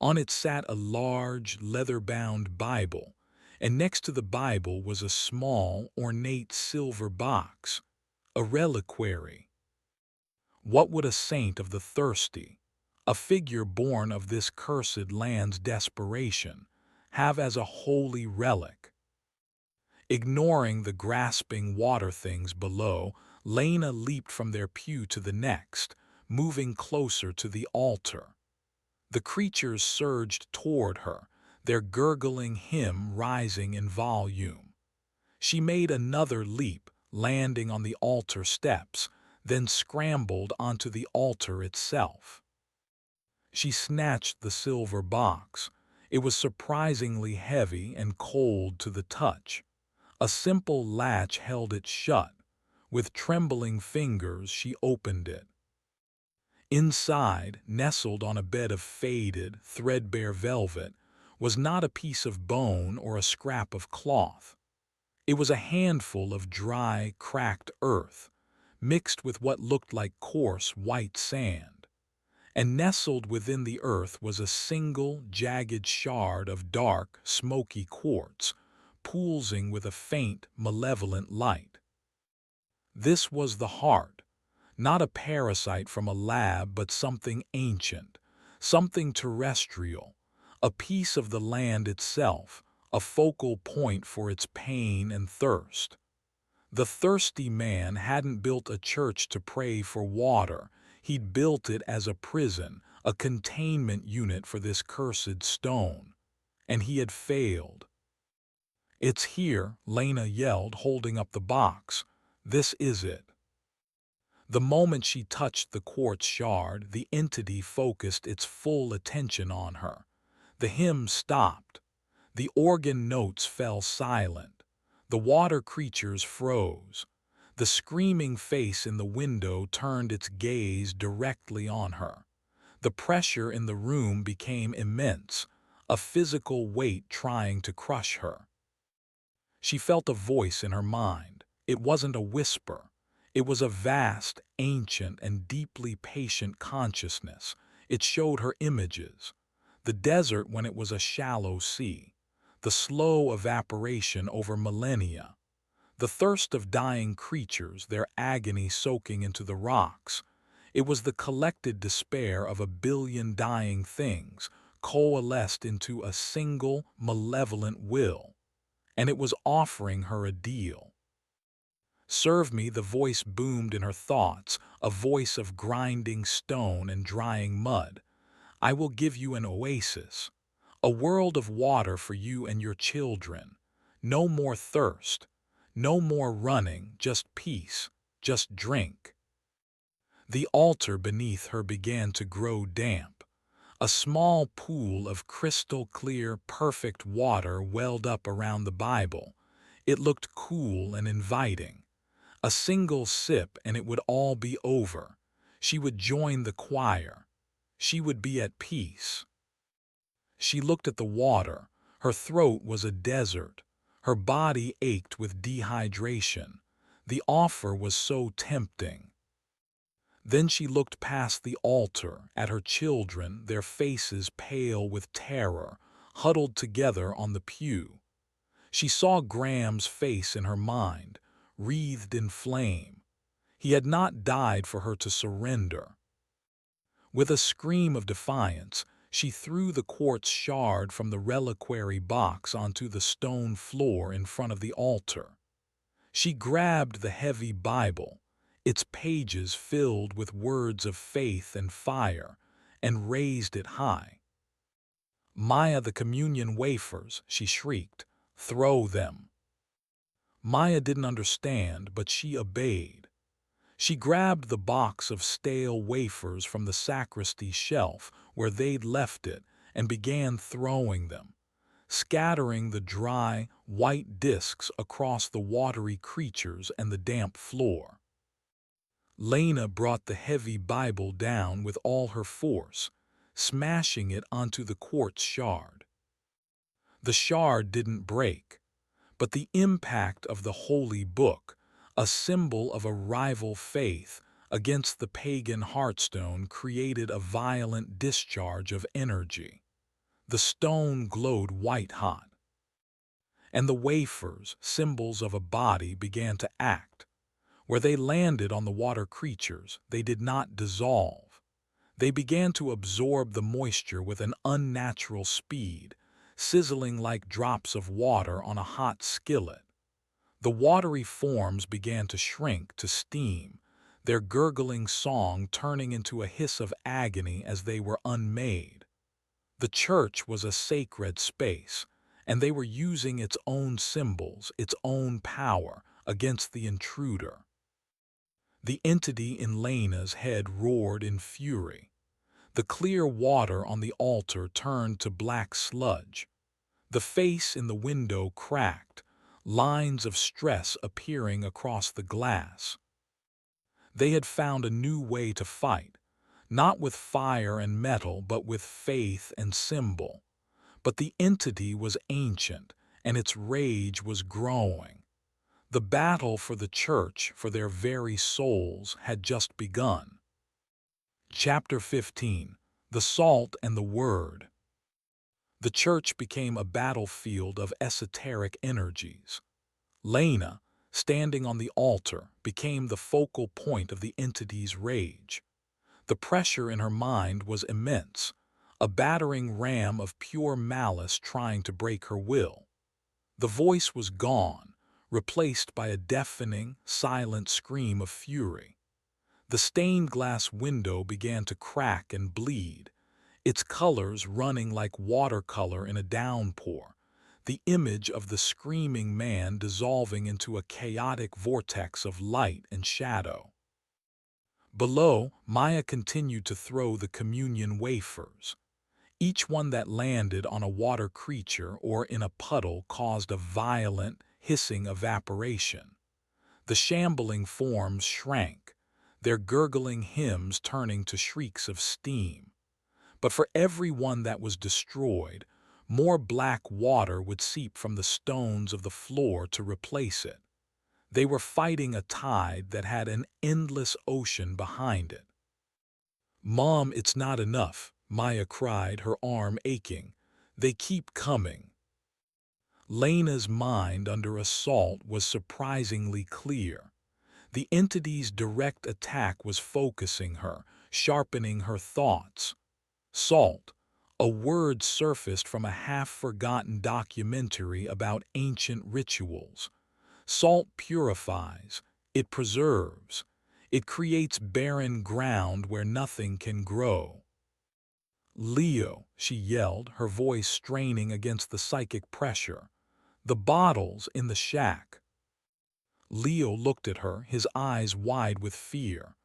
On it sat a large, leather-bound Bible, and next to the Bible was a small, ornate silver box, a reliquary. What would a saint of the thirsty, a figure born of this cursed land's desperation, have as a holy relic? Ignoring the grasping water things below, Lena leaped from their pew to the next, moving closer to the altar. The creatures surged toward her, their gurgling hymn rising in volume. She made another leap, landing on the altar steps, then scrambled onto the altar itself. She snatched the silver box. It was surprisingly heavy and cold to the touch. A simple latch held it shut. With trembling fingers, she opened it. Inside, nestled on a bed of faded, threadbare velvet, was not a piece of bone or a scrap of cloth. It was a handful of dry, cracked earth, mixed with what looked like coarse white sand. And nestled within the earth was a single, jagged shard of dark, smoky quartz, pulsing with a faint, malevolent light. This was the heart, not a parasite from a lab, but something ancient, something terrestrial, a piece of the land itself, a focal point for its pain and thirst. The thirsty man hadn't built a church to pray for water. He'd built it as a prison, a containment unit for this cursed stone. And he had failed. "It's here," Lena yelled, holding up the box. "This is it." The moment she touched the quartz shard, the entity focused its full attention on her. The hymn stopped. The organ notes fell silent. The water creatures froze. The screaming face in the window turned its gaze directly on her. The pressure in the room became immense, a physical weight trying to crush her. She felt a voice in her mind. It wasn't a whisper. It was a vast, ancient, and deeply patient consciousness. It showed her images. The desert when it was a shallow sea. The slow evaporation over millennia. The thirst of dying creatures, their agony soaking into the rocks. It was the collected despair of a billion dying things, coalesced into a single, malevolent will. And it was offering her a deal. "Serve me," the voice boomed in her thoughts, a voice of grinding stone and drying mud. "I will give you an oasis, a world of water for you and your children. No more thirst, no more running, just peace, just drink." The altar beneath her began to grow damp. A small pool of crystal-clear, perfect water welled up around the Bible. It looked cool and inviting. A single sip and it would all be over. She would join the choir. She would be at peace. She looked at the water. Her throat was a desert. Her body ached with dehydration. The offer was so tempting. Then she looked past the altar, at her children, their faces pale with terror, huddled together on the pew. She saw Graham's face in her mind, wreathed in flame. He had not died for her to surrender. With a scream of defiance, she threw the quartz shard from the reliquary box onto the stone floor in front of the altar. She grabbed the heavy Bible, its pages filled with words of faith and fire, and raised it high. "Maya, the communion wafers," she shrieked. "Throw them." Maya didn't understand, but she obeyed. She grabbed the box of stale wafers from the sacristy shelf where they'd left it and began throwing them, scattering the dry, white discs across the watery creatures and the damp floor. Lena brought the heavy Bible down with all her force, smashing it onto the quartz shard. The shard didn't break, But the impact of the holy book, a symbol of a rival faith against the pagan hearthstone, created a violent discharge of energy. The stone glowed white-hot, and the wafers, symbols of a body, began to act. Where they landed on the water creatures, they did not dissolve. They began to absorb the moisture with an unnatural speed, sizzling like drops of water on a hot skillet. The watery forms began to shrink to steam, their gurgling song turning into a hiss of agony as they were unmade. The church was a sacred space, and they were using its own symbols, its own power, against the intruder. The entity in Lena's head roared in fury. The clear water on the altar turned to black sludge. The face in the window cracked, lines of stress appearing across the glass. They had found a new way to fight, not with fire and metal, but with faith and symbol. But the entity was ancient, and its rage was growing. The battle for the church, for their very souls, had just begun. Chapter 15. The Salt and the Word. The church became a battlefield of esoteric energies. Lena, standing on the altar, became the focal point of the entity's rage. The pressure in her mind was immense, a battering ram of pure malice trying to break her will. The voice was gone, replaced by a deafening, silent scream of fury. The stained glass window began to crack and bleed, its colors running like watercolor in a downpour, the image of the screaming man dissolving into a chaotic vortex of light and shadow. Below, Maya continued to throw the communion wafers. Each one that landed on a water creature or in a puddle caused a violent, hissing evaporation. The shambling forms shrank, their gurgling hymns turning to shrieks of steam. But for every one that was destroyed, more black water would seep from the stones of the floor to replace it. They were fighting a tide that had an endless ocean behind it. "Mom, it's not enough," Maya cried, her arm aching. "They keep coming." Lena's mind under assault was surprisingly clear. The entity's direct attack was focusing her, sharpening her thoughts. Salt, a word surfaced from a half-forgotten documentary about ancient rituals. Salt purifies, it preserves, it creates barren ground where nothing can grow. "Leo," she yelled, her voice straining against the psychic pressure. "The bottles in the shack." Leo looked at her, his eyes wide with fear.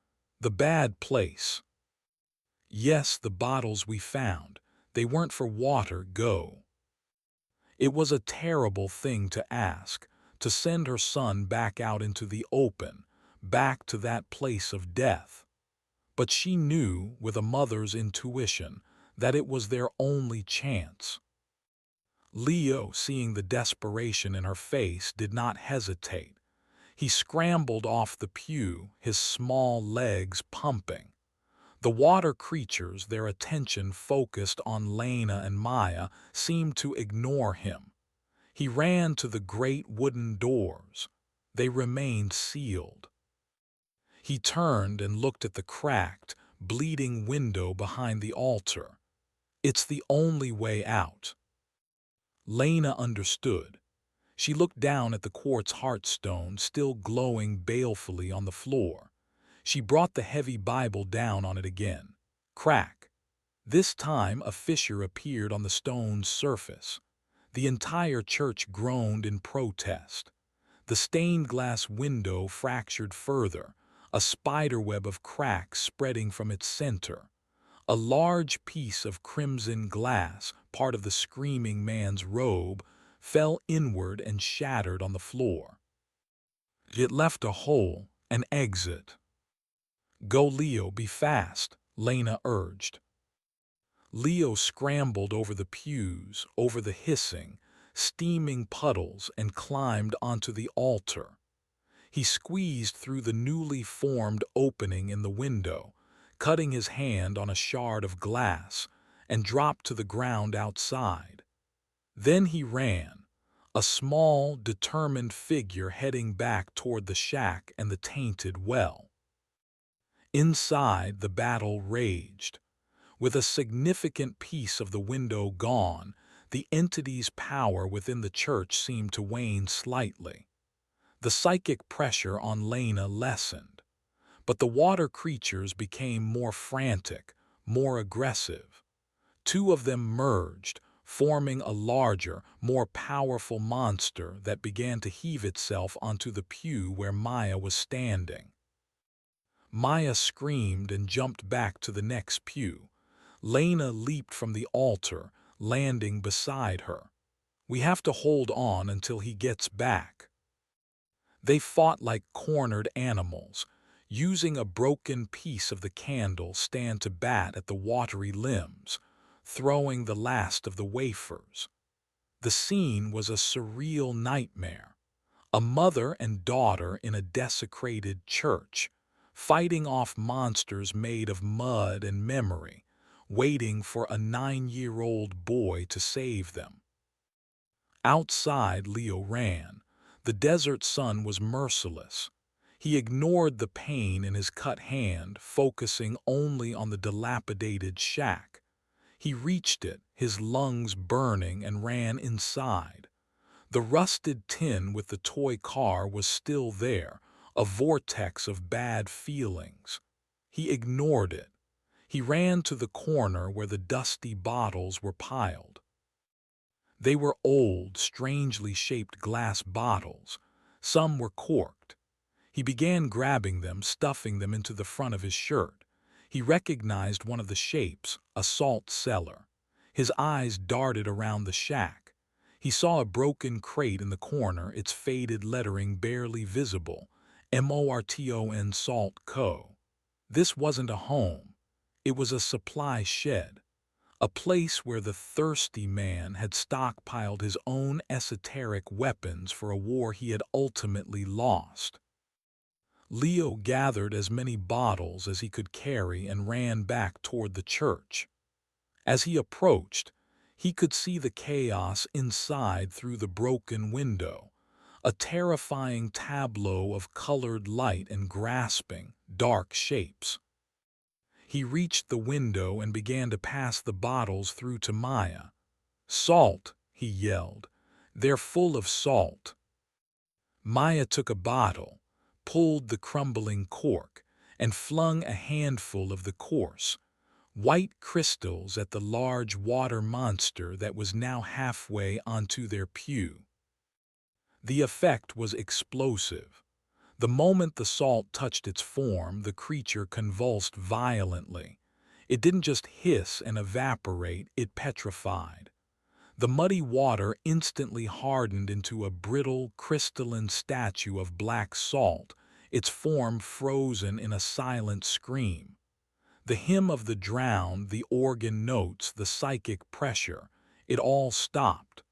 "The bad place." "Yes, the bottles we found. They weren't for water, go." It was a terrible thing to ask, to send her son back out into the open, back to that place of death. But she knew, with a mother's intuition, that it was their only chance. Leo, seeing the desperation in her face, did not hesitate. He scrambled off the pew, his small legs pumping. The water creatures, their attention focused on Lena and Maya, seemed to ignore him. He ran to the great wooden doors. They remained sealed. He turned and looked at the cracked, bleeding window behind the altar. "It's the only way out." Lena understood. She looked down at the quartz hearthstone still glowing balefully on the floor. She brought the heavy Bible down on it again. Crack. This time a fissure appeared on the stone's surface. The entire church groaned in protest. The stained glass window fractured further, a spiderweb of cracks spreading from its center. A large piece of crimson glass, part of the screaming man's robe, fell inward and shattered on the floor. It left a hole, an exit. "Go, Leo, be fast," Lena urged. Leo scrambled over the pews, over the hissing, steaming puddles, and climbed onto the altar. He squeezed through the newly formed opening in the window, cutting his hand on a shard of glass, and dropped to the ground outside. Then he ran, a small, determined figure heading back toward the shack and the tainted well. Inside, the battle raged. With a significant piece of the window gone, the entity's power within the church seemed to wane slightly. The psychic pressure on Lena lessened, but the water creatures became more frantic, more aggressive. Two of them merged, forming a larger, more powerful monster that began to heave itself onto the pew where Maya was standing. Maya screamed and jumped back to the next pew. Lena leaped from the altar, landing beside her. "We have to hold on until he gets back." They fought like cornered animals, using a broken piece of the candle stand to bat at the watery limbs, throwing the last of the wafers. The scene was a surreal nightmare. A mother and daughter in a desecrated church, fighting off monsters made of mud and memory, waiting for a 9-year-old boy to save them. Outside, Leo ran. The desert sun was merciless. He ignored the pain in his cut hand, focusing only on the dilapidated shack. He reached it, his lungs burning, and ran inside. The rusted tin with the toy car was still there, a vortex of bad feelings. He ignored it. He ran to the corner where the dusty bottles were piled. They were old, strangely shaped glass bottles. Some were corked. He began grabbing them, stuffing them into the front of his shirt. He recognized one of the shapes, a salt cellar. His eyes darted around the shack. He saw a broken crate in the corner, its faded lettering barely visible, Morton Salt Co. This wasn't a home. It was a supply shed, a place where the thirsty man had stockpiled his own esoteric weapons for a war he had ultimately lost. Leo gathered as many bottles as he could carry and ran back toward the church. As he approached, he could see the chaos inside through the broken window, a terrifying tableau of colored light and grasping, dark shapes. He reached the window and began to pass the bottles through to Maya. "Salt," he yelled. "They're full of salt." Maya took a bottle, pulled the crumbling cork, and flung a handful of the coarse, white crystals at the large water monster that was now halfway onto their pew. The effect was explosive. The moment the salt touched its form, the creature convulsed violently. It didn't just hiss and evaporate, it petrified. The muddy water instantly hardened into a brittle, crystalline statue of black salt, its form frozen in a silent scream. The hymn of the drowned, the organ notes, the psychic pressure, it all stopped.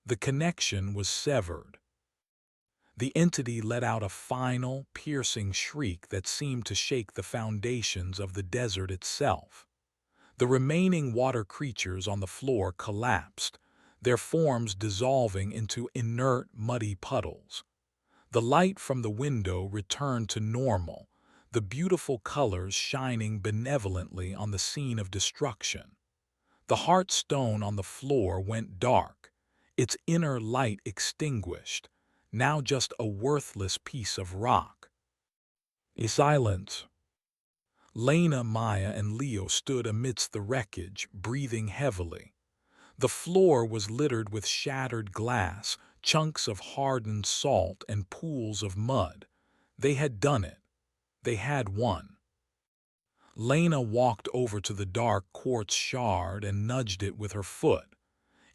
The connection was severed. The entity let out a final, piercing shriek that seemed to shake the foundations of the desert itself. The remaining water creatures on the floor collapsed, their forms dissolving into inert, muddy puddles. The light from the window returned to normal, the beautiful colors shining benevolently on the scene of destruction. The heart stone on the floor went dark, its inner light extinguished, now just a worthless piece of rock. A silence. Lena, Maya, and Leo stood amidst the wreckage, breathing heavily. The floor was littered with shattered glass, chunks of hardened salt, and pools of mud. They had done it. They had won. Lena walked over to the dark quartz shard and nudged it with her foot.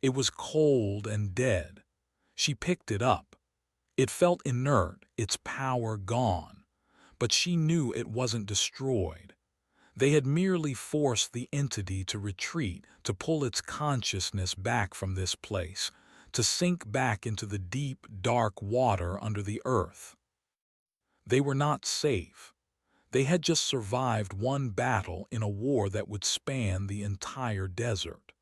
It was cold and dead. She picked it up. It felt inert, its power gone, but she knew it wasn't destroyed. They had merely forced the entity to retreat, to pull its consciousness back from this place, to sink back into the deep, dark water under the earth. They were not safe. They had just survived one battle in a war that would span the entire desert.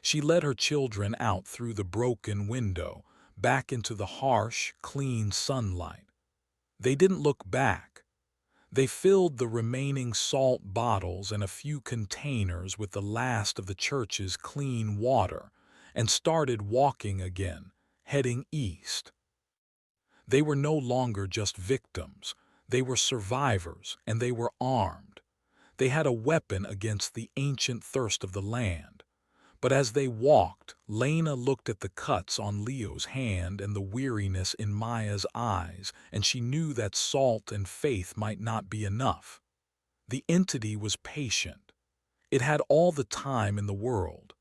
She led her children out through the broken window, back into the harsh, clean sunlight. They didn't look back. They filled the remaining salt bottles and a few containers with the last of the church's clean water and started walking again, heading east. They were no longer just victims. They were survivors, and they were armed. They had a weapon against the ancient thirst of the land. But as they walked, Lena looked at the cuts on Leo's hand and the weariness in Maya's eyes, and she knew that salt and faith might not be enough. The entity was patient. It had all the time in the world,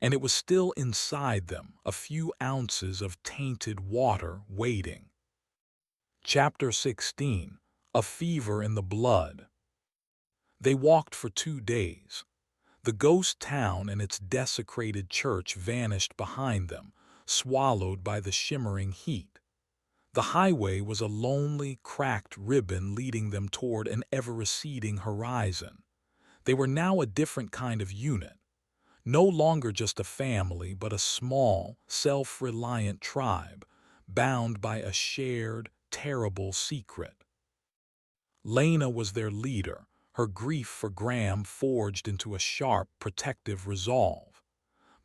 and it was still inside them, a few ounces of tainted water waiting. Chapter 16. A Fever in the Blood. They walked for 2 days. The ghost town and its desecrated church vanished behind them, swallowed by the shimmering heat. The highway was a lonely, cracked ribbon leading them toward an ever-receding horizon. They were now a different kind of unit, no longer just a family, but a small, self-reliant tribe, bound by a shared, terrible secret. Lena was their leader, her grief for Graham forged into a sharp, protective resolve.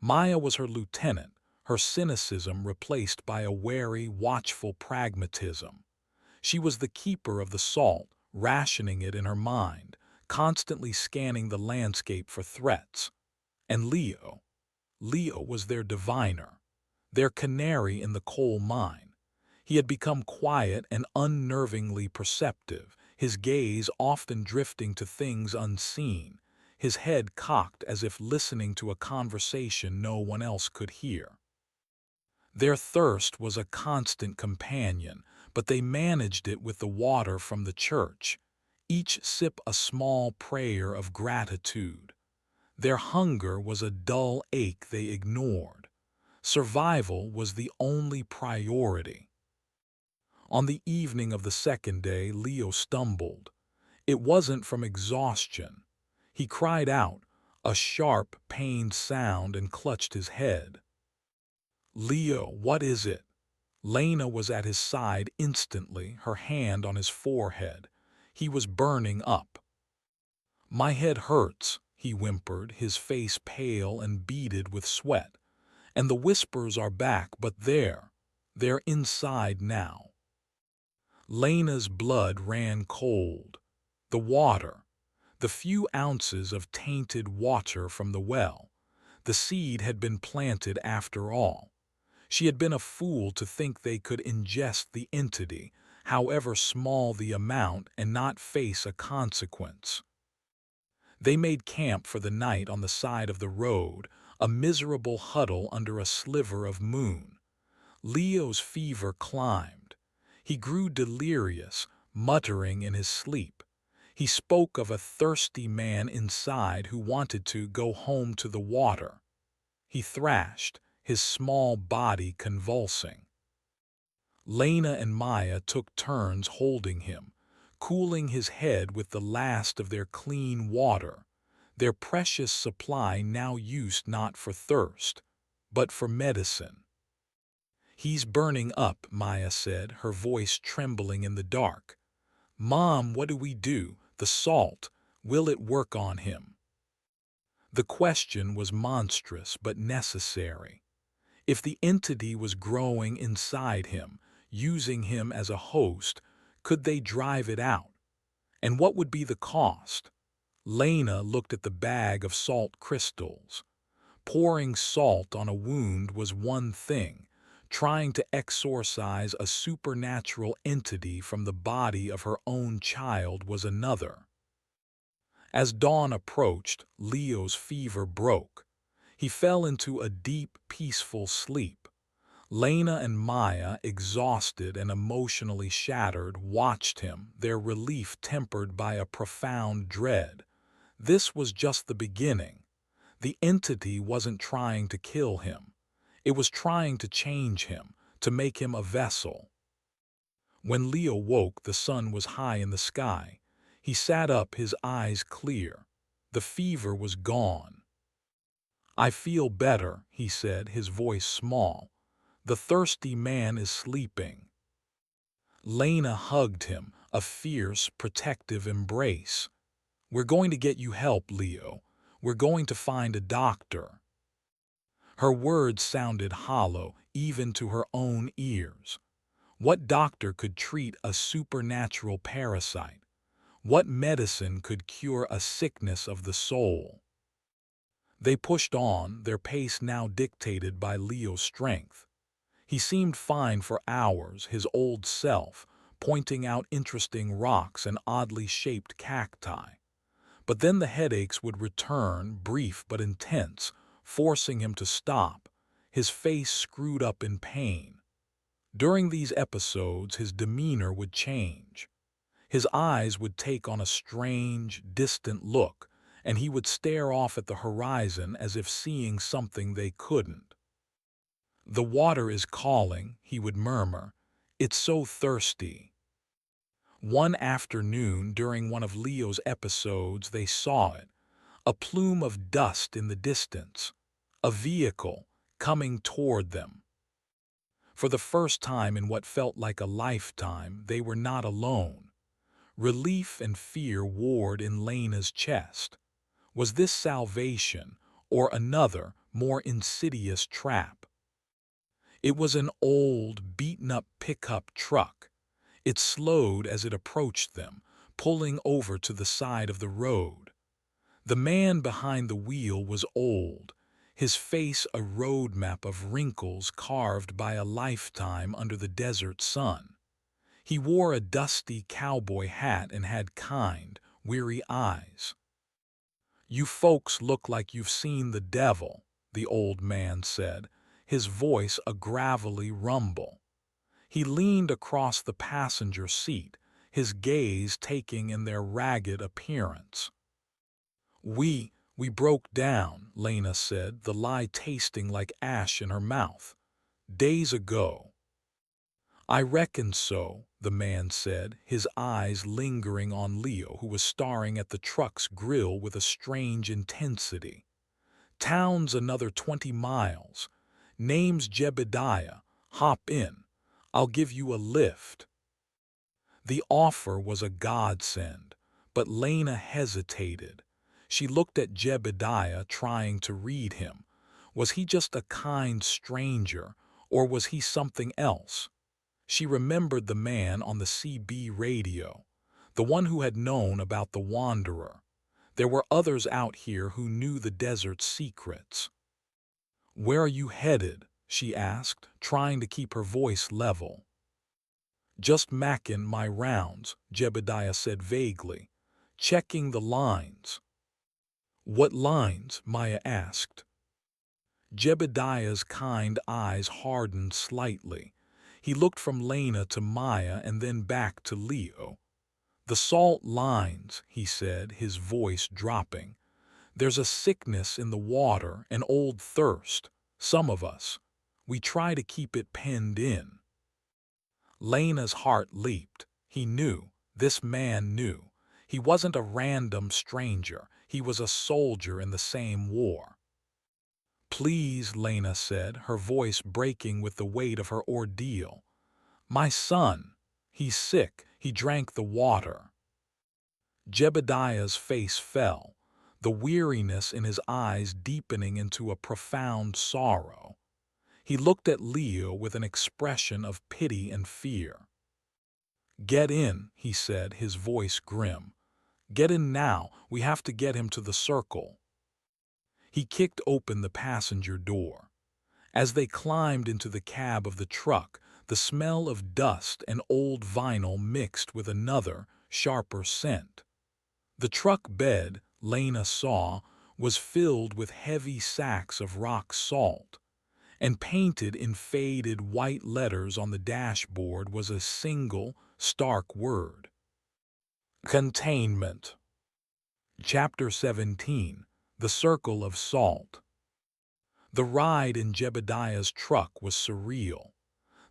Maya was her lieutenant, her cynicism replaced by a wary, watchful pragmatism. She was the keeper of the salt, rationing it in her mind, constantly scanning the landscape for threats. And Leo was their diviner, their canary in the coal mine. He had become quiet and unnervingly perceptive, his gaze often drifting to things unseen, his head cocked as if listening to a conversation no one else could hear. Their thirst was a constant companion, but they managed it with the water from the church, each sip a small prayer of gratitude. Their hunger was a dull ache they ignored. Survival was the only priority. On the evening of the second day, Leo stumbled. It wasn't from exhaustion. He cried out, a sharp, pained sound, and clutched his head. "Leo, what is it?" Lena was at his side instantly, her hand on his forehead. He was burning up. "My head hurts," he whimpered, his face pale and beaded with sweat. "And the whispers are back, but they're inside now." Lena's blood ran cold. The water, the few ounces of tainted water from the well, the seed had been planted after all. She had been a fool to think they could ingest the entity, however small the amount, and not face a consequence. They made camp for the night on the side of the road, a miserable huddle under a sliver of moon. Leo's fever climbed. He grew delirious, muttering in his sleep. He spoke of a thirsty man inside who wanted to go home to the water. He thrashed, his small body convulsing. Lena and Maya took turns holding him, cooling his head with the last of their clean water, their precious supply now used not for thirst, but for medicine. "He's burning up," Maya said, her voice trembling in the dark. "Mom, what do we do? The salt, will it work on him?" The question was monstrous but necessary. If the entity was growing inside him, using him as a host, could they drive it out? And what would be the cost? Lena looked at the bag of salt crystals. Pouring salt on a wound was one thing. Trying to exorcise a supernatural entity from the body of her own child was another. As dawn approached, Leo's fever broke. He fell into a deep, peaceful sleep. Lena and Maya, exhausted and emotionally shattered, watched him, their relief tempered by a profound dread. This was just the beginning. The entity wasn't trying to kill him. It was trying to change him, to make him a vessel. When Leo woke, the sun was high in the sky. He sat up, his eyes clear. The fever was gone. "I feel better," he said, his voice small. "The thirsty man is sleeping." Lena hugged him, a fierce, protective embrace. "We're going to get you help, Leo. We're going to find a doctor." Her words sounded hollow, even to her own ears. What doctor could treat a supernatural parasite? What medicine could cure a sickness of the soul? They pushed on, their pace now dictated by Leo's strength. He seemed fine for hours, his old self, pointing out interesting rocks and oddly shaped cacti. But then the headaches would return, brief but intense, forcing him to stop, his face screwed up in pain. During these episodes, his demeanor would change. His eyes would take on a strange, distant look, and he would stare off at the horizon as if seeing something they couldn't. "The water is calling," he would murmur. "It's so thirsty." One afternoon, during one of Leo's episodes, they saw it, a plume of dust in the distance, a vehicle coming toward them. For the first time in what felt like a lifetime, they were not alone. Relief and fear warred in Lena's chest. Was this salvation, or another, more insidious trap? It was an old, beaten-up pickup truck. It slowed as it approached them, pulling over to the side of the road. The man behind the wheel was old, his face a road map of wrinkles carved by a lifetime under the desert sun. He wore a dusty cowboy hat and had kind, weary eyes. "You folks look like you've seen the devil," the old man said, his voice a gravelly rumble. He leaned across the passenger seat, his gaze taking in their ragged appearance. We broke down," Lena said, the lie tasting like ash in her mouth. "Days ago." "I reckon so," the man said, his eyes lingering on Leo, who was staring at the truck's grill with a strange intensity. "Town's another 20 miles. Name's Jebediah. Hop in. I'll give you a lift." The offer was a godsend, but Lena hesitated. She looked at Jebediah, trying to read him. Was he just a kind stranger, or was he something else? She remembered the man on the CB radio, the one who had known about the Wanderer. There were others out here who knew the desert's secrets. "Where are you headed?" she asked, trying to keep her voice level. "Just mackin' my rounds," Jebediah said vaguely. "Checking the lines." "What lines?" Maya asked. Jebediah's kind eyes hardened slightly. He looked from Lena to Maya and then back to Leo. "The salt lines," he said, his voice dropping. "There's a sickness in the water, an old thirst. Some of us. We try to keep it penned in." Lena's heart leaped. He knew. This man knew. He wasn't a random stranger. He was a soldier in the same war. "Please," Lena said, her voice breaking with the weight of her ordeal. "My son. He's sick. He drank the water." Jebediah's face fell, the weariness in his eyes deepening into a profound sorrow. He looked at Leo with an expression of pity and fear. "Get in," he said, his voice grim. "Get in now. We have to get him to the circle." He kicked open the passenger door. As they climbed into the cab of the truck, the smell of dust and old vinyl mixed with another, sharper scent. The truck bed, Lena saw, was filled with heavy sacks of rock salt, and painted in faded white letters on the dashboard was a single, stark word: containment. Chapter 17. The Circle of Salt. The ride in Jebediah's truck was surreal.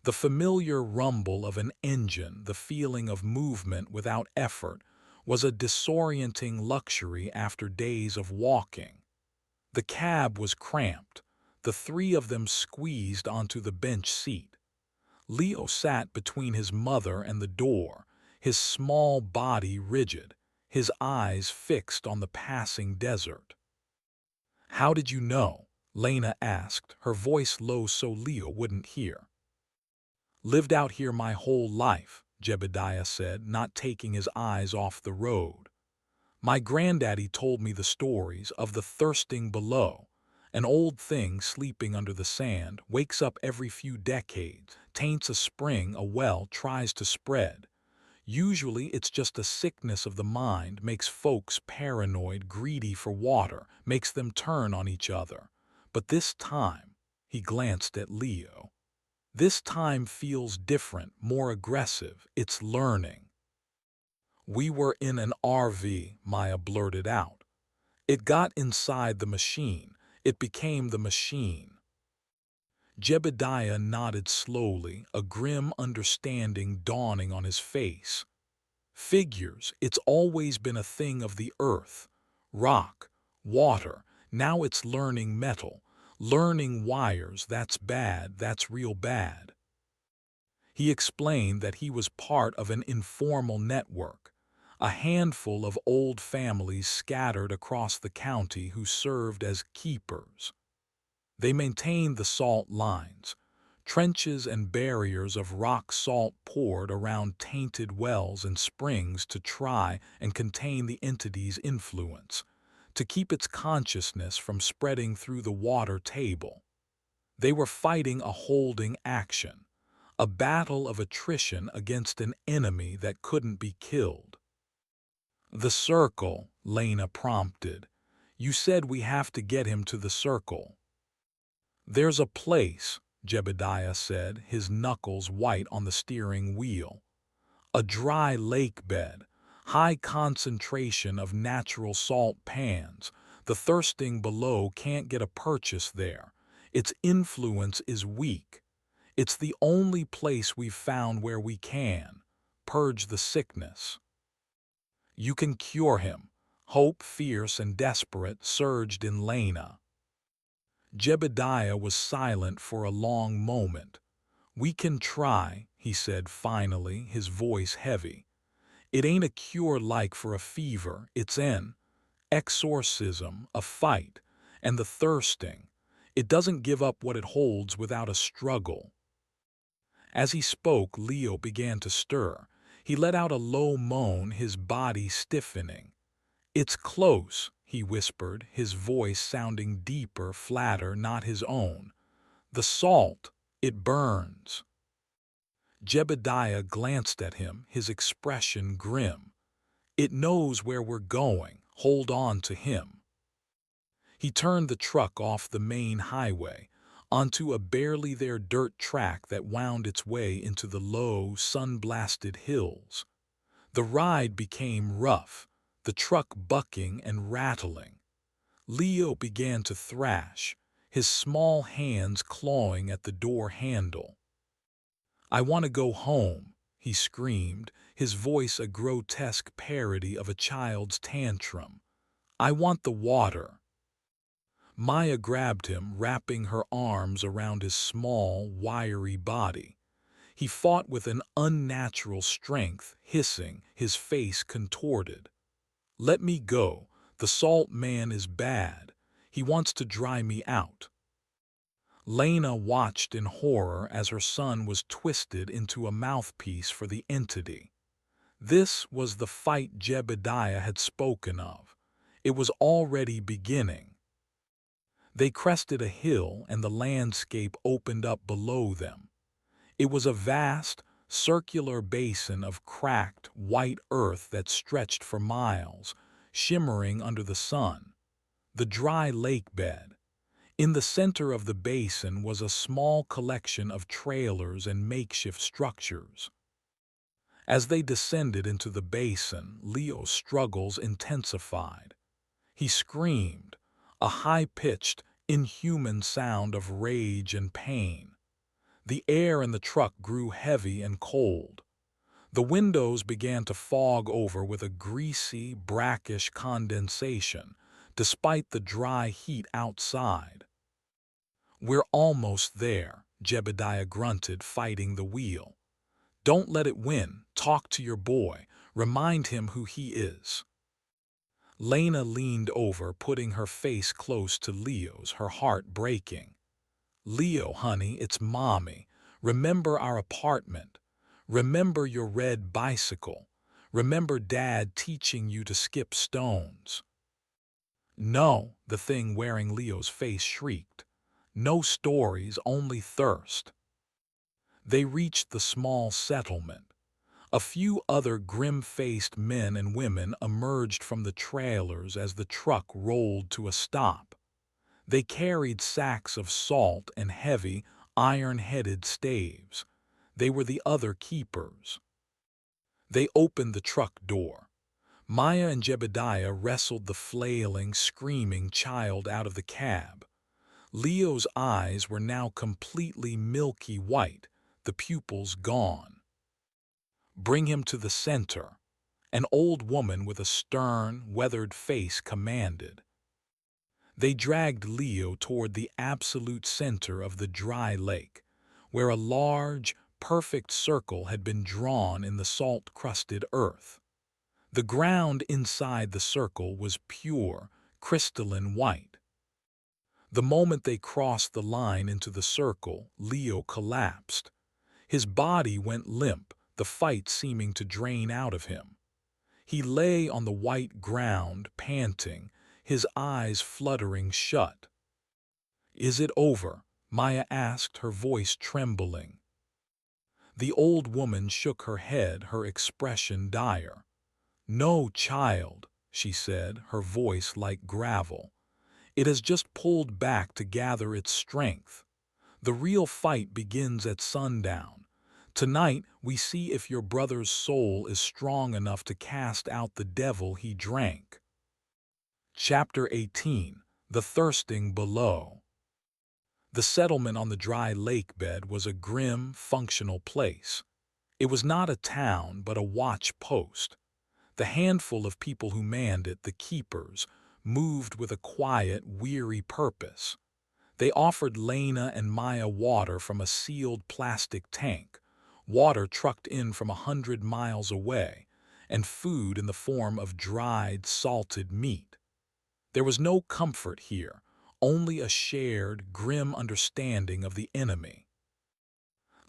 The familiar rumble of an engine, the feeling of movement without effort, was a disorienting luxury after days of walking. The cab was cramped, the three of them squeezed onto the bench seat. Leo sat between his mother and the door, his small body rigid, his eyes fixed on the passing desert. "How did you know?" Lena asked, her voice low so Leo wouldn't hear. "Lived out here my whole life," Jebediah said, not taking his eyes off the road. "My granddaddy told me the stories of the thirsting below. An old thing sleeping under the sand wakes up every few decades, taints a spring a well tries to spread. Usually it's just a sickness of the mind, makes folks paranoid, greedy for water, makes them turn on each other. But this time," he glanced at Leo, "this time feels different, more aggressive, it's learning." "We were in an RV," Maya blurted out. "It got inside the machine. It became the machine." Jebediah nodded slowly, a grim understanding dawning on his face. "Figures, it's always been a thing of the earth. Rock, water, now it's learning metal, learning wires, that's bad, that's real bad." He explained that he was part of an informal network, a handful of old families scattered across the county who served as keepers. They maintained the salt lines, trenches and barriers of rock salt poured around tainted wells and springs to try and contain the entity's influence, to keep its consciousness from spreading through the water table. They were fighting a holding action, a battle of attrition against an enemy that couldn't be killed. "The circle," Lena prompted. "You said we have to get him to the circle." "There's a place," Jebediah said, his knuckles white on the steering wheel. "A dry lake bed, high concentration of natural salt pans. The thirsting below can't get a purchase there. Its influence is weak. It's the only place we've found where we can purge the sickness." "You can cure him." Hope, fierce and desperate, surged in Lena. Jebediah was silent for a long moment. "We can try," he said finally, his voice heavy. "It ain't a cure like for a fever, it's an exorcism, a fight, and the thirsting. It doesn't give up what it holds without a struggle." As he spoke, Leo began to stir. He let out a low moan, his body stiffening. "It's close," he whispered, his voice sounding deeper, flatter, not his own. "The salt, it burns." Jebediah glanced at him, his expression grim. "It knows where we're going. Hold on to him." He turned the truck off the main highway, onto a barely there dirt track that wound its way into the low, sun-blasted hills. The ride became rough, the truck bucking and rattling. Leo began to thrash, his small hands clawing at the door handle. "I want to go home," he screamed, his voice a grotesque parody of a child's tantrum. "I want the water." Maya grabbed him, wrapping her arms around his small, wiry body. He fought with an unnatural strength, hissing, his face contorted. "Let me go. The salt man is bad. He wants to dry me out." Lena watched in horror as her son was twisted into a mouthpiece for the entity. This was the fight Jebediah had spoken of. It was already beginning. They crested a hill and the landscape opened up below them. It was a vast, circular basin of cracked, white earth that stretched for miles, shimmering under the sun. The dry lake bed. In the center of the basin was a small collection of trailers and makeshift structures. As they descended into the basin, Leo's struggles intensified. He screamed, a high-pitched, inhuman sound of rage and pain. The air in the truck grew heavy and cold. The windows began to fog over with a greasy, brackish condensation, despite the dry heat outside. "We're almost there," Jebediah grunted, fighting the wheel. "Don't let it win. Talk to your boy. Remind him who he is." Lena leaned over, putting her face close to Leo's, her heart breaking. "Leo, honey, it's Mommy. Remember our apartment. Remember your red bicycle. Remember Dad teaching you to skip stones." "No," the thing wearing Leo's face shrieked. "No stories, only thirst." They reached the small settlement. A few other grim-faced men and women emerged from the trailers as the truck rolled to a stop. They carried sacks of salt and heavy, iron-headed staves. They were the other keepers. They opened the truck door. Maya and Jebediah wrestled the flailing, screaming child out of the cab. Leo's eyes were now completely milky white, the pupils gone. "Bring him to the center," an old woman with a stern, weathered face commanded. They dragged Leo toward the absolute center of the dry lake, where a large, perfect circle had been drawn in the salt-crusted earth. The ground inside the circle was pure, crystalline white. The moment they crossed the line into the circle, Leo collapsed. His body went limp, the fight seeming to drain out of him. He lay on the white ground, panting, his eyes fluttering shut. "Is it over?" Maya asked, her voice trembling. The old woman shook her head, her expression dire. "No, child," she said, her voice like gravel. "It has just pulled back to gather its strength. The real fight begins at sundown. Tonight we see if your brother's soul is strong enough to cast out the devil he drank." Chapter 18. The Thirsting Below. The settlement on the dry lake bed was a grim, functional place. It was not a town, but a watch post. The handful of people who manned it, the keepers, moved with a quiet, weary purpose. They offered Lena and Maya water from a sealed plastic tank, water trucked in from 100 miles away, and food in the form of dried, salted meat. There was no comfort here, only a shared, grim understanding of the enemy.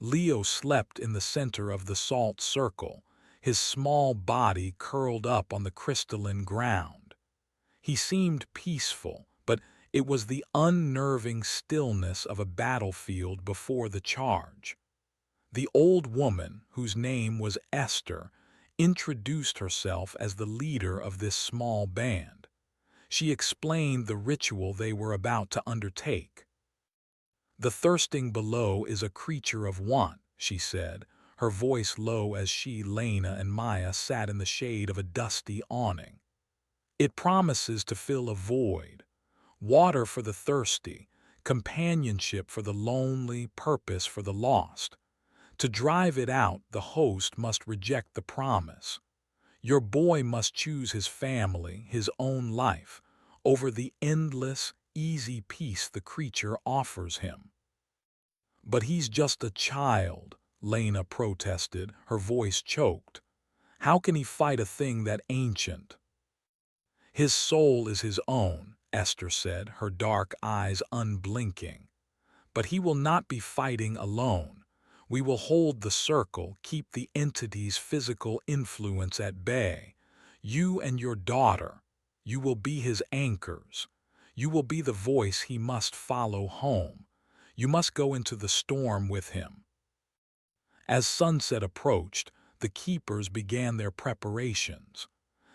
Leo slept in the center of the salt circle, his small body curled up on the crystalline ground. He seemed peaceful, but it was the unnerving stillness of a battlefield before the charge. The old woman, whose name was Esther, introduced herself as the leader of this small band. She explained the ritual they were about to undertake. "The thirsting below is a creature of want," she said, her voice low as she, Lena, and Maya sat in the shade of a dusty awning. "It promises to fill a void. Water for the thirsty, companionship for the lonely, purpose for the lost. To drive it out, the host must reject the promise. Your boy must choose his family, his own life, over the endless, easy peace the creature offers him." "But he's just a child," Lena protested, her voice choked. "How can he fight a thing that ancient?" "His soul is his own," Esther said, her dark eyes unblinking. "But he will not be fighting alone. We will hold the circle, keep the entity's physical influence at bay. You and your daughter, you will be his anchors. You will be the voice he must follow home. You must go into the storm with him." As sunset approached, the keepers began their preparations.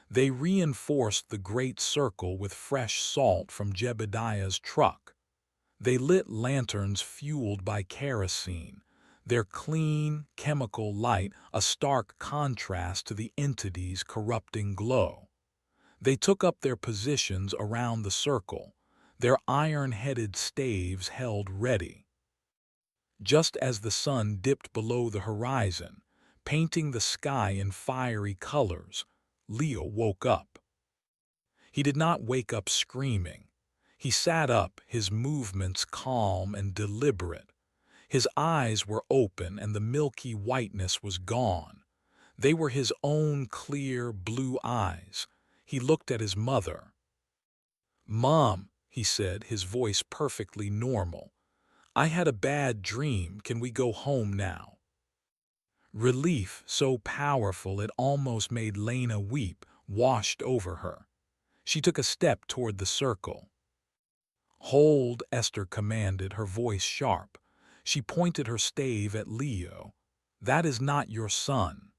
They reinforced the great circle with fresh salt from Jebediah's truck. They lit lanterns fueled by kerosene, their clean, chemical light a stark contrast to the entity's corrupting glow. They took up their positions around the circle, their iron-headed staves held ready. Just as the sun dipped below the horizon, painting the sky in fiery colors, Leo woke up. He did not wake up screaming. He sat up, his movements calm and deliberate. His eyes were open and the milky whiteness was gone. They were his own clear blue eyes. He looked at his mother. "Mom," he said, his voice perfectly normal. "I had a bad dream. Can we go home now?" Relief, so powerful it almost made Lena weep, washed over her. She took a step toward the circle. "Hold," Esther commanded, her voice sharp. She pointed her stave at Leo. "That is not your son."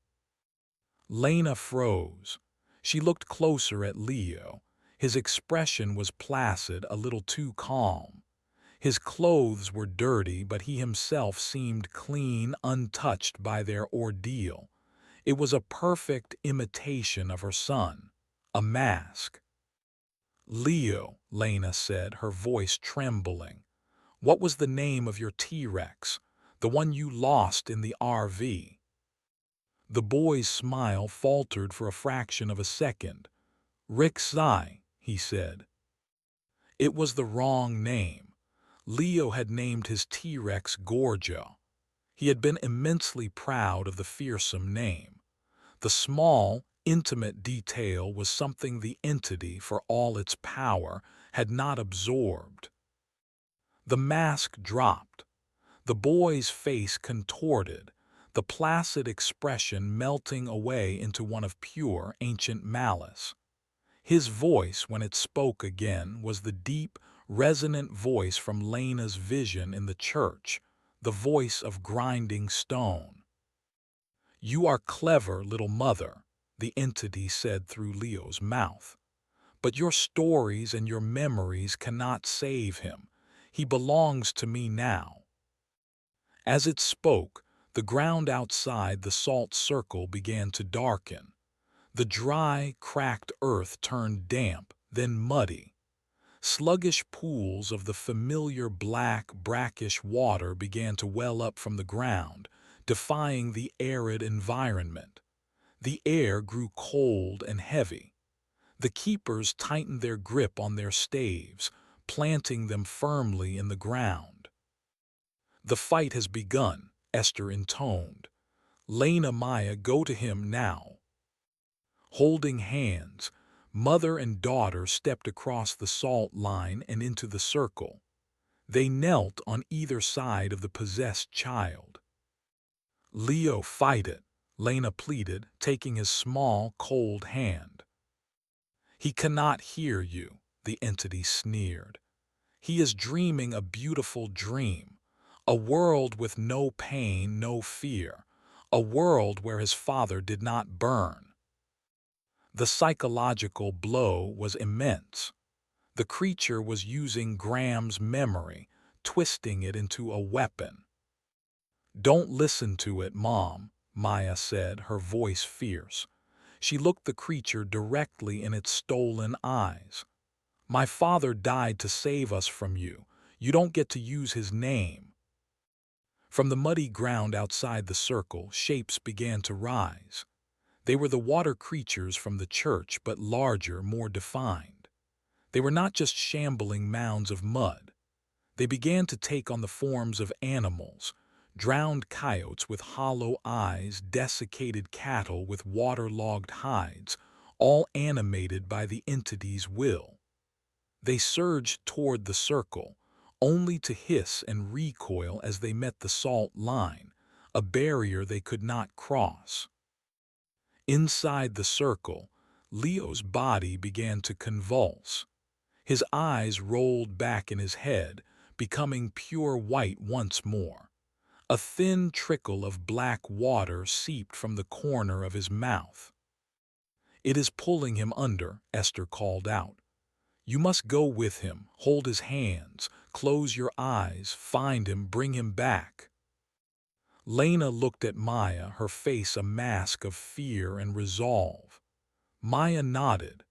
Lena froze. She looked closer at Leo. His expression was placid, a little too calm. His clothes were dirty, but he himself seemed clean, untouched by their ordeal. It was a perfect imitation of her son, a mask. "Leo," Lena said, her voice trembling, "what was the name of your T-Rex, the one you lost in the RV?" The boy's smile faltered for a fraction of a second. "Rick Zai," he said. It was the wrong name. Leo had named his T-Rex Gorgia. He had been immensely proud of the fearsome name. The small, intimate detail was something the entity, for all its power, had not absorbed. The mask dropped. The boy's face contorted, the placid expression melting away into one of pure, ancient malice. His voice, when it spoke again, was the deep, resonant voice from Lena's vision in the church, the voice of grinding stone. "You are clever, little mother," the entity said through Leo's mouth. "But your stories and your memories cannot save him. He belongs to me now." As it spoke, the ground outside the salt circle began to darken. The dry, cracked earth turned damp, then muddy. Sluggish pools of the familiar black, brackish water began to well up from the ground, defying the arid environment. The air grew cold and heavy. The keepers tightened their grip on their staves, planting them firmly in the ground. "The fight has begun," Esther intoned. "Lena, Maya, go to him now." Holding hands, mother and daughter stepped across the salt line and into the circle. They knelt on either side of the possessed child. "Leo, fight it," Lena pleaded, taking his small, cold hand. "He cannot hear you," the entity sneered. "He is dreaming a beautiful dream, a world with no pain, no fear, a world where his father did not burn." The psychological blow was immense. The creature was using Graham's memory, twisting it into a weapon. "Don't listen to it, Mom," Maya said, her voice fierce. She looked the creature directly in its stolen eyes. "My father died to save us from you. You don't get to use his name." From the muddy ground outside the circle, shapes began to rise. They were the water creatures from the church, but larger, more defined. They were not just shambling mounds of mud. They began to take on the forms of animals, drowned coyotes with hollow eyes, desiccated cattle with waterlogged hides, all animated by the entity's will. They surged toward the circle, only to hiss and recoil as they met the salt line, a barrier they could not cross. Inside the circle, Leo's body began to convulse. His eyes rolled back in his head, becoming pure white once more. A thin trickle of black water seeped from the corner of his mouth. "It is pulling him under," Esther called out. "You must go with him, hold his hands, close your eyes, find him, bring him back." Lena looked at Maya, her face a mask of fear and resolve. Maya nodded.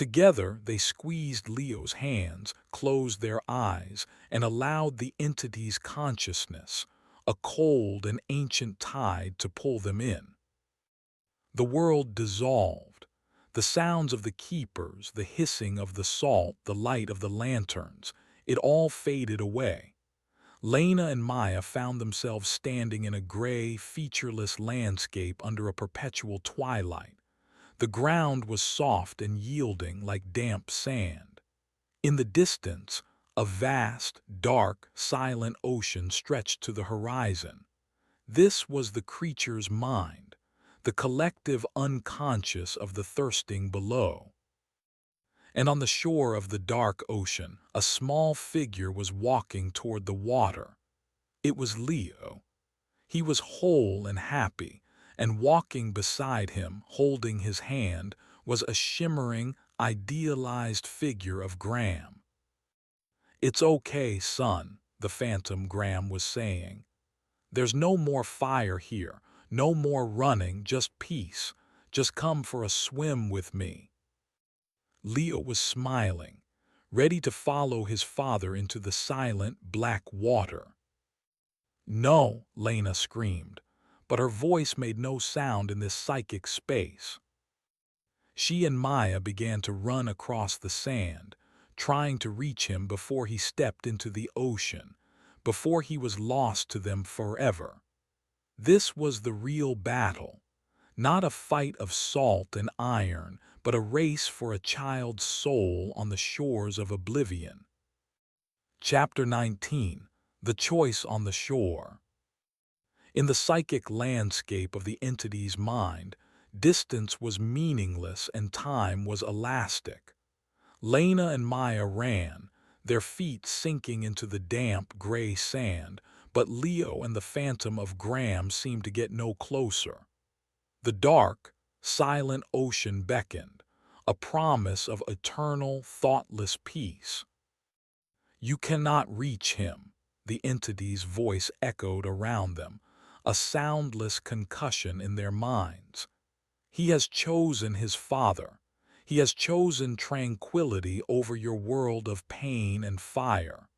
Together, they squeezed Leo's hands, closed their eyes, and allowed the entity's consciousness, a cold and ancient tide, to pull them in. The world dissolved. The sounds of the keepers, the hissing of the salt, the light of the lanterns, it all faded away. Lena and Maya found themselves standing in a gray, featureless landscape under a perpetual twilight. The ground was soft and yielding like damp sand. In the distance, a vast, dark, silent ocean stretched to the horizon. This was the creature's mind, the collective unconscious of the thirsting below. And on the shore of the dark ocean, a small figure was walking toward the water. It was Leo. He was whole and happy, and walking beside him, holding his hand, was a shimmering, idealized figure of Graham. "It's okay, son," the phantom Graham was saying. "There's no more fire here, no more running, just peace. Just come for a swim with me." Leo was smiling, ready to follow his father into the silent, black water. "No," Lena screamed, but her voice made no sound in this psychic space. She and Maya began to run across the sand, trying to reach him before he stepped into the ocean, before he was lost to them forever. This was the real battle, not a fight of salt and iron, but a race for a child's soul on the shores of oblivion. Chapter 19. The Choice on the Shore. In the psychic landscape of the entity's mind, distance was meaningless and time was elastic. Lena and Maya ran, their feet sinking into the damp, gray sand, but Leo and the phantom of Graham seemed to get no closer. The dark, silent ocean beckoned, a promise of eternal, thoughtless peace. "You cannot reach him," the entity's voice echoed around them, a soundless concussion in their minds. "He has chosen his father. He has chosen tranquility over your world of pain and fire."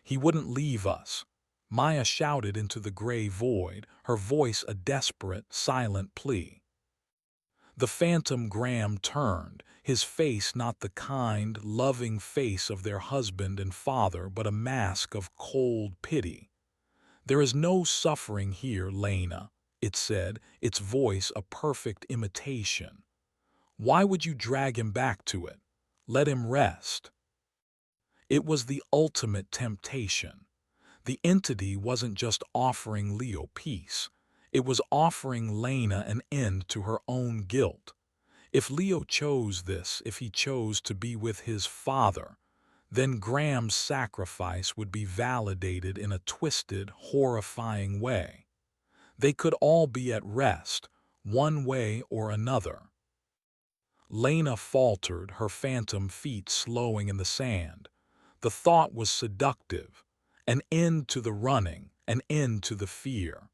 "He wouldn't leave us," Maya shouted into the gray void, her voice a desperate, silent plea. The phantom Graham turned, his face not the kind, loving face of their husband and father, but a mask of cold pity. "There is no suffering here, Lena," it said, its voice a perfect imitation. "Why would you drag him back to it? Let him rest." It was the ultimate temptation. The entity wasn't just offering Leo peace. It was offering Lena an end to her own guilt. If Leo chose this, if he chose to be with his father, then Graham's sacrifice would be validated in a twisted, horrifying way. They could all be at rest, one way or another. Lena faltered, her phantom feet slowing in the sand. The thought was seductive. An end to the running, an end to the fear.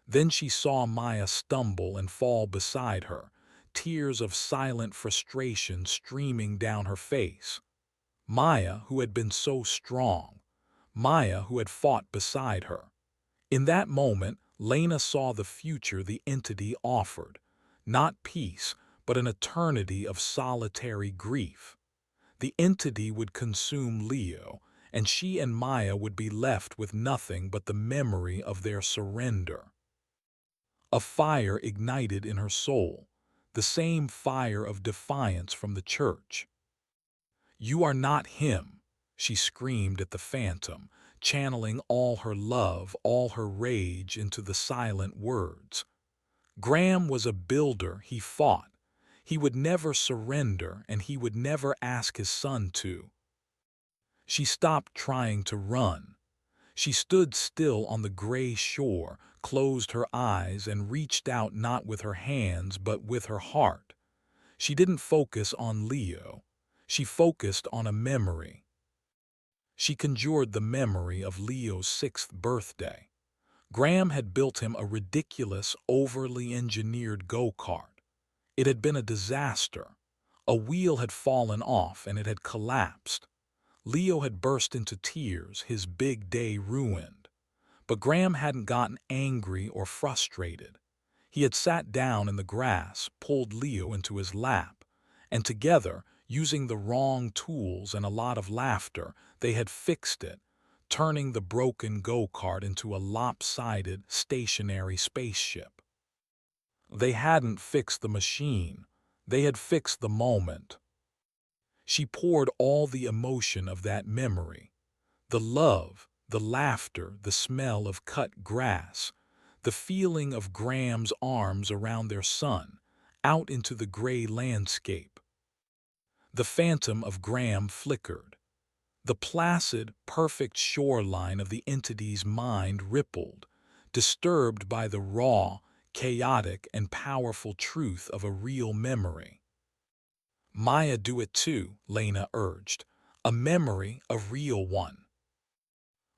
Then she saw Maya stumble and fall beside her, tears of silent frustration streaming down her face. Maya, who had been so strong. Maya, who had fought beside her. In that moment, Lena saw the future the entity offered. Not peace, but an eternity of solitary grief. The entity would consume Leo, and she and Maya would be left with nothing but the memory of their surrender. A fire ignited in her soul, the same fire of defiance from the church. "You are not him," she screamed at the phantom, channeling all her love, all her rage into the silent words. Graham was a builder, he fought. He would never surrender, and he would never ask his son to. She stopped trying to run. She stood still on the gray shore, closed her eyes, and reached out not with her hands but with her heart. She didn't focus on Leo. She focused on a memory. She conjured the memory of Leo's 6th birthday. Graham had built him a ridiculous, overly engineered go-kart. It had been a disaster. A wheel had fallen off and it had collapsed. Leo had burst into tears, his big day ruined. But Graham hadn't gotten angry or frustrated. He had sat down in the grass, pulled Leo into his lap, and together, using the wrong tools and a lot of laughter, they had fixed it, turning the broken go-kart into a lopsided, stationary spaceship. They hadn't fixed the machine. They had fixed the moment. She poured all the emotion of that memory, the love, the laughter, the smell of cut grass, the feeling of Graham's arms around their son, out into the gray landscape. The phantom of Graham flickered. The placid, perfect shoreline of the entity's mind rippled, disturbed by the raw, chaotic, and powerful truth of a real memory. Maya, do it too, Lena urged. A memory, a real one.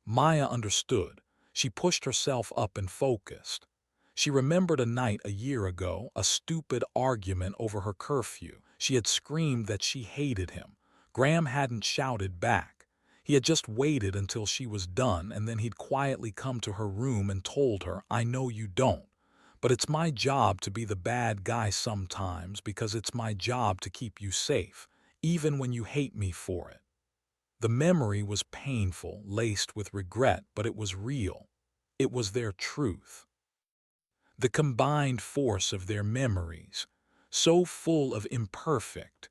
Maya understood. She pushed herself up and focused. She remembered a night a year ago, a stupid argument over her curfew. She had screamed that she hated him. Graham hadn't shouted back. He had just waited until she was done, and then he'd quietly come to her room and told her, "I know you don't, but it's my job to be the bad guy sometimes because it's my job to keep you safe, even when you hate me for it." The memory was painful, laced with regret, but it was real. It was their truth. The combined force of their memories, so full of imperfect,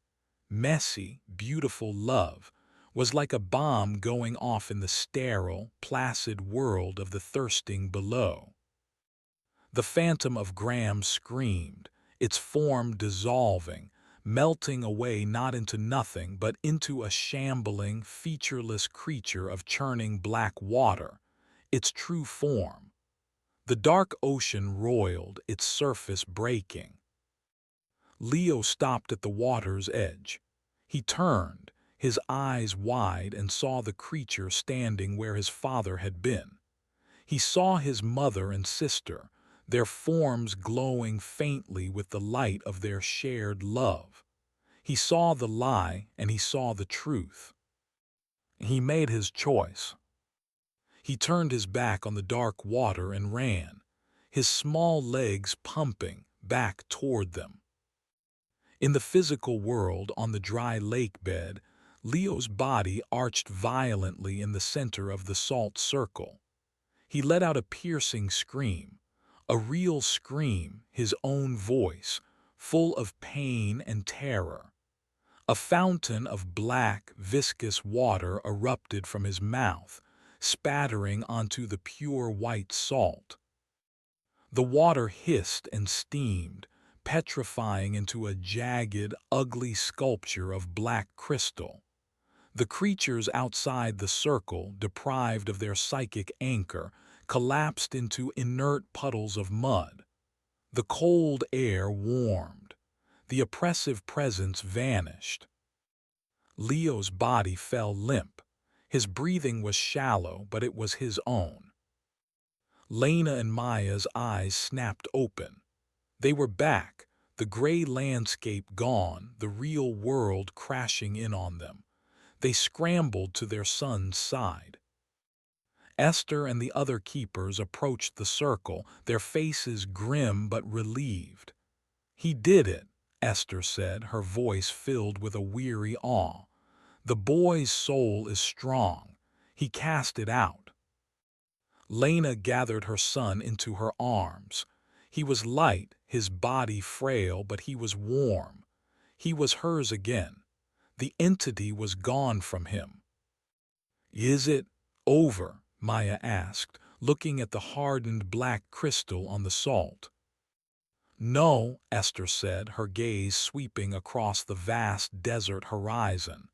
messy, beautiful love, was like a bomb going off in the sterile, placid world of the thirsting below. The phantom of Graham screamed, its form dissolving, melting away not into nothing but into a shambling, featureless creature of churning black water, its true form. The dark ocean roiled, its surface breaking. Leo stopped at the water's edge. He turned, his eyes wide, and saw the creature standing where his father had been. He saw his mother and sister, their forms glowing faintly with the light of their shared love. He saw the lie and he saw the truth. He made his choice. He turned his back on the dark water and ran, his small legs pumping back toward them. In the physical world, on the dry lake bed, Leo's body arched violently in the center of the salt circle. He let out a piercing scream, a real scream, his own voice, full of pain and terror. A fountain of black, viscous water erupted from his mouth, spattering onto the pure white salt. The water hissed and steamed, petrifying into a jagged, ugly sculpture of black crystal. The creatures outside the circle, deprived of their psychic anchor, collapsed into inert puddles of mud. The cold air warmed. The oppressive presence vanished. Leo's body fell limp. His breathing was shallow, but it was his own. Lena and Maya's eyes snapped open. They were back, the gray landscape gone, the real world crashing in on them. They scrambled to their son's side. Esther and the other keepers approached the circle, their faces grim but relieved. "He did it," Esther said, her voice filled with a weary awe. "The boy's soul is strong. He cast it out." Lena gathered her son into her arms. He was light, his body frail, but he was warm. He was hers again. The entity was gone from him. "Is it over?" Maya asked, looking at the hardened black crystal on the salt. "No," Esther said, her gaze sweeping across the vast desert horizon.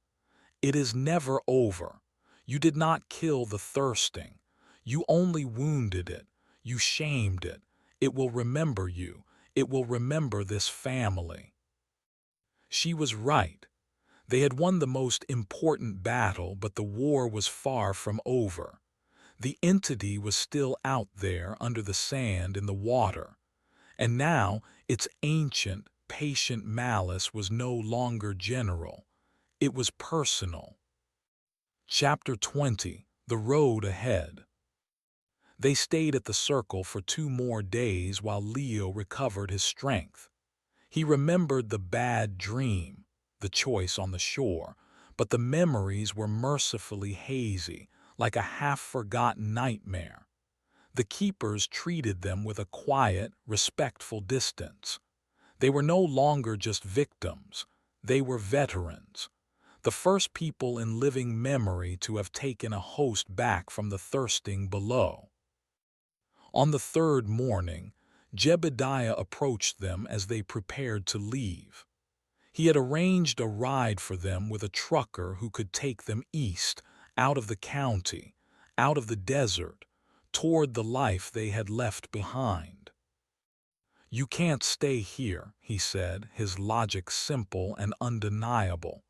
"It is never over. You did not kill the thirsting. You only wounded it. You shamed it. It will remember you. It will remember this family." She was right. They had won the most important battle, but the war was far from over. The entity was still out there under the sand in the water, and now its ancient, patient malice was no longer general. It was personal. Chapter 20. The Road Ahead. They stayed at the circle for 2 more days while Leo recovered his strength. He remembered the bad dream, the choice on the shore, but the memories were mercifully hazy, like a half-forgotten nightmare. The keepers treated them with a quiet, respectful distance. They were no longer just victims. They were veterans, the first people in living memory to have taken a host back from the thirsting below. On the third morning, Jebediah approached them as they prepared to leave. He had arranged a ride for them with a trucker who could take them east, out of the county, out of the desert, toward the life they had left behind. "You can't stay here," he said, his logic simple and undeniable.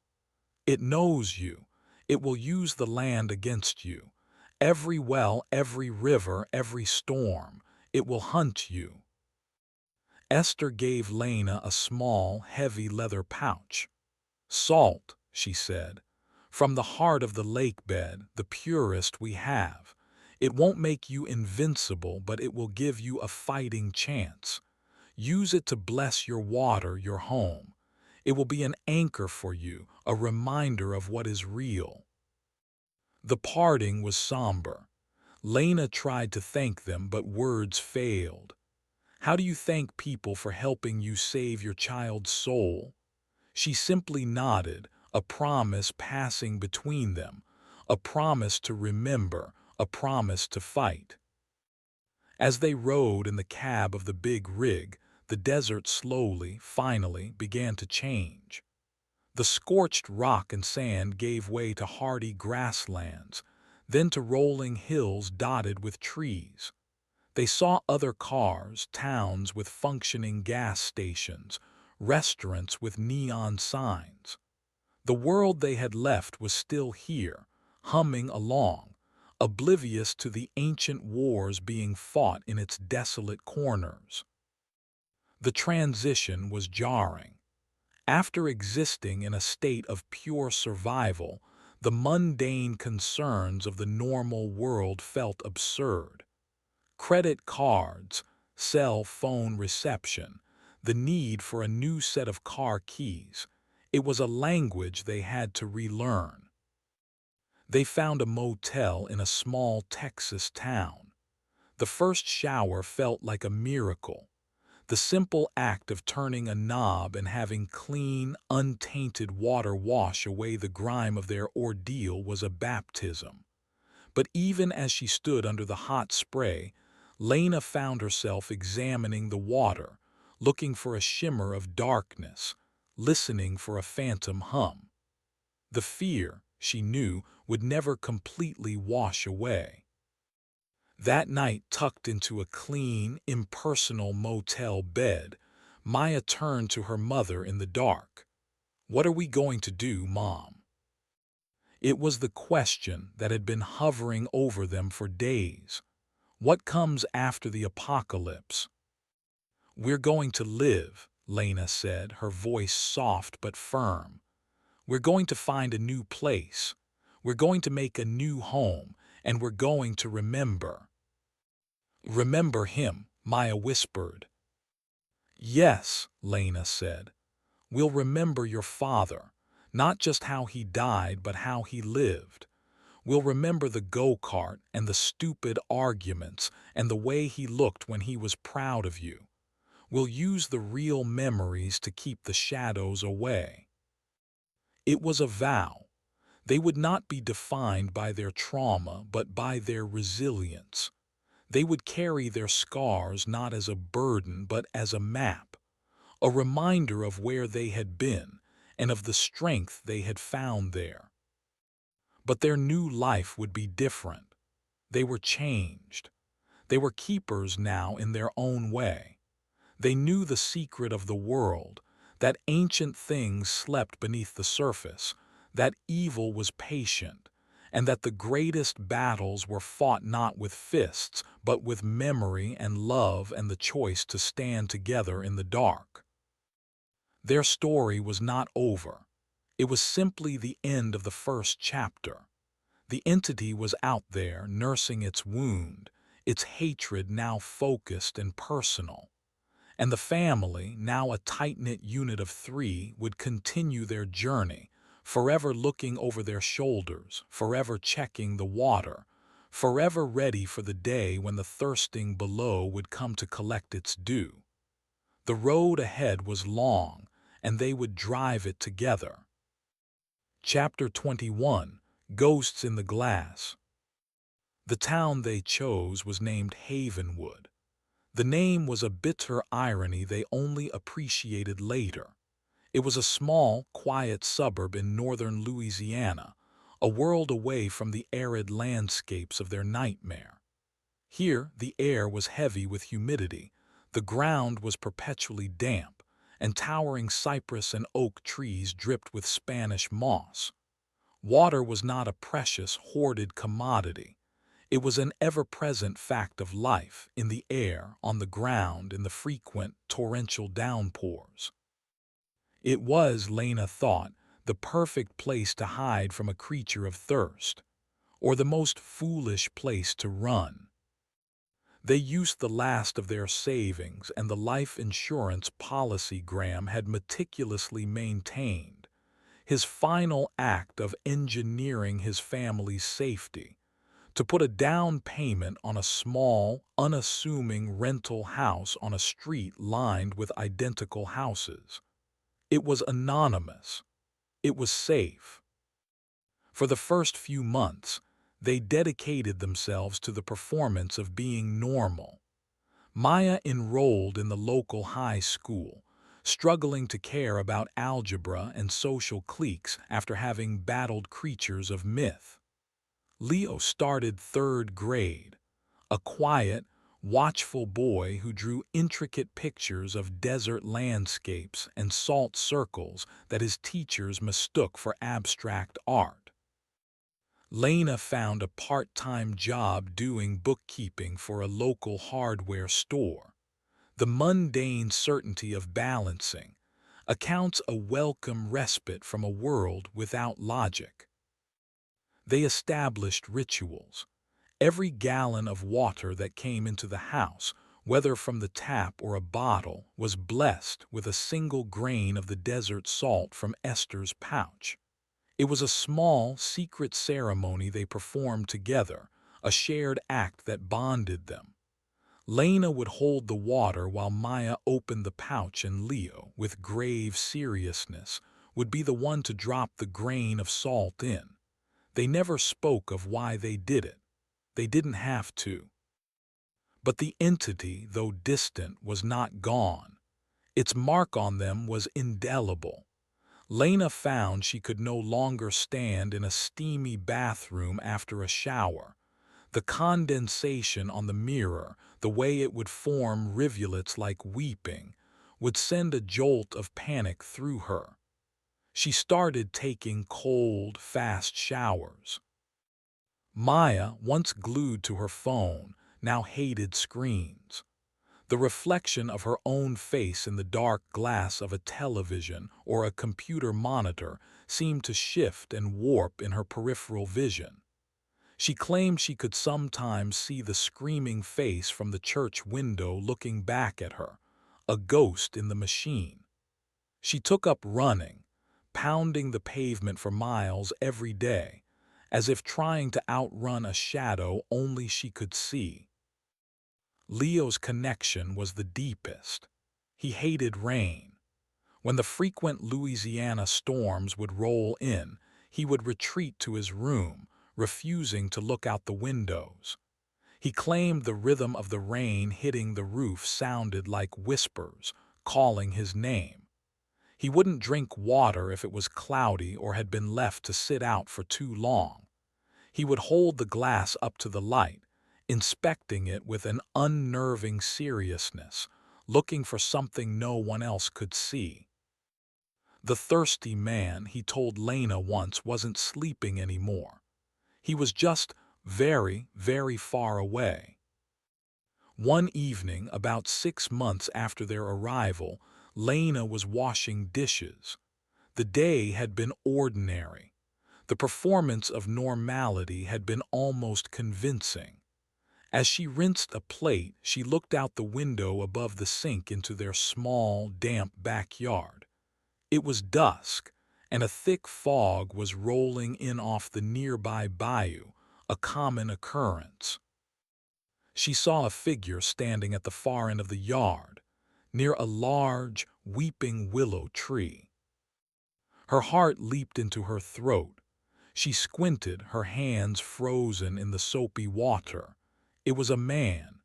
"It knows you. It will use the land against you. Every well, every river, every storm. It will hunt you." Esther gave Lena a small, heavy leather pouch. "Salt," she said, "from the heart of the lake bed, the purest we have. It won't make you invincible, but it will give you a fighting chance. Use it to bless your water, your home. It will be an anchor for you, a reminder of what is real." The parting was somber. Lena tried to thank them, but words failed. How do you thank people for helping you save your child's soul? She simply nodded, a promise passing between them, a promise to remember, a promise to fight. As they rode in the cab of the big rig, the desert slowly, finally, began to change. The scorched rock and sand gave way to hardy grasslands, then to rolling hills dotted with trees. They saw other cars, towns with functioning gas stations, restaurants with neon signs. The world they had left was still here, humming along, oblivious to the ancient wars being fought in its desolate corners. The transition was jarring. After existing in a state of pure survival, the mundane concerns of the normal world felt absurd. Credit cards, cell phone reception, the need for a new set of car keys. It was a language they had to relearn. They found a motel in a small Texas town. The first shower felt like a miracle. The simple act of turning a knob and having clean, untainted water wash away the grime of their ordeal was a baptism. But even as she stood under the hot spray, Lena found herself examining the water, looking for a shimmer of darkness, listening for a phantom hum. The fear, she knew, would never completely wash away. That night, tucked into a clean, impersonal motel bed, Maya turned to her mother in the dark. "What are we going to do, Mom?" It was the question that had been hovering over them for days. What comes after the apocalypse? "We're going to live," Lena said, her voice soft but firm. "We're going to find a new place. We're going to make a new home, and we're going to remember." "Remember him," Maya whispered. "Yes," Lena said. "We'll remember your father, not just how he died, but how he lived. We'll remember the go-kart and the stupid arguments and the way he looked when he was proud of you. We'll use the real memories to keep the shadows away." It was a vow. They would not be defined by their trauma, but by their resilience. They would carry their scars not as a burden, but as a map, a reminder of where they had been and of the strength they had found there. But their new life would be different. They were changed. They were keepers now in their own way. They knew the secret of the world, that ancient things slept beneath the surface, that evil was patient, and that the greatest battles were fought not with fists, but with memory and love and the choice to stand together in the dark. Their story was not over. It was simply the end of the first chapter. The entity was out there nursing its wound, its hatred now focused and personal. And the family, now a tight-knit unit of three, would continue their journey, forever looking over their shoulders, forever checking the water, forever ready for the day when the thirsting below would come to collect its due. The road ahead was long, and they would drive it together. Chapter 21: Ghosts in the Glass. The town they chose was named Havenwood. The name was a bitter irony they only appreciated later. It was a small, quiet suburb in northern Louisiana, a world away from the arid landscapes of their nightmare. Here, the air was heavy with humidity, the ground was perpetually damp, and towering cypress and oak trees dripped with Spanish moss. Water was not a precious, hoarded commodity. It was an ever-present fact of life, in the air, on the ground, in the frequent, torrential downpours. It was, Lena thought, the perfect place to hide from a creature of thirst, or the most foolish place to run. They used the last of their savings and the life insurance policy Graham had meticulously maintained, his final act of engineering his family's safety, to put a down payment on a small, unassuming rental house on a street lined with identical houses. It was anonymous. It was safe. For the first few months, they dedicated themselves to the performance of being normal. Maya enrolled in the local high school, struggling to care about algebra and social cliques after having battled creatures of myth. Leo started third grade, a quiet, watchful boy who drew intricate pictures of desert landscapes and salt circles that his teachers mistook for abstract art. Lena found a part-time job doing bookkeeping for a local hardware store. The mundane certainty of balancing accounts a welcome respite from a world without logic. They established rituals. Every gallon of water that came into the house, whether from the tap or a bottle, was blessed with a single grain of the desert salt from Esther's pouch. It was a small, secret ceremony they performed together, a shared act that bonded them. Lena would hold the water while Maya opened the pouch, and Leo, with grave seriousness, would be the one to drop the grain of salt in. They never spoke of why they did it. They didn't have to. But the entity, though distant, was not gone. Its mark on them was indelible. Lena found she could no longer stand in a steamy bathroom after a shower. The condensation on the mirror, the way it would form rivulets like weeping, would send a jolt of panic through her. She started taking cold, fast showers. Maya, once glued to her phone, now hated screens. The reflection of her own face in the dark glass of a television or a computer monitor seemed to shift and warp in her peripheral vision. She claimed she could sometimes see the screaming face from the church window looking back at her, a ghost in the machine. She took up running, pounding the pavement for miles every day, as if trying to outrun a shadow only she could see. Leo's connection was the deepest. He hated rain. When the frequent Louisiana storms would roll in, he would retreat to his room, refusing to look out the windows. He claimed the rhythm of the rain hitting the roof sounded like whispers, calling his name. He wouldn't drink water if it was cloudy or had been left to sit out for too long. He would hold the glass up to the light, inspecting it with an unnerving seriousness, looking for something no one else could see. The thirsty man, he told Lena once, wasn't sleeping anymore. He was just very, very far away. One evening, about 6 months after their arrival, Lena was washing dishes. The day had been ordinary. The performance of normality had been almost convincing. As she rinsed a plate, she looked out the window above the sink into their small, damp backyard. It was dusk, and a thick fog was rolling in off the nearby bayou, a common occurrence. She saw a figure standing at the far end of the yard, near a large, weeping willow tree. Her heart leaped into her throat. She squinted, her hands frozen in the soapy water. It was a man.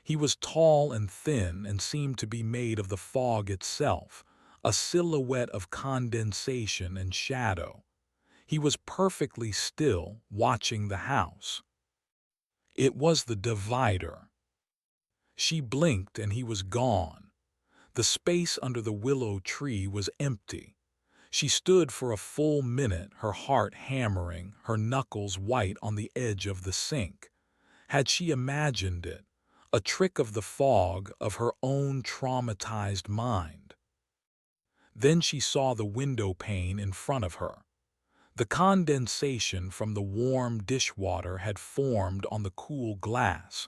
He was tall and thin and seemed to be made of the fog itself, a silhouette of condensation and shadow. He was perfectly still, watching the house. It was the divider. She blinked and he was gone. The space under the willow tree was empty. She stood for a full minute, her heart hammering, her knuckles white on the edge of the sink. Had she imagined it? A trick of the fog, of her own traumatized mind? Then she saw the window pane in front of her. The condensation from the warm dishwater had formed on the cool glass,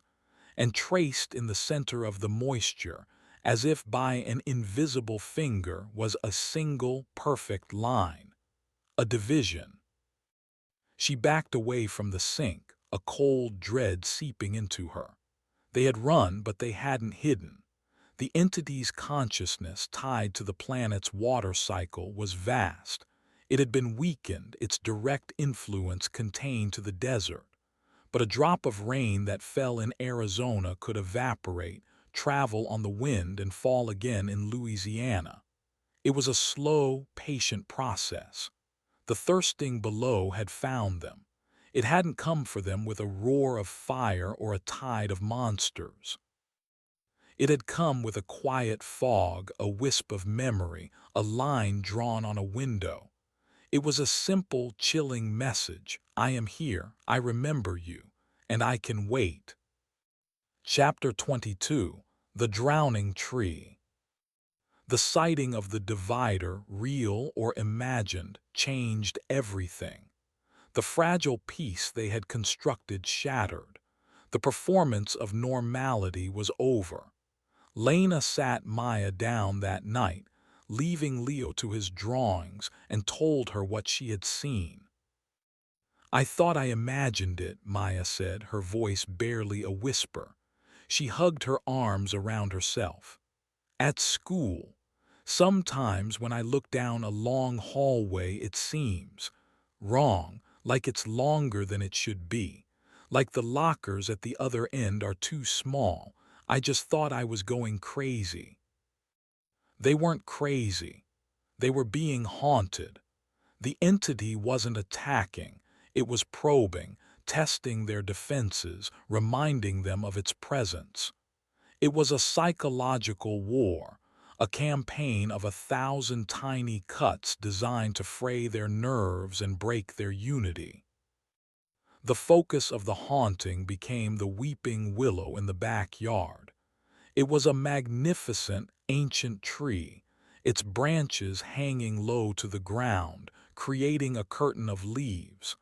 and traced in the center of the moisture, as if by an invisible finger, was a single perfect line, a division. She backed away from the sink, a cold dread seeping into her. They had run, but they hadn't hidden. The entity's consciousness, tied to the planet's water cycle, was vast. It had been weakened, its direct influence contained to the desert. But a drop of rain that fell in Arizona could evaporate, travel on the wind, and fall again in Louisiana. It was a slow, patient process. The thirsting below had found them. It hadn't come for them with a roar of fire or a tide of monsters. It had come with a quiet fog, a wisp of memory, a line drawn on a window. It was a simple, chilling message: I am here, I remember you, and I can wait. Chapter 22. The Drowning Tree. The sighting of the divider, real or imagined, changed everything. The fragile peace they had constructed shattered. The performance of normality was over. Lena sat Maya down that night, leaving Leo to his drawings, and told her what she had seen. "I thought I imagined it," Maya said, her voice barely a whisper. She hugged her arms around herself. "At school, sometimes when I look down a long hallway it seems wrong, like it's longer than it should be, like the lockers at the other end are too small. I just thought I was going crazy." They weren't crazy. They were being haunted. The entity wasn't attacking. It was probing, testing their defenses, reminding them of its presence. It was a psychological war, a campaign of 1,000 tiny cuts designed to fray their nerves and break their unity. The focus of the haunting became the weeping willow in the backyard. It was a magnificent, ancient tree, its branches hanging low to the ground, creating a curtain of leaves.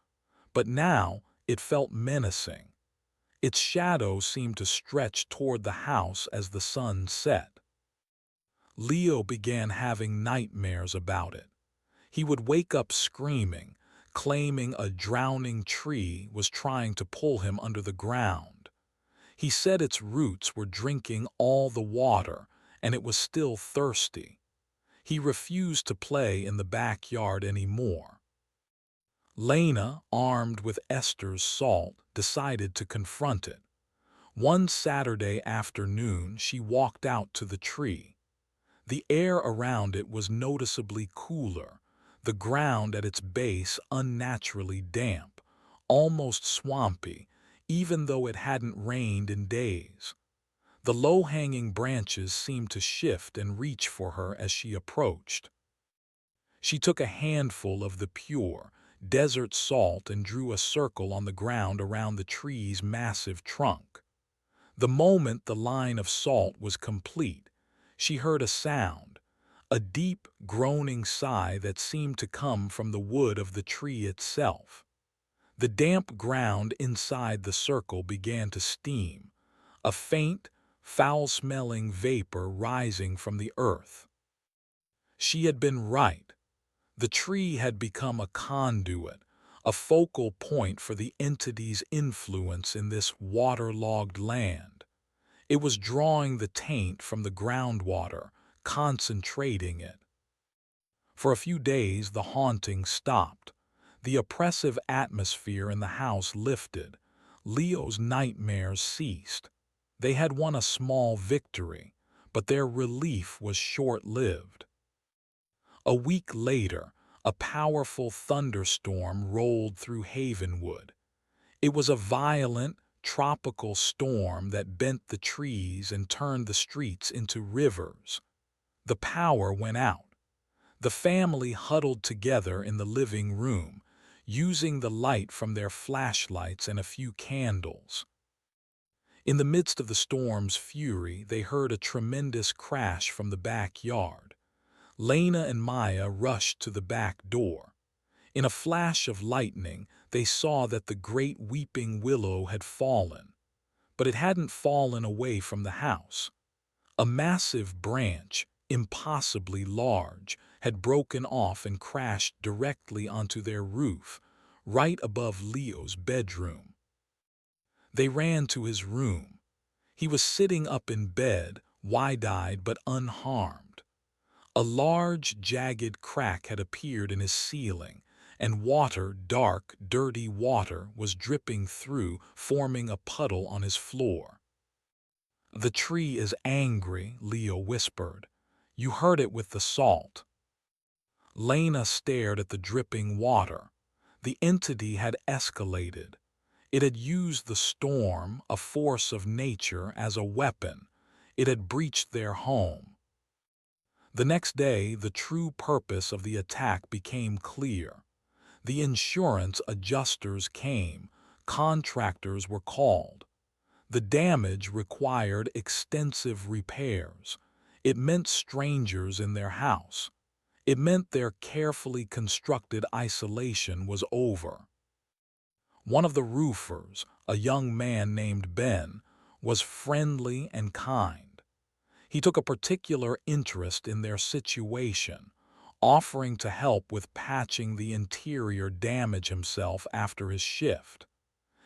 But now it felt menacing. Its shadow seemed to stretch toward the house as the sun set. Leo began having nightmares about it. He would wake up screaming, claiming a drowning tree was trying to pull him under the ground. He said its roots were drinking all the water, and it was still thirsty. He refused to play in the backyard anymore. Lena, armed with Esther's salt, decided to confront it. One Saturday afternoon, she walked out to the tree. The air around it was noticeably cooler, the ground at its base unnaturally damp, almost swampy, even though it hadn't rained in days. The low-hanging branches seemed to shift and reach for her as she approached. She took a handful of the pure, desert salt and drew a circle on the ground around the tree's massive trunk. The moment the line of salt was complete, she heard a sound, a deep, groaning sigh that seemed to come from the wood of the tree itself. The damp ground inside the circle began to steam, a faint, foul-smelling vapor rising from the earth. She had been right. The tree had become a conduit, a focal point for the entity's influence in this waterlogged land. It was drawing the taint from the groundwater, concentrating it. For a few days the haunting stopped. The oppressive atmosphere in the house lifted. Leo's nightmares ceased. They had won a small victory, but their relief was short-lived. A week later, a powerful thunderstorm rolled through Havenwood. It was a violent, tropical storm that bent the trees and turned the streets into rivers. The power went out. The family huddled together in the living room, using the light from their flashlights and a few candles. In the midst of the storm's fury, they heard a tremendous crash from the backyard. Lena and Maya rushed to the back door. In a flash of lightning, they saw that the great weeping willow had fallen. But it hadn't fallen away from the house. A massive branch, impossibly large, had broken off and crashed directly onto their roof, right above Leo's bedroom. They ran to his room. He was sitting up in bed, wide-eyed but unharmed. A large, jagged crack had appeared in his ceiling, and water, dark, dirty water, was dripping through, forming a puddle on his floor. "The tree is angry," Leo whispered. "You hurt it with the salt." Lena stared at the dripping water. The entity had escalated. It had used the storm, a force of nature, as a weapon. It had breached their home. The next day, the true purpose of the attack became clear. The insurance adjusters came. Contractors were called. The damage required extensive repairs. It meant strangers in their house. It meant their carefully constructed isolation was over. One of the roofers, a young man named Ben, was friendly and kind. He took a particular interest in their situation, offering to help with patching the interior damage himself after his shift.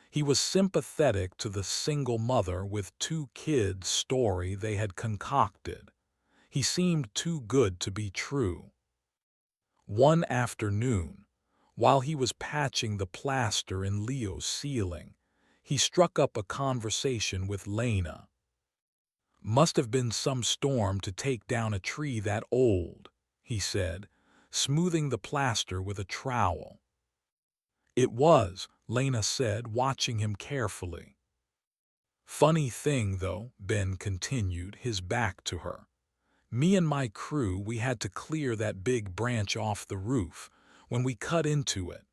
He was sympathetic to the single mother with 2 kids story they had concocted. He seemed too good to be true. One afternoon, while he was patching the plaster in Leo's ceiling, he struck up a conversation with Lena. "Must have been some storm to take down a tree that old," he said, smoothing the plaster with a trowel. "It was," Lena said, watching him carefully. "Funny thing, though," Ben continued, his back to her. "Me and my crew, we had to clear that big branch off the roof. When we cut into it,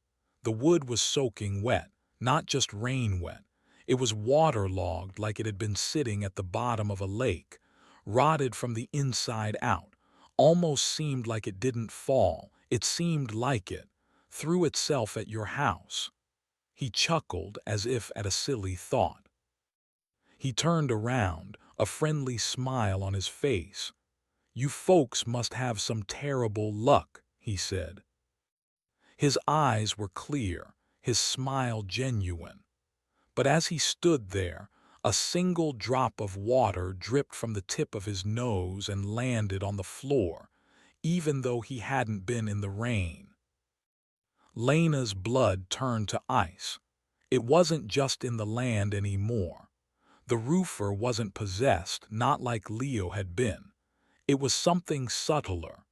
the wood was soaking wet, not just rain wet. It was waterlogged like it had been sitting at the bottom of a lake, rotted from the inside out. Almost seemed like it didn't fall. It seemed like it threw itself at your house." He chuckled as if at a silly thought. He turned around, a friendly smile on his face. "You folks must have some terrible luck," he said. His eyes were clear, his smile genuine. But as he stood there, a single drop of water dripped from the tip of his nose and landed on the floor, even though he hadn't been in the rain. Lena's blood turned to ice. It wasn't just in the land anymore. The roofer wasn't possessed, not like Leo had been. It was something subtler.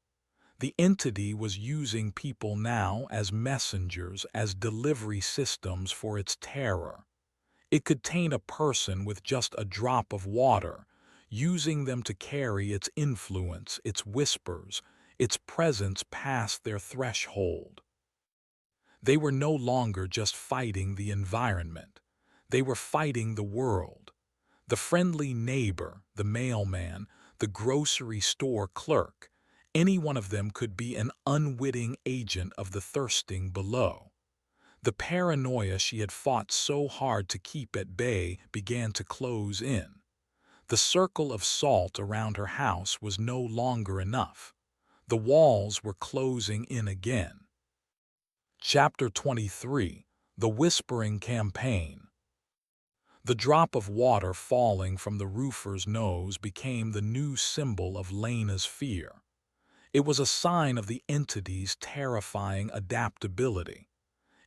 The entity was using people now as messengers, as delivery systems for its terror. It could taint a person with just a drop of water, using them to carry its influence, its whispers, its presence past their threshold. They were no longer just fighting the environment. They were fighting the world. The friendly neighbor, the mailman, the grocery store clerk, Any one of them could be an unwitting agent of the thirsting below. The paranoia she had fought so hard to keep at bay began to close in. The circle of salt around her house was no longer enough. The walls were closing in again. Chapter 23: The Whispering Campaign. The drop of water falling from the roofer's nose became the new symbol of Lena's fear. It was a sign of the entity's terrifying adaptability.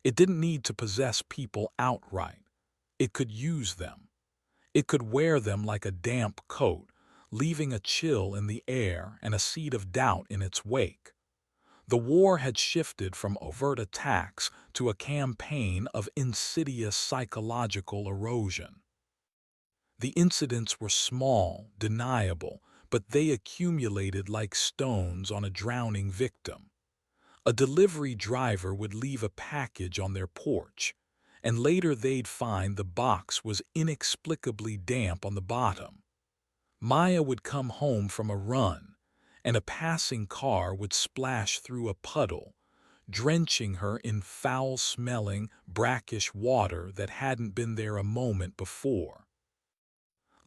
It didn't need to possess people outright. It could use them. It could wear them like a damp coat, leaving a chill in the air and a seed of doubt in its wake. The war had shifted from overt attacks to a campaign of insidious psychological erosion. The incidents were small, deniable, but they accumulated like stones on a drowning victim. A delivery driver would leave a package on their porch, and later they'd find the box was inexplicably damp on the bottom. Maya would come home from a run, and a passing car would splash through a puddle, drenching her in foul-smelling, brackish water that hadn't been there a moment before.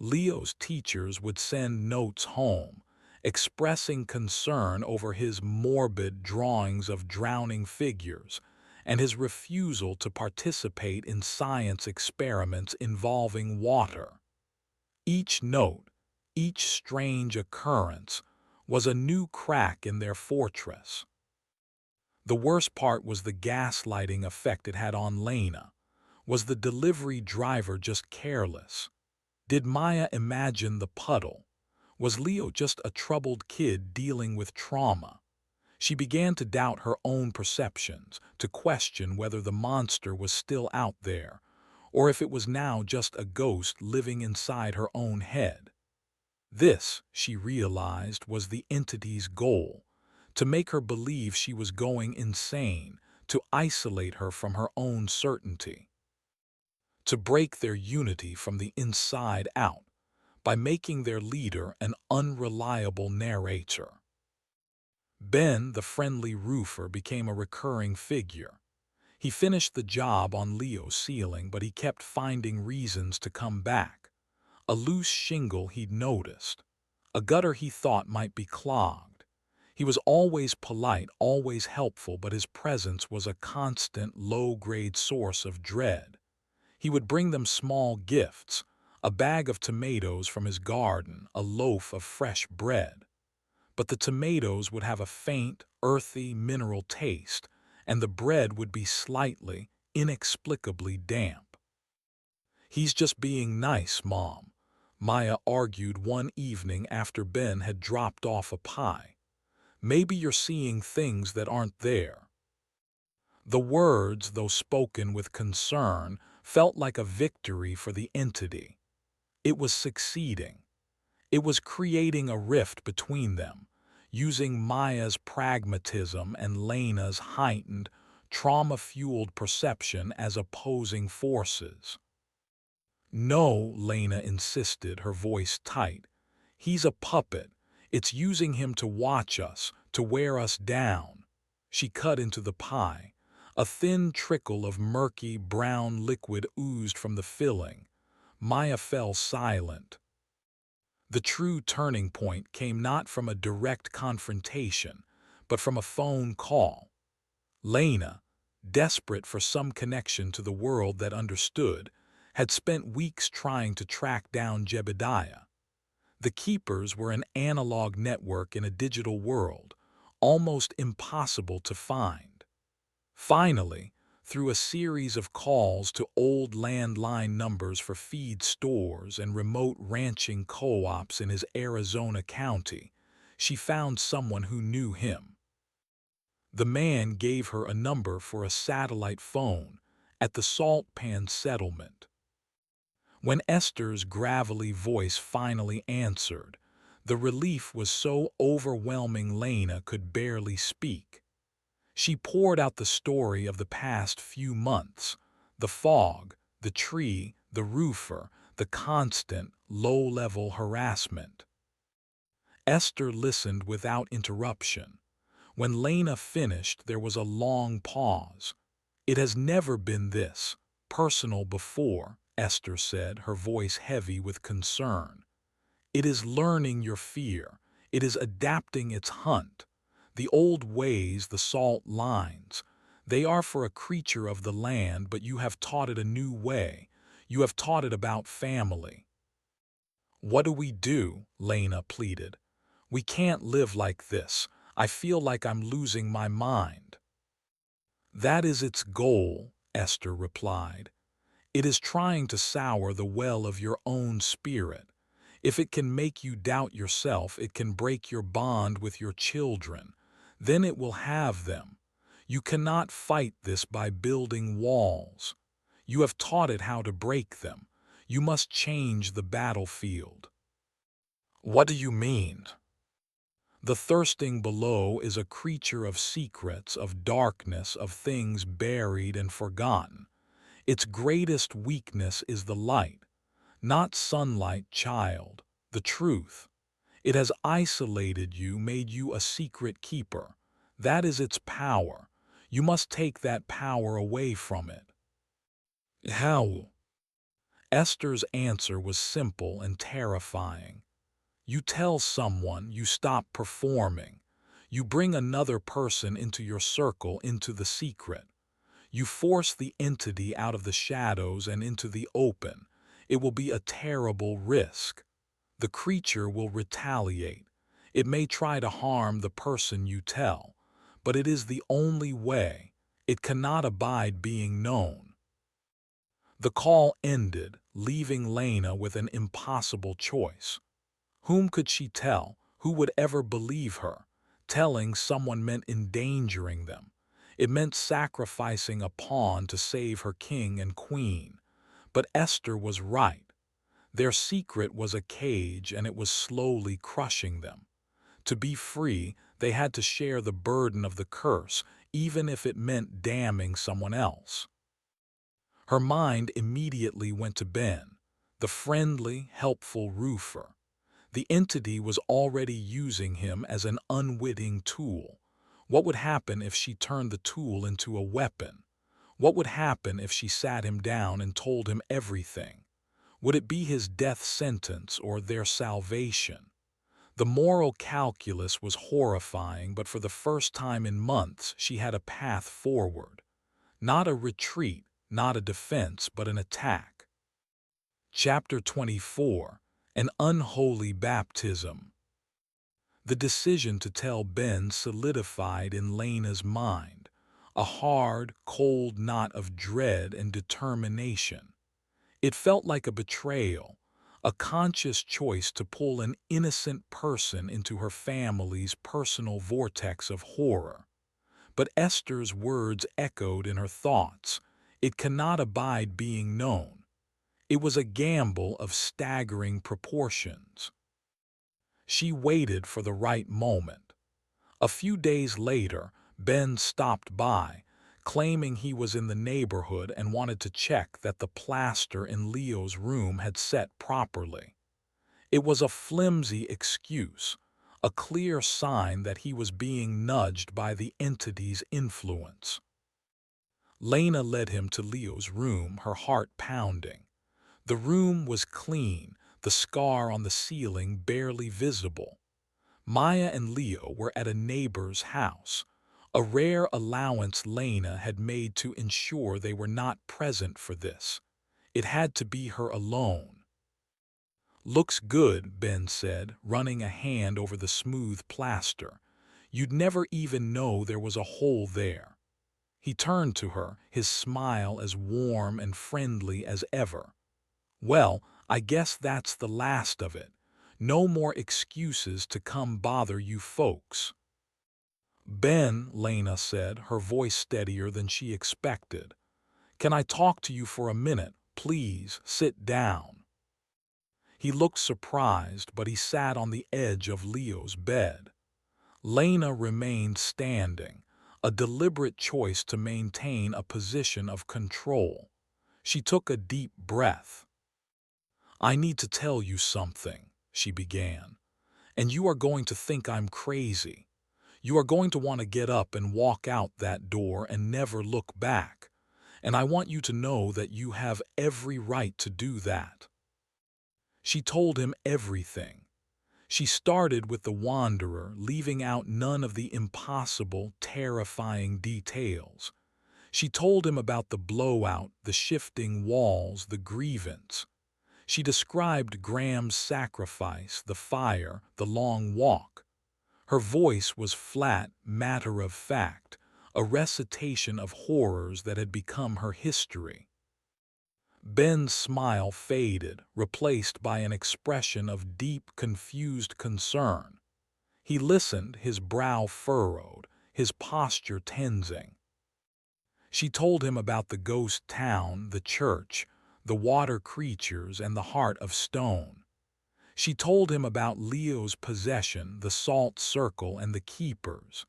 Leo's teachers would send notes home, expressing concern over his morbid drawings of drowning figures and his refusal to participate in science experiments involving water. Each note, each strange occurrence, was a new crack in their fortress. The worst part was the gaslighting effect it had on Lena. Was the delivery driver just careless? Did Maya imagine the puddle? Was Leo just a troubled kid dealing with trauma? She began to doubt her own perceptions, to question whether the monster was still out there, or if it was now just a ghost living inside her own head. This, she realized, was the entity's goal: to make her believe she was going insane, to isolate her from her own certainty, to break their unity from the inside out by making their leader an unreliable narrator. Ben, the friendly roofer, became a recurring figure. He finished the job on Leo's ceiling, but he kept finding reasons to come back. A loose shingle he'd noticed, a gutter he thought might be clogged. He was always polite, always helpful, but his presence was a constant, low-grade source of dread. He would bring them small gifts, a bag of tomatoes from his garden, a loaf of fresh bread. But the tomatoes would have a faint, earthy, mineral taste, and the bread would be slightly, inexplicably damp. "He's just being nice, Mom," Maya argued one evening after Ben had dropped off a pie. "Maybe you're seeing things that aren't there." The words, though spoken with concern, felt like a victory for the entity. It was succeeding. It was creating a rift between them, using Maya's pragmatism and Lena's heightened, trauma-fueled perception as opposing forces. "No," Lena insisted, her voice tight. "He's a puppet. It's using him to watch us, to wear us down." She cut into the pie. A thin trickle of murky, brown liquid oozed from the filling. Maya fell silent. The true turning point came not from a direct confrontation, but from a phone call. Lena, desperate for some connection to the world that understood, had spent weeks trying to track down Jebediah. The Keepers were an analog network in a digital world, almost impossible to find. Finally, through a series of calls to old landline numbers for feed stores and remote ranching co-ops in his Arizona county, she found someone who knew him. The man gave her a number for a satellite phone at the Salt Pan settlement. When Esther's gravelly voice finally answered, the relief was so overwhelming Lena could barely speak. She poured out the story of the past few months: the fog, the tree, the roofer, the constant, low-level harassment. Esther listened without interruption. When Lena finished, there was a long pause. "It has never been this personal before," Esther said, her voice heavy with concern. "It is learning your fear. It is adapting its hunt. The old ways, the salt lines, they are for a creature of the land, but you have taught it a new way. You have taught it about family." "What do we do?" Lena pleaded. "We can't live like this. I feel like I'm losing my mind." "That is its goal," Esther replied. "It is trying to sour the well of your own spirit. If it can make you doubt yourself, it can break your bond with your children. Then it will have them. You cannot fight this by building walls. You have taught it how to break them. You must change the battlefield." "What do you mean?" "The thirsting below is a creature of secrets, of darkness, of things buried and forgotten. Its greatest weakness is the light, not sunlight, child, the truth. It has isolated you, made you a secret keeper. That is its power. You must take that power away from it." "How?" Esther's answer was simple and terrifying. "You tell someone, you stop performing. You bring another person into your circle, into the secret. You force the entity out of the shadows and into the open. It will be a terrible risk. The creature will retaliate. It may try to harm the person you tell, but it is the only way. It cannot abide being known." The call ended, leaving Lena with an impossible choice. Whom could she tell? Who would ever believe her? Telling someone meant endangering them. It meant sacrificing a pawn to save her king and queen. But Esther was right. Their secret was a cage, and it was slowly crushing them. To be free, they had to share the burden of the curse, even if it meant damning someone else. Her mind immediately went to Ben, the friendly, helpful roofer. The entity was already using him as an unwitting tool. What would happen if she turned the tool into a weapon? What would happen if she sat him down and told him everything? Would it be his death sentence or their salvation? The moral calculus was horrifying, but for the first time in months she had a path forward. Not a retreat, not a defense, but an attack. Chapter 24. An Unholy Baptism. The decision to tell Ben solidified in Lena's mind, a hard, cold knot of dread and determination. It felt like a betrayal, a conscious choice to pull an innocent person into her family's personal vortex of horror. But Esther's words echoed in her thoughts. It cannot abide being known. It was a gamble of staggering proportions. She waited for the right moment. A few days later, Ben stopped by, claiming he was in the neighborhood and wanted to check that the plaster in Leo's room had set properly. It was a flimsy excuse, a clear sign that he was being nudged by the entity's influence. Lena led him to Leo's room, her heart pounding. The room was clean, the scar on the ceiling barely visible. Maya and Leo were at a neighbor's house, a rare allowance Lena had made to ensure they were not present for this. It had to be her alone. "Looks good," Ben said, running a hand over the smooth plaster. "You'd never even know there was a hole there." He turned to her, his smile as warm and friendly as ever. "Well, I guess that's the last of it. No more excuses to come bother you folks." "Ben," Lena said, her voice steadier than she expected. "Can I talk to you for a minute? Please, sit down." He looked surprised, but he sat on the edge of Leo's bed. Lena remained standing, a deliberate choice to maintain a position of control. She took a deep breath. "I need to tell you something," she began. and you are going to think I'm crazy. You are going to want to get up and walk out that door and never look back. And I want you to know that you have every right to do that." She told him everything. She started with the wanderer, leaving out none of the impossible, terrifying details. She told him about the blowout, the shifting walls, the grievance. She described Graham's sacrifice, the fire, the long walk. Her voice was flat, matter-of-fact, a recitation of horrors that had become her history. Ben's smile faded, replaced by an expression of deep, confused concern. He listened, his brow furrowed, his posture tensing. She told him about the ghost town, the church, the water creatures, and the heart of stone. She told him about Leo's possession, the salt circle, and the keepers.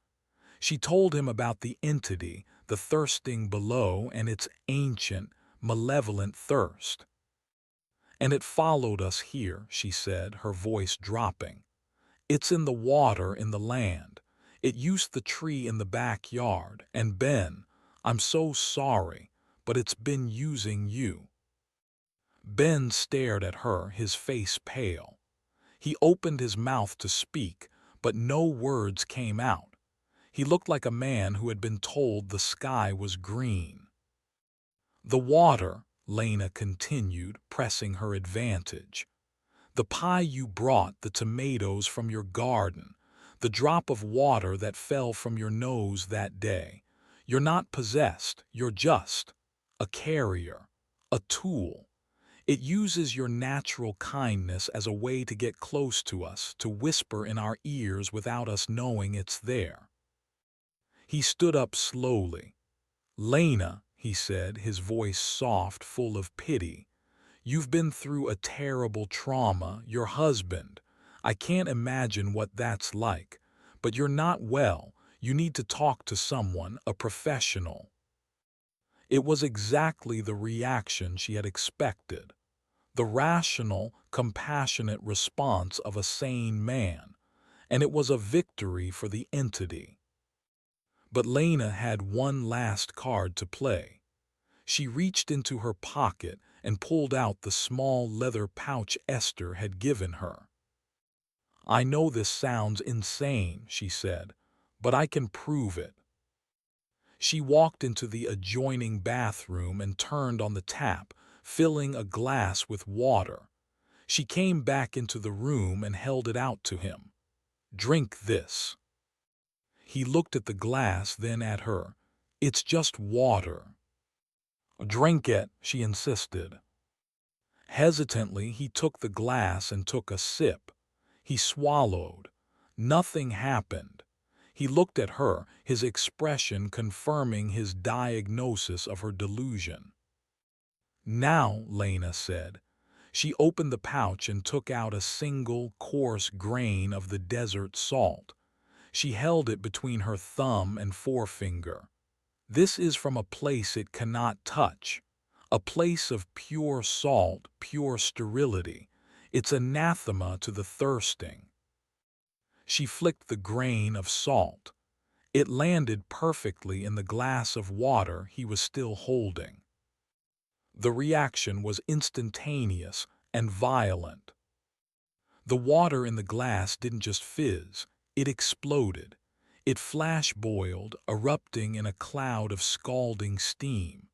She told him about the entity, the thirsting below, and its ancient, malevolent thirst. "And it followed us here," she said, her voice dropping. "It's in the water, in the land. It used the tree in the backyard, and Ben, I'm so sorry, but it's been using you." Ben stared at her, his face pale. He opened his mouth to speak, but no words came out. He looked like a man who had been told the sky was green. "The water," Lena continued, pressing her advantage. "The pie you brought, the tomatoes from your garden, the drop of water that fell from your nose that day. You're not possessed, you're just a carrier, a tool. It uses your natural kindness as a way to get close to us, to whisper in our ears without us knowing it's there." He stood up slowly. "Lena," he said, his voice soft, full of pity, "you've been through a terrible trauma, your husband. I can't imagine what that's like. But you're not well. You need to talk to someone, a professional." It was exactly the reaction she had expected. The rational, compassionate response of a sane man. And it was a victory for the entity. But Lena had one last card to play. She reached into her pocket and pulled out the small leather pouch Esther had given her. "I know this sounds insane," she said, "but I can prove it." She walked into the adjoining bathroom and turned on the tap, filling a glass with water. She came back into the room and held it out to him. "Drink this." He looked at the glass, then at her. "It's just water." "Drink it," she insisted. Hesitantly, he took the glass and took a sip. He swallowed. Nothing happened. He looked at her, his expression confirming his diagnosis of her delusion. "Now," Lena said. She opened the pouch and took out a single, coarse grain of the desert salt. She held it between her thumb and forefinger. "This is from a place it cannot touch. A place of pure salt, pure sterility. It's anathema to the thirsting." She flicked the grain of salt. It landed perfectly in the glass of water he was still holding. The reaction was instantaneous and violent. The water in the glass didn't just fizz, it exploded. It flash-boiled, erupting in a cloud of scalding steam.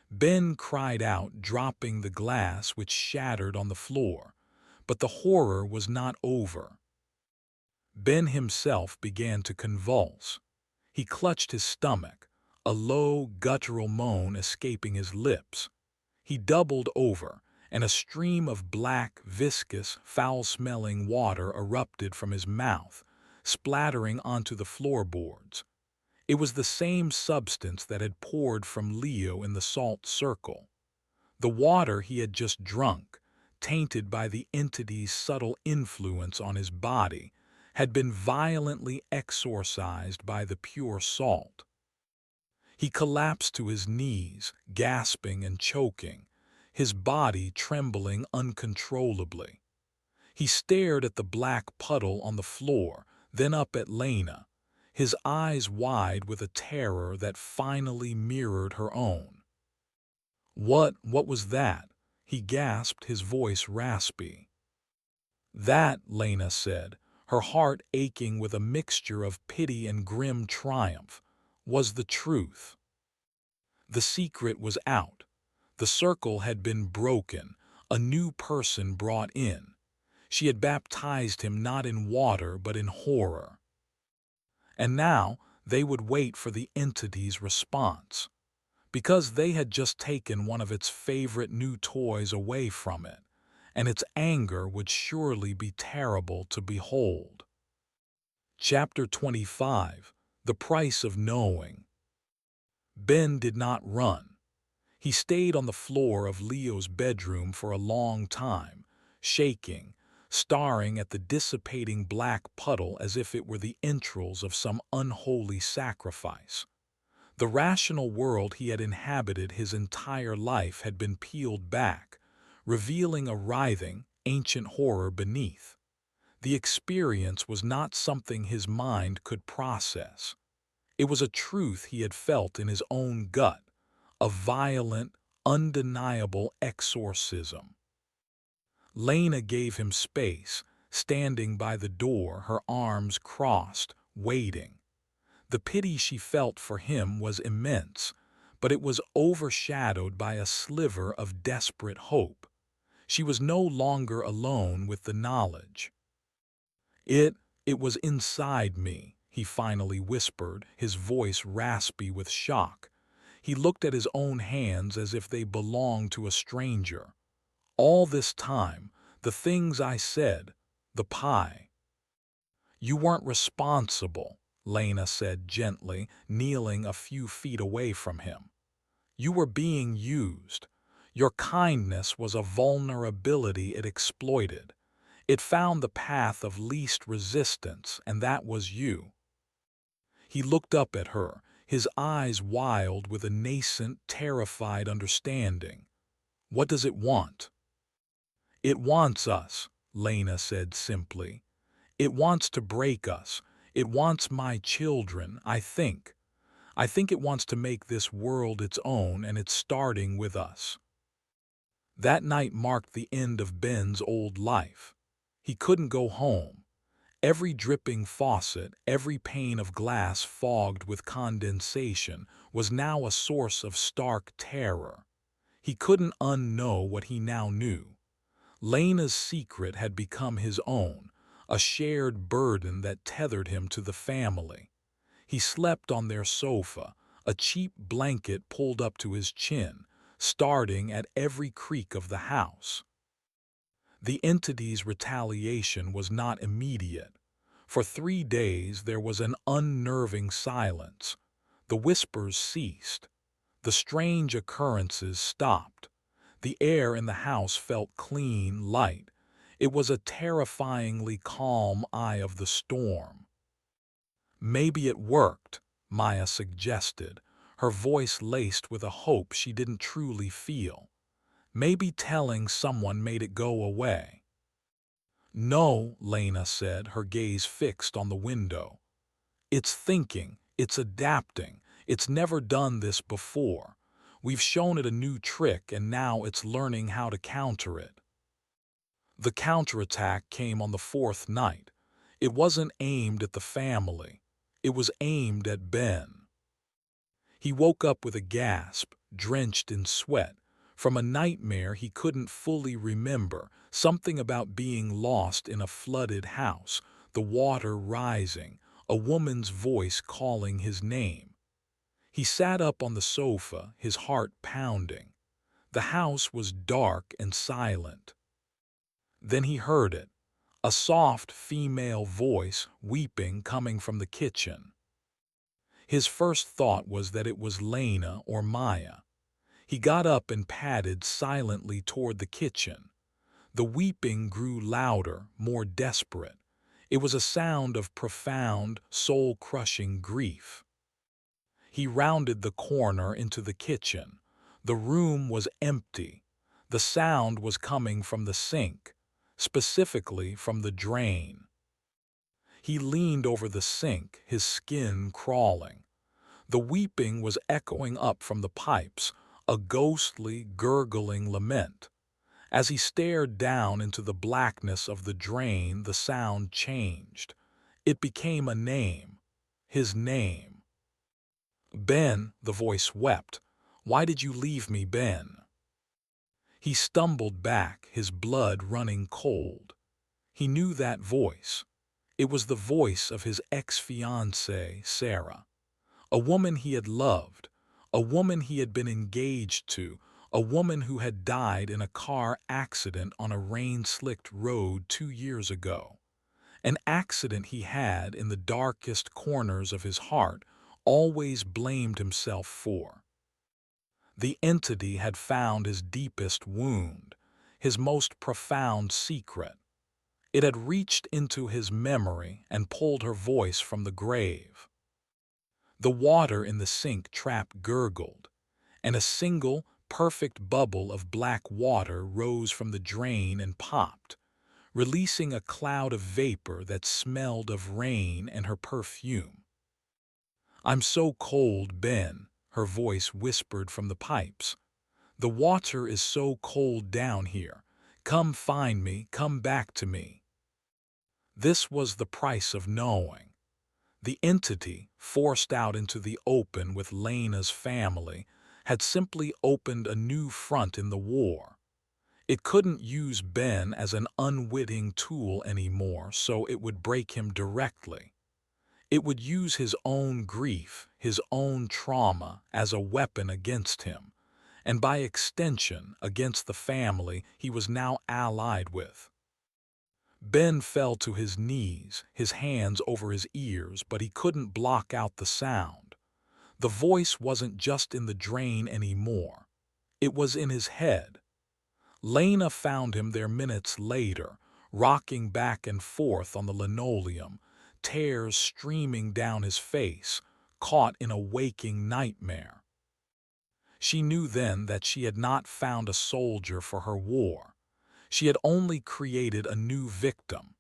Ben cried out, dropping the glass, which shattered on the floor. But the horror was not over. Ben himself began to convulse. He clutched his stomach, a low, guttural moan escaping his lips. He doubled over, and a stream of black, viscous, foul-smelling water erupted from his mouth, splattering onto the floorboards. It was the same substance that had poured from Leo in the salt circle. The water he had just drunk, tainted by the entity's subtle influence on his body, had been violently exorcised by the pure salt. He collapsed to his knees, gasping and choking, his body trembling uncontrollably. He stared at the black puddle on the floor, then up at Lena, his eyes wide with a terror that finally mirrored her own. What was that?" he gasped, his voice raspy. "That," Lena said, her heart aching with a mixture of pity and grim triumph, "was the truth. The secret was out. The circle had been broken, a new person brought in. She had baptized him not in water but in horror. And now they would wait for the entity's response, because they had just taken one of its favorite new toys away from it, and its anger would surely be terrible to behold. Chapter 25. The Price of Knowing. Ben did not run. He stayed on the floor of Leo's bedroom for a long time, shaking, staring at the dissipating black puddle as if it were the entrails of some unholy sacrifice. The rational world he had inhabited his entire life had been peeled back, revealing a writhing, ancient horror beneath. The experience was not something his mind could process. It was a truth he had felt in his own gut, a violent, undeniable exorcism. Lena gave him space, standing by the door, her arms crossed, waiting. The pity she felt for him was immense, but it was overshadowed by a sliver of desperate hope. She was no longer alone with the knowledge. It was inside me," he finally whispered, his voice raspy with shock. He looked at his own hands as if they belonged to a stranger. "All this time, the things I said, the pie." "You weren't responsible," Lena said gently, kneeling a few feet away from him. "You were being used. Your kindness was a vulnerability it exploited. It found the path of least resistance, and that was you." He looked up at her, his eyes wild with a nascent, terrified understanding. "What does it want?" "It wants us," Lena said simply. "It wants to break us. It wants my children, I think. I think it wants to make this world its own, and it's starting with us." That night marked the end of Ben's old life. He couldn't go home. Every dripping faucet, every pane of glass fogged with condensation, was now a source of stark terror. He couldn't unknow what he now knew. Lena's secret had become his own, a shared burden that tethered him to the family. He slept on their sofa, a cheap blanket pulled up to his chin, starting at every creak of the house. The entity's retaliation was not immediate. For 3 days there was an unnerving silence. The whispers ceased. The strange occurrences stopped. The air in the house felt clean, light. It was a terrifyingly calm eye of the storm. "Maybe it worked," Maya suggested, her voice laced with a hope she didn't truly feel. "Maybe telling someone made it go away." "No," Lena said, her gaze fixed on the window. "It's thinking, it's adapting, it's never done this before. We've shown it a new trick and now it's learning how to counter it." The counterattack came on the 4th night. It wasn't aimed at the family. It was aimed at Ben. He woke up with a gasp, drenched in sweat, from a nightmare he couldn't fully remember, something about being lost in a flooded house, the water rising, a woman's voice calling his name. He sat up on the sofa, his heart pounding. The house was dark and silent. Then he heard it, a soft female voice weeping coming from the kitchen. His first thought was that it was Lena or Maya. He got up and padded silently toward the kitchen. The weeping grew louder, more desperate. It was a sound of profound, soul-crushing grief. He rounded the corner into the kitchen. The room was empty. The sound was coming from the sink. specifically from the drain. He leaned over the sink, his skin crawling. The weeping was echoing up from the pipes, a ghostly, gurgling lament. As he stared down into the blackness of the drain, the sound changed. It became a name. His name. "Ben," the voice wept. "Why did you leave me, Ben?" He stumbled back, his blood running cold. He knew that voice. It was the voice of his ex-fiancée, Sarah. A woman he had loved, a woman he had been engaged to, a woman who had died in a car accident on a rain-slicked road 2 years ago. An accident he had, in the darkest corners of his heart, always blamed himself for. The entity had found his deepest wound, his most profound secret. It had reached into his memory and pulled her voice from the grave. The water in the sink trap gurgled, and a single, perfect bubble of black water rose from the drain and popped, releasing a cloud of vapor that smelled of rain and her perfume. "I'm so cold, Ben," her voice whispered from the pipes. "The water is so cold down here. Come find me, come back to me." This was the price of knowing. The entity, forced out into the open with Lena's family, had simply opened a new front in the war. It couldn't use Ben as an unwitting tool anymore, so it would break him directly. It would use his own grief, his own trauma, as a weapon against him, and by extension against the family he was now allied with. Ben fell to his knees, his hands over his ears, but he couldn't block out the sound. The voice wasn't just in the drain anymore. It was in his head. Lena found him there minutes later, rocking back and forth on the linoleum, tears streaming down his face, caught in a waking nightmare. She knew then that she had not found a soldier for her war. She had only created a new victim,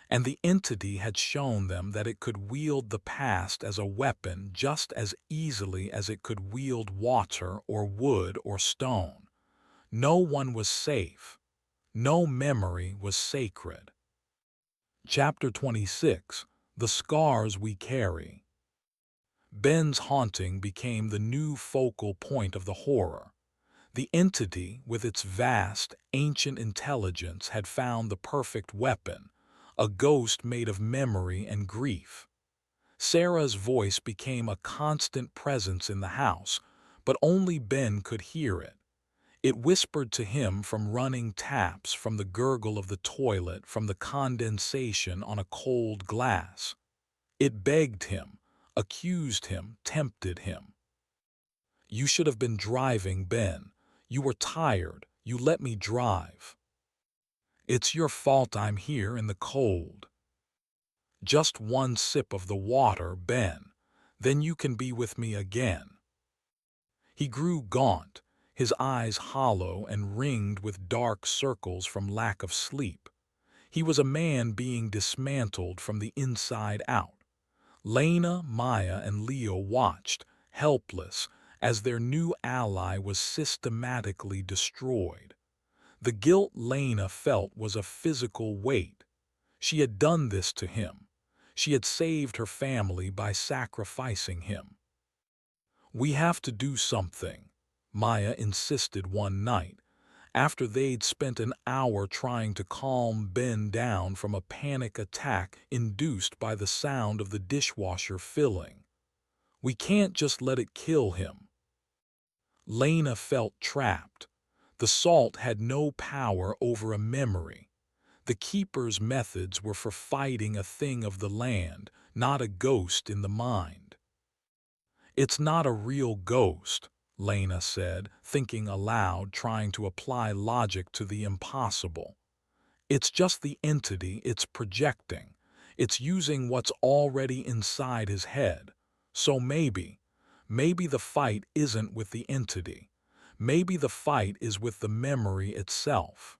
and the entity had shown them that it could wield the past as a weapon just as easily as it could wield water or wood or stone. No one was safe. No memory was sacred. Chapter 26: The Scars We Carry. Ben's haunting became the new focal point of the horror. The entity, with its vast, ancient intelligence, had found the perfect weapon, a ghost made of memory and grief. Sarah's voice became a constant presence in the house, but only Ben could hear it. It whispered to him from running taps, from the gurgle of the toilet, from the condensation on a cold glass. It begged him, accused him, tempted him. "You should have been driving, Ben. You were tired. You let me drive. It's your fault I'm here in the cold. Just one sip of the water, Ben. Then you can be with me again." He grew gaunt, his eyes hollow and ringed with dark circles from lack of sleep. He was a man being dismantled from the inside out. Lena, Maya, and Leo watched, helpless, as their new ally was systematically destroyed. The guilt Lena felt was a physical weight. She had done this to him. She had saved her family by sacrificing him. "We have to do something," Maya insisted one night, after they'd spent an hour trying to calm Ben down from a panic attack induced by the sound of the dishwasher filling. "We can't just let it kill him." Lena felt trapped. The salt had no power over a memory. The keeper's methods were for fighting a thing of the land, not a ghost in the mind. "It's not a real ghost," Lena said, thinking aloud, trying to apply logic to the impossible. "It's just the entity it's projecting. It's using what's already inside his head. So maybe the fight isn't with the entity. Maybe the fight is with the memory itself."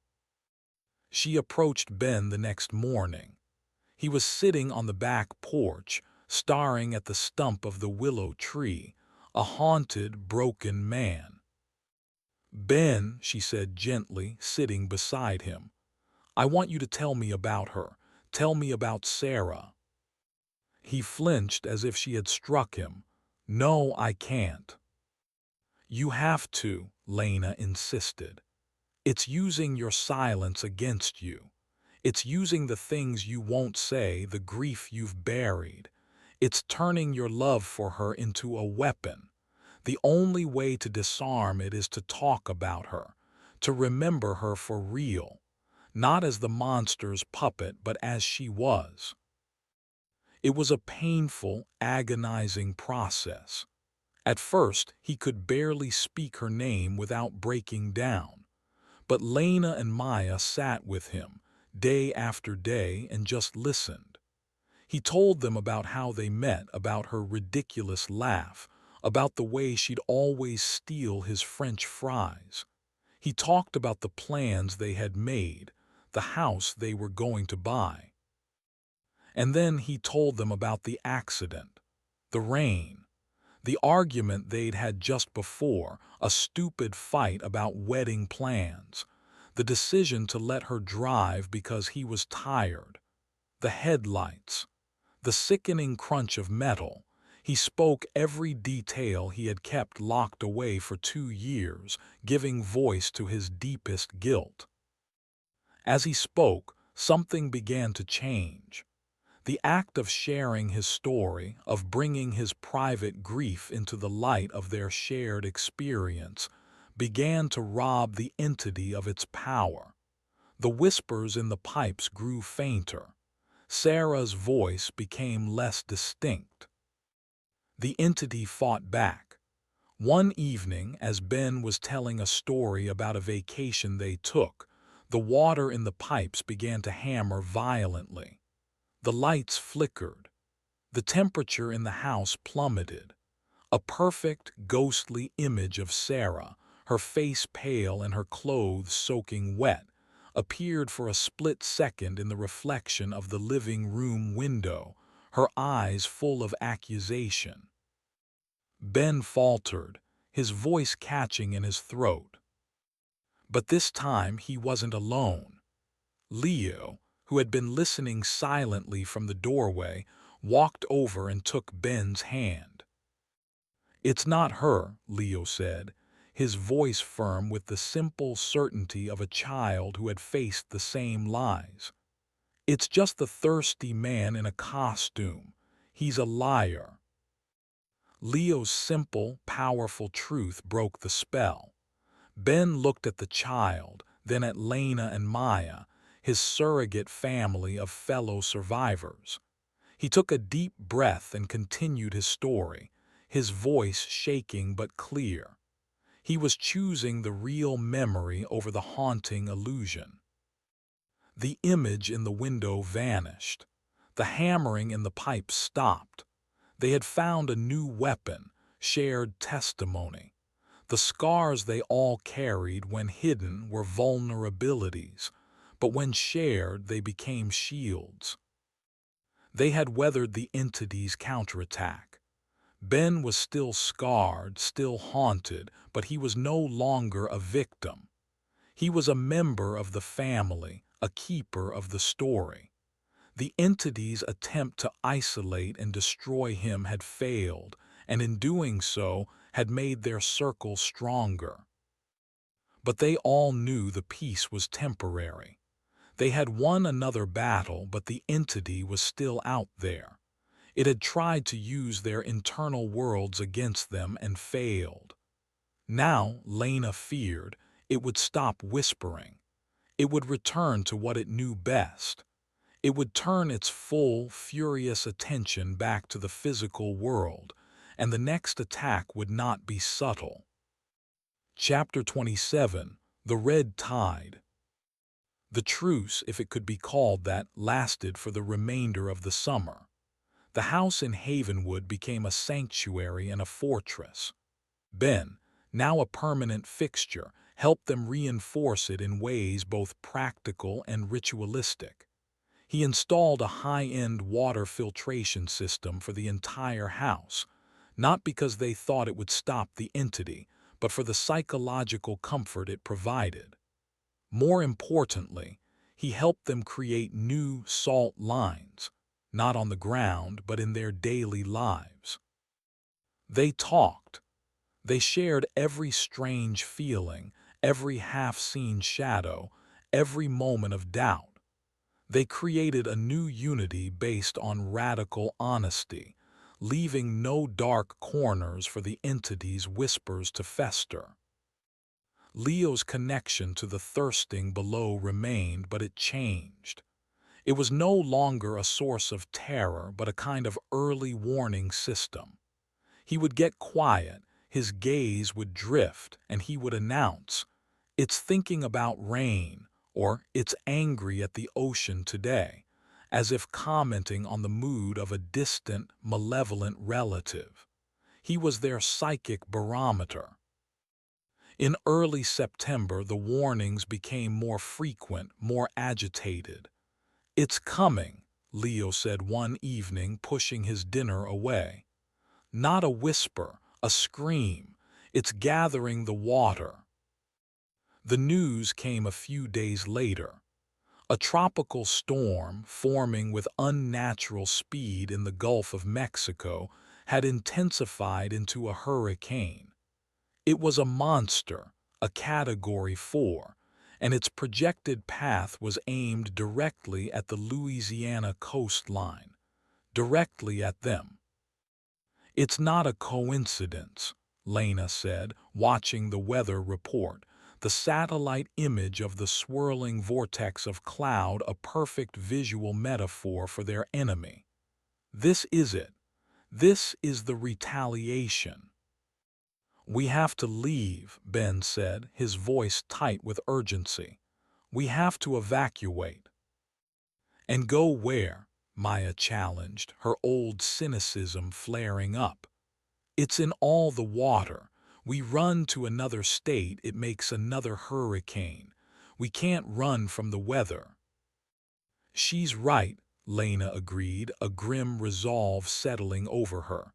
She approached Ben the next morning. He was sitting on the back porch, staring at the stump of the willow tree, a haunted, broken man. "Ben," she said gently, sitting beside him, "I want you to tell me about her. Tell me about Sarah." He flinched as if she had struck him. "No, I can't." "You have to," Lena insisted. "It's using your silence against you. It's using the things you won't say, the grief you've buried. It's turning your love for her into a weapon. The only way to disarm it is to talk about her, to remember her for real, not as the monster's puppet, but as she was." It was a painful, agonizing process. At first, he could barely speak her name without breaking down. But Lena and Maya sat with him, day after day, and just listened. He told them about how they met, about her ridiculous laugh, about the way she'd always steal his French fries. He talked about the plans they had made, the house they were going to buy. And then he told them about the accident, the rain, the argument they'd had just before, a stupid fight about wedding plans, the decision to let her drive because he was tired, the headlights, the sickening crunch of metal. He spoke every detail he had kept locked away for 2 years, giving voice to his deepest guilt. As he spoke, something began to change. The act of sharing his story, of bringing his private grief into the light of their shared experience, began to rob the entity of its power. The whispers in the pipes grew fainter. Sarah's voice became less distinct. The entity fought back. One evening, as Ben was telling a story about a vacation they took, the water in the pipes began to hammer violently. The lights flickered. The temperature in the house plummeted. A perfect, ghostly image of Sarah, her face pale and her clothes soaking wet, appeared for a split second in the reflection of the living room window, her eyes full of accusation. Ben faltered, his voice catching in his throat. But this time he wasn't alone. Leo, who had been listening silently from the doorway, walked over and took Ben's hand. "It's not her," Leo said, his voice firm with the simple certainty of a child who had faced the same lies. "It's just the thirsty man in a costume. He's a liar." Leo's simple, powerful truth broke the spell. Ben looked at the child, then at Lena and Maya, his surrogate family of fellow survivors. He took a deep breath and continued his story, his voice shaking but clear. He was choosing the real memory over the haunting illusion. The image in the window vanished. The hammering in the pipes stopped. They had found a new weapon, shared testimony. The scars they all carried when hidden were vulnerabilities, but when shared they became shields. They had weathered the entity's counterattack. Ben was still scarred, still haunted, but he was no longer a victim. He was a member of the family, a keeper of the story. The entity's attempt to isolate and destroy him had failed, and in doing so had made their circle stronger. But they all knew the peace was temporary. They had won another battle, but the entity was still out there. It had tried to use their internal worlds against them and failed. Now, Lena feared, it would stop whispering. It would return to what it knew best. It would turn its full, furious attention back to the physical world, and the next attack would not be subtle. Chapter 27: The Red Tide. The truce, if it could be called that, lasted for the remainder of the summer. The house in Havenwood became a sanctuary and a fortress. Ben, now a permanent fixture, helped them reinforce it in ways both practical and ritualistic. He installed a high-end water filtration system for the entire house, not because they thought it would stop the entity, but for the psychological comfort it provided. More importantly, he helped them create new salt lines, not on the ground but in their daily lives. They talked. They shared every strange feeling, every half-seen shadow, every moment of doubt. They created a new unity based on radical honesty, leaving no dark corners for the entity's whispers to fester. Leo's connection to the thirsting below remained, but it changed. It was no longer a source of terror, but a kind of early warning system. He would get quiet, his gaze would drift, and he would announce, "It's thinking about rain," or "It's angry at the ocean today," as if commenting on the mood of a distant, malevolent relative. He was their psychic barometer. In early September, the warnings became more frequent, more agitated. "It's coming," Leo said one evening, pushing his dinner away. Not a whisper, a scream. "It's gathering the water." The news came a few days later. A tropical storm, forming with unnatural speed in the Gulf of Mexico, had intensified into a hurricane. It was a monster, a Category 4, and its projected path was aimed directly at the Louisiana coastline, directly at them. "It's not a coincidence," Lena said, watching the weather report, the satellite image of the swirling vortex of cloud a perfect visual metaphor for their enemy. "This is it. This is the retaliation." "We have to leave," Ben said, his voice tight with urgency. "We have to evacuate." "And go where?" Maya challenged, her old cynicism flaring up. "It's in all the water. We run to another state, it makes another hurricane. We can't run from the weather." "She's right," Lena agreed, a grim resolve settling over her.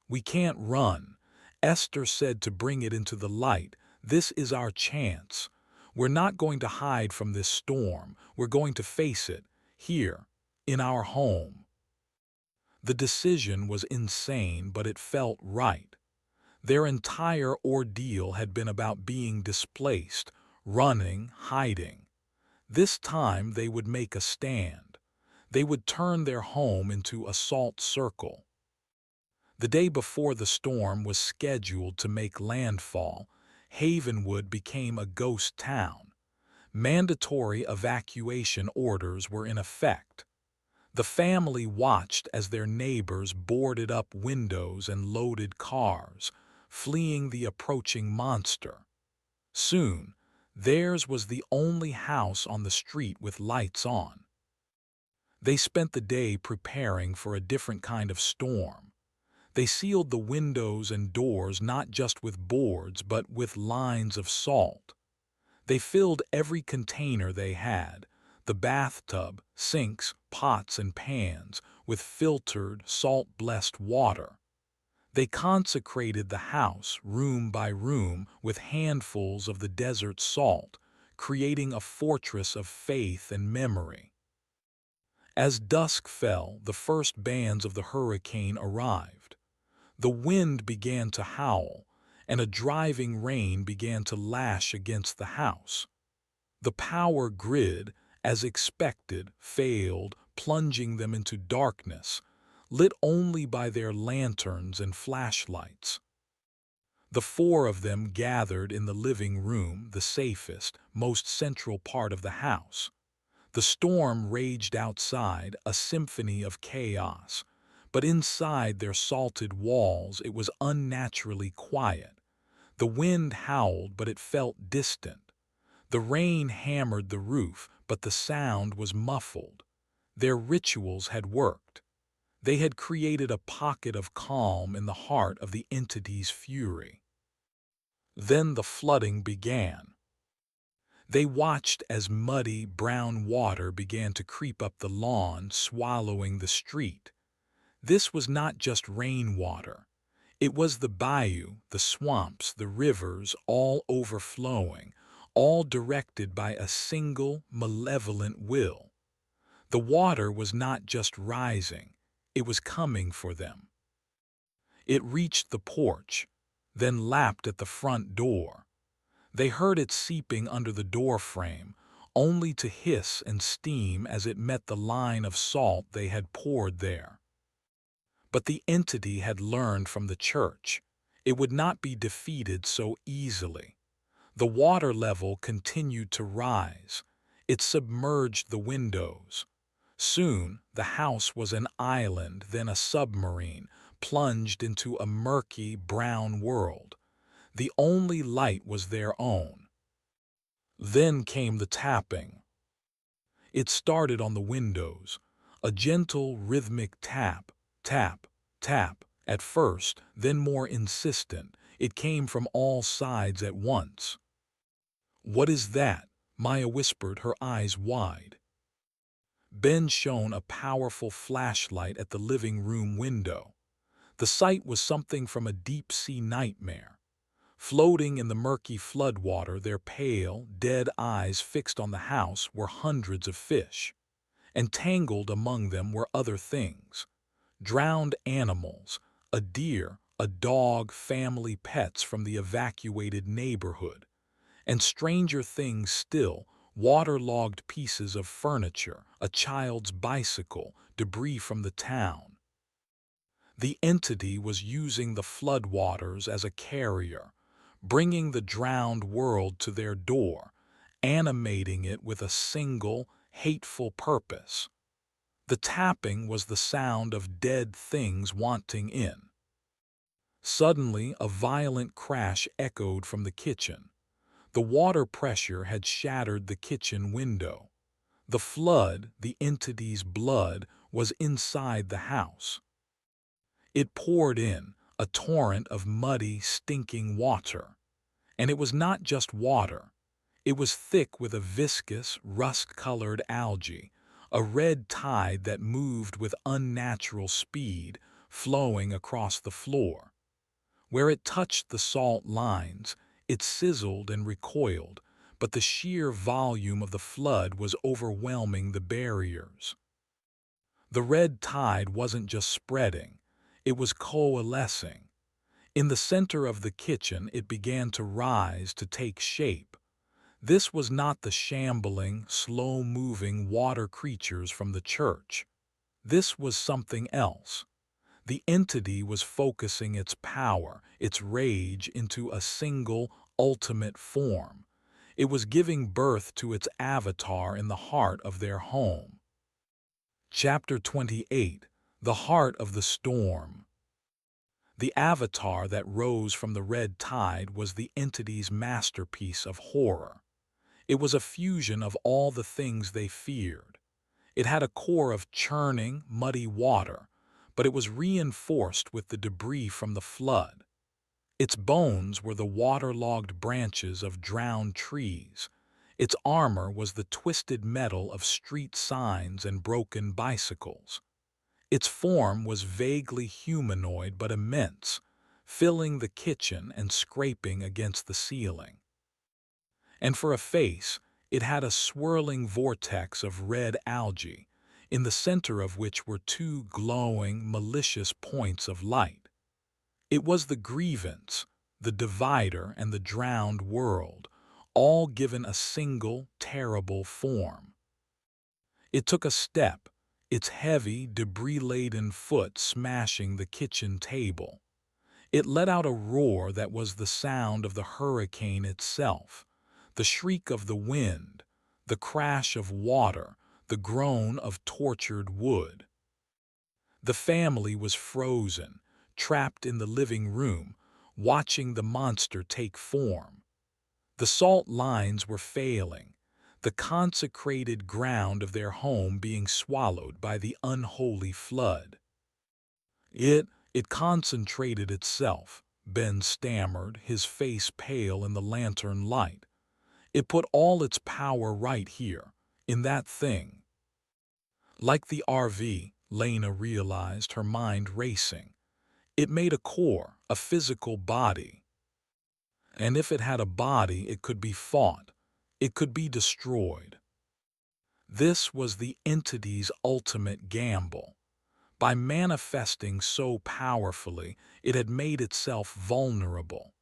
"We can't run. Esther said to bring it into the light. This is our chance. We're not going to hide from this storm. We're going to face it, here, in our home." The decision was insane, but it felt right. Their entire ordeal had been about being displaced, running, hiding. This time they would make a stand. They would turn their home into a salt circle. The day before the storm was scheduled to make landfall, Havenwood became a ghost town. Mandatory evacuation orders were in effect. The family watched as their neighbors boarded up windows and loaded cars, fleeing the approaching monster. Soon, theirs was the only house on the street with lights on. They spent the day preparing for a different kind of storm. They sealed the windows and doors not just with boards but with lines of salt. They filled every container they had, the bathtub, sinks, pots and pans, with filtered, salt-blessed water. They consecrated the house, room by room, with handfuls of the desert salt, creating a fortress of faith and memory. As dusk fell, the first bands of the hurricane arrived. The wind began to howl, and a driving rain began to lash against the house. The power grid, as expected, failed, plunging them into darkness, lit only by their lanterns and flashlights. The four of them gathered in the living room, the safest, most central part of the house. The storm raged outside, a symphony of chaos, but inside their salted walls it was unnaturally quiet. The wind howled, but it felt distant. The rain hammered the roof, but the sound was muffled. Their rituals had worked. They had created a pocket of calm in the heart of the entity's fury. Then the flooding began. They watched as muddy, brown water began to creep up the lawn, swallowing the street. This was not just rainwater. It was the bayou, the swamps, the rivers, all overflowing, all directed by a single malevolent will. The water was not just rising, it was coming for them. It reached the porch, then lapped at the front door. They heard it seeping under the door frame, only to hiss and steam as it met the line of salt they had poured there. But the entity had learned from the church. It would not be defeated so easily. The water level continued to rise. It submerged the windows. Soon the house was an island, then a submarine, plunged into a murky, brown world. The only light was their own. Then came the tapping. It started on the windows, a gentle, rhythmic tap, tap, tap, at first, then more insistent. It came from all sides at once. "What is that?" Maya whispered, her eyes wide. Ben shone a powerful flashlight at the living room window. The sight was something from a deep-sea nightmare. Floating in the murky floodwater, their pale, dead eyes fixed on the house, were hundreds of fish. And tangled among them were other things. Drowned animals, a deer, a dog, family pets from the evacuated neighborhood. And stranger things still, waterlogged pieces of furniture, a child's bicycle, debris from the town. The entity was using the floodwaters as a carrier, bringing the drowned world to their door, animating it with a single, hateful purpose. The tapping was the sound of dead things wanting in. Suddenly, a violent crash echoed from the kitchen. The water pressure had shattered the kitchen window. The flood, the entity's blood, was inside the house. It poured in, a torrent of muddy, stinking water. And it was not just water. It was thick with a viscous, rust-colored algae, a red tide that moved with unnatural speed, flowing across the floor. Where it touched the salt lines, it sizzled and recoiled, but the sheer volume of the flood was overwhelming the barriers. The red tide wasn't just spreading, it was coalescing. In the center of the kitchen, it began to rise, to take shape. This was not the shambling, slow-moving water creatures from the church. This was something else. The entity was focusing its power, its rage, into a single, ultimate form. It was giving birth to its avatar in the heart of their home. Chapter 28: The Heart of the Storm. The avatar that rose from the red tide was the entity's masterpiece of horror. It was a fusion of all the things they feared. It had a core of churning, muddy water, but it was reinforced with the debris from the flood. Its bones were the waterlogged branches of drowned trees. Its armor was the twisted metal of street signs and broken bicycles. Its form was vaguely humanoid but immense, filling the kitchen and scraping against the ceiling. And for a face, it had a swirling vortex of red algae, in the center of which were two glowing, malicious points of light. It was the grievance, the divider, and the drowned world, all given a single, terrible form. It took a step, its heavy, debris-laden foot smashing the kitchen table. It let out a roar that was the sound of the hurricane itself, the shriek of the wind, the crash of water, the groan of tortured wood. The family was frozen, trapped in the living room, watching the monster take form. The salt lines were failing, the consecrated ground of their home being swallowed by the unholy flood. It concentrated itself, Ben stammered, his face pale in the lantern light. It put all its power right here, in that thing. Like the RV, Lena realized, her mind racing. It made a core, a physical body. And if it had a body, it could be fought. It could be destroyed. This was the entity's ultimate gamble. By manifesting so powerfully, it had made itself vulnerable.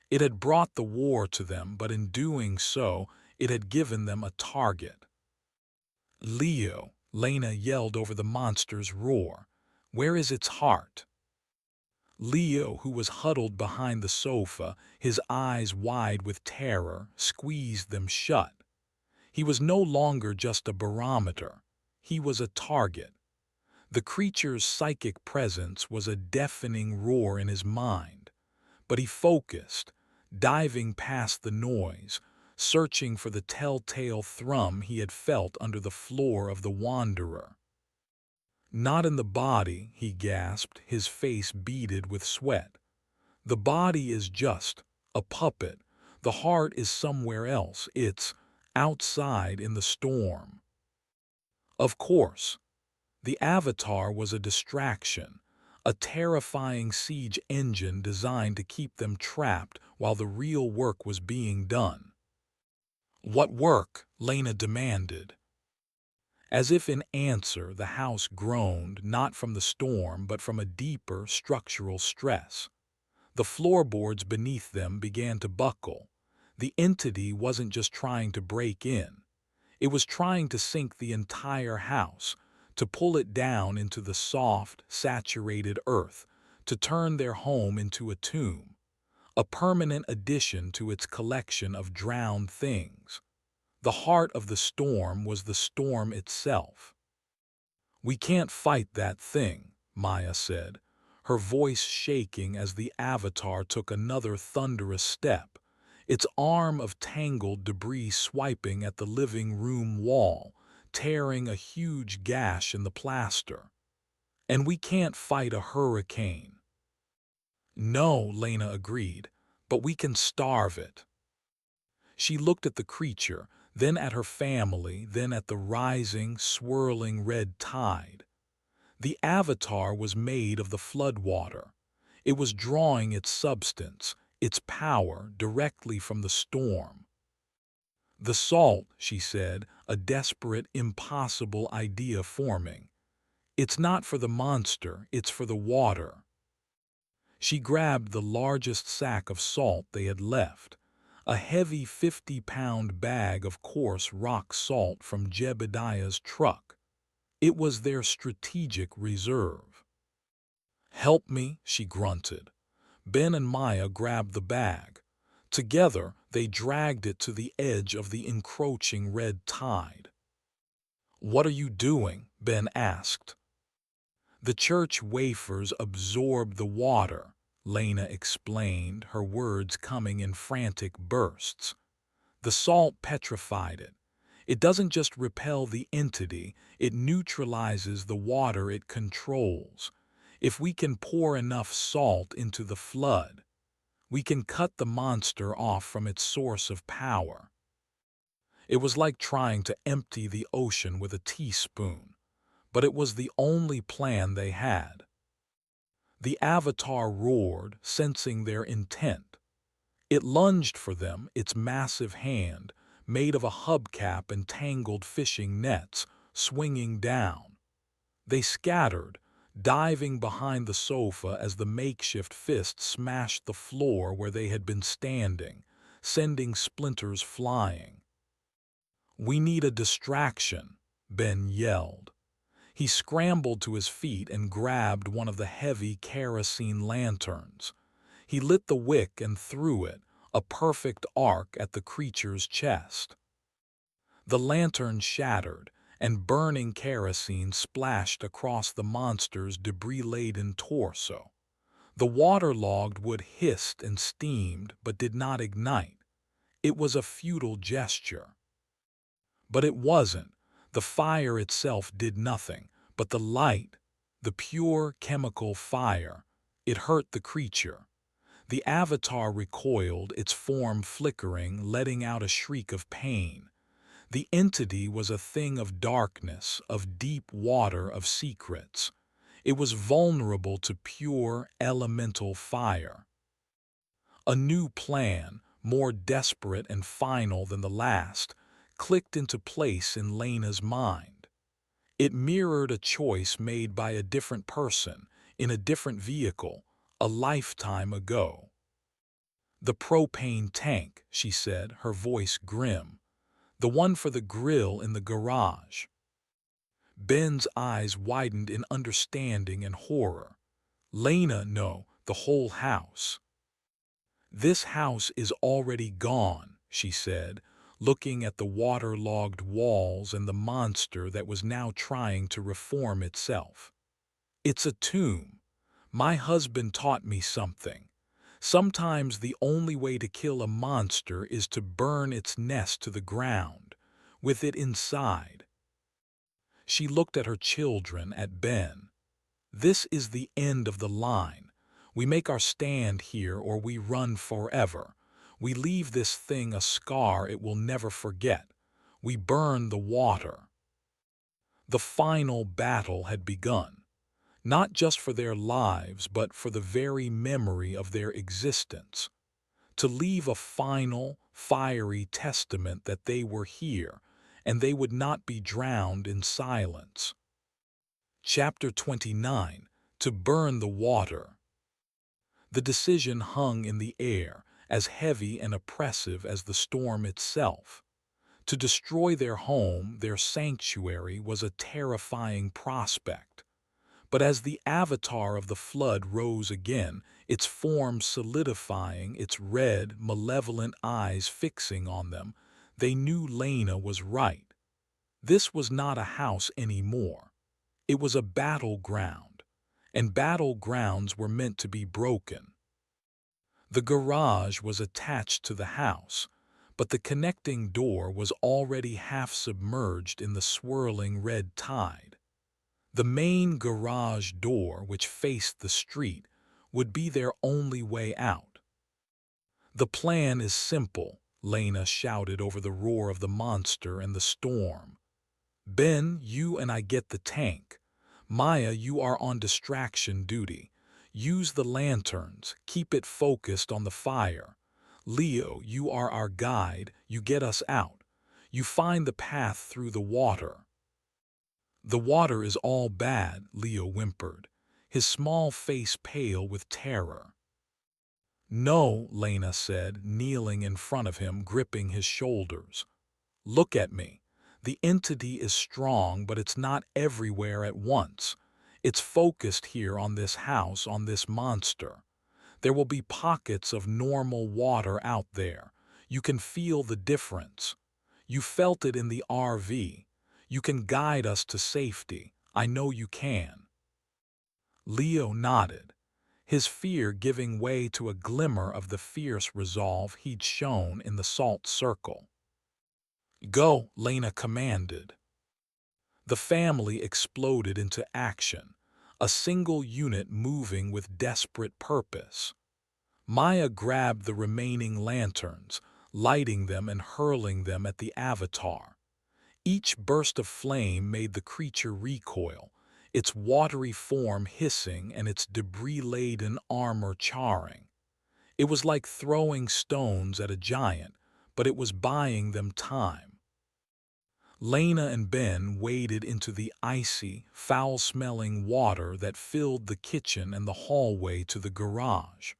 It had brought the war to them, but in doing so, it had given them a target. Leo, Lena yelled over the monster's roar. Where is its heart? Leo, who was huddled behind the sofa, his eyes wide with terror, squeezed them shut. He was no longer just a barometer. He was a target. The creature's psychic presence was a deafening roar in his mind. But he focused, diving past the noise, searching for the telltale thrum he had felt under the floor of the Wanderer. Not in the body, he gasped, his face beaded with sweat. The body is just a puppet. The heart is somewhere else. It's outside in the storm. Of course, the Avatar was a distraction, a terrifying siege engine designed to keep them trapped while the real work was being done. What work? Lena demanded. As if in answer, the house groaned, not from the storm, but from a deeper structural stress. The floorboards beneath them began to buckle. The entity wasn't just trying to break in. It was trying to sink the entire house, to pull it down into the soft, saturated earth, to turn their home into a tomb, a permanent addition to its collection of drowned things. The heart of the storm was the storm itself. We can't fight that thing, Maya said, her voice shaking as the Avatar took another thunderous step, its arm of tangled debris swiping at the living room wall, tearing a huge gash in the plaster. And we can't fight a hurricane. No, Lena agreed, but we can starve it. She looked at the creature, then at her family, then at the rising, swirling red tide. The Avatar was made of the floodwater. It was drawing its substance, its power, directly from the storm. The salt, she said, a desperate, impossible idea forming. It's not for the monster, it's for the water. She grabbed the largest sack of salt they had left, a heavy 50-pound bag of coarse rock salt from Jebediah's truck. It was their strategic reserve. Help me, she grunted. Ben and Maya grabbed the bag. Together, they dragged it to the edge of the encroaching red tide. What are you doing? Ben asked. The church wafers absorb the water, Lena explained, her words coming in frantic bursts. The salt petrified it. It doesn't just repel the entity, it neutralizes the water it controls. If we can pour enough salt into the flood, we can cut the monster off from its source of power. It was like trying to empty the ocean with a teaspoon, but it was the only plan they had. The Avatar roared, sensing their intent. It lunged for them, its massive hand, made of a hubcap and tangled fishing nets, swinging down. They scattered, diving behind the sofa as the makeshift fist smashed the floor where they had been standing, sending splinters flying. We need a distraction, Ben yelled. He scrambled to his feet and grabbed one of the heavy kerosene lanterns. He lit the wick and threw it, a perfect arc at the creature's chest. The lantern shattered, and burning kerosene splashed across the monster's debris-laden torso. The waterlogged wood hissed and steamed but did not ignite. It was a futile gesture. But it wasn't. The fire itself did nothing, but the light, the pure chemical fire, it hurt the creature. The avatar recoiled, its form flickering, letting out a shriek of pain. The entity was a thing of darkness, of deep water, of secrets. It was vulnerable to pure, elemental fire. A new plan, more desperate and final than the last, clicked into place in Lena's mind. It mirrored a choice made by a different person, in a different vehicle, a lifetime ago. "The propane tank," she said, her voice grim. "The one for the grill in the garage." Ben's eyes widened in understanding and horror. "Lena, no, the whole house." "This house is already gone," she said, looking at the waterlogged walls and the monster that was now trying to reform itself. "It's a tomb. My husband taught me something. Sometimes the only way to kill a monster is to burn its nest to the ground, with it inside." She looked at her children, at Ben. "This is the end of the line. We make our stand here or we run forever. We leave this thing a scar it will never forget. We burn the water." The final battle had begun, not just for their lives but for the very memory of their existence. To leave a final, fiery testament that they were here, and they would not be drowned in silence. Chapter 29. To burn the water. The decision hung in the air, as heavy and oppressive as the storm itself. To destroy their home, their sanctuary, was a terrifying prospect. But as the avatar of the flood rose again, its form solidifying, its red, malevolent eyes fixing on them, they knew Lena was right. This was not a house anymore. It was a battleground, and battlegrounds were meant to be broken. The garage was attached to the house, but the connecting door was already half submerged in the swirling red tide. The main garage door, which faced the street, would be their only way out. "The plan is simple," Lena shouted over the roar of the monster and the storm. "Ben, you and I get the tank. Maya, you are on distraction duty. Use the lanterns, keep it focused on the fire. Leo, you are our guide, you get us out. You find the path through the water." "The water is all bad," Leo whimpered, his small face pale with terror. "No," Lena said, kneeling in front of him, gripping his shoulders. "Look at me. The entity is strong, but it's not everywhere at once. It's focused here on this house, on this monster. There will be pockets of normal water out there. You can feel the difference. You felt it in the RV. You can guide us to safety. I know you can." Leo nodded, his fear giving way to a glimmer of the fierce resolve he'd shown in the salt circle. "Go," Lena commanded. The family exploded into action, a single unit moving with desperate purpose. Maya grabbed the remaining lanterns, lighting them and hurling them at the avatar. Each burst of flame made the creature recoil, its watery form hissing and its debris-laden armor charring. It was like throwing stones at a giant, but it was buying them time. Lena and Ben waded into the icy, foul-smelling water that filled the kitchen and the hallway to the garage.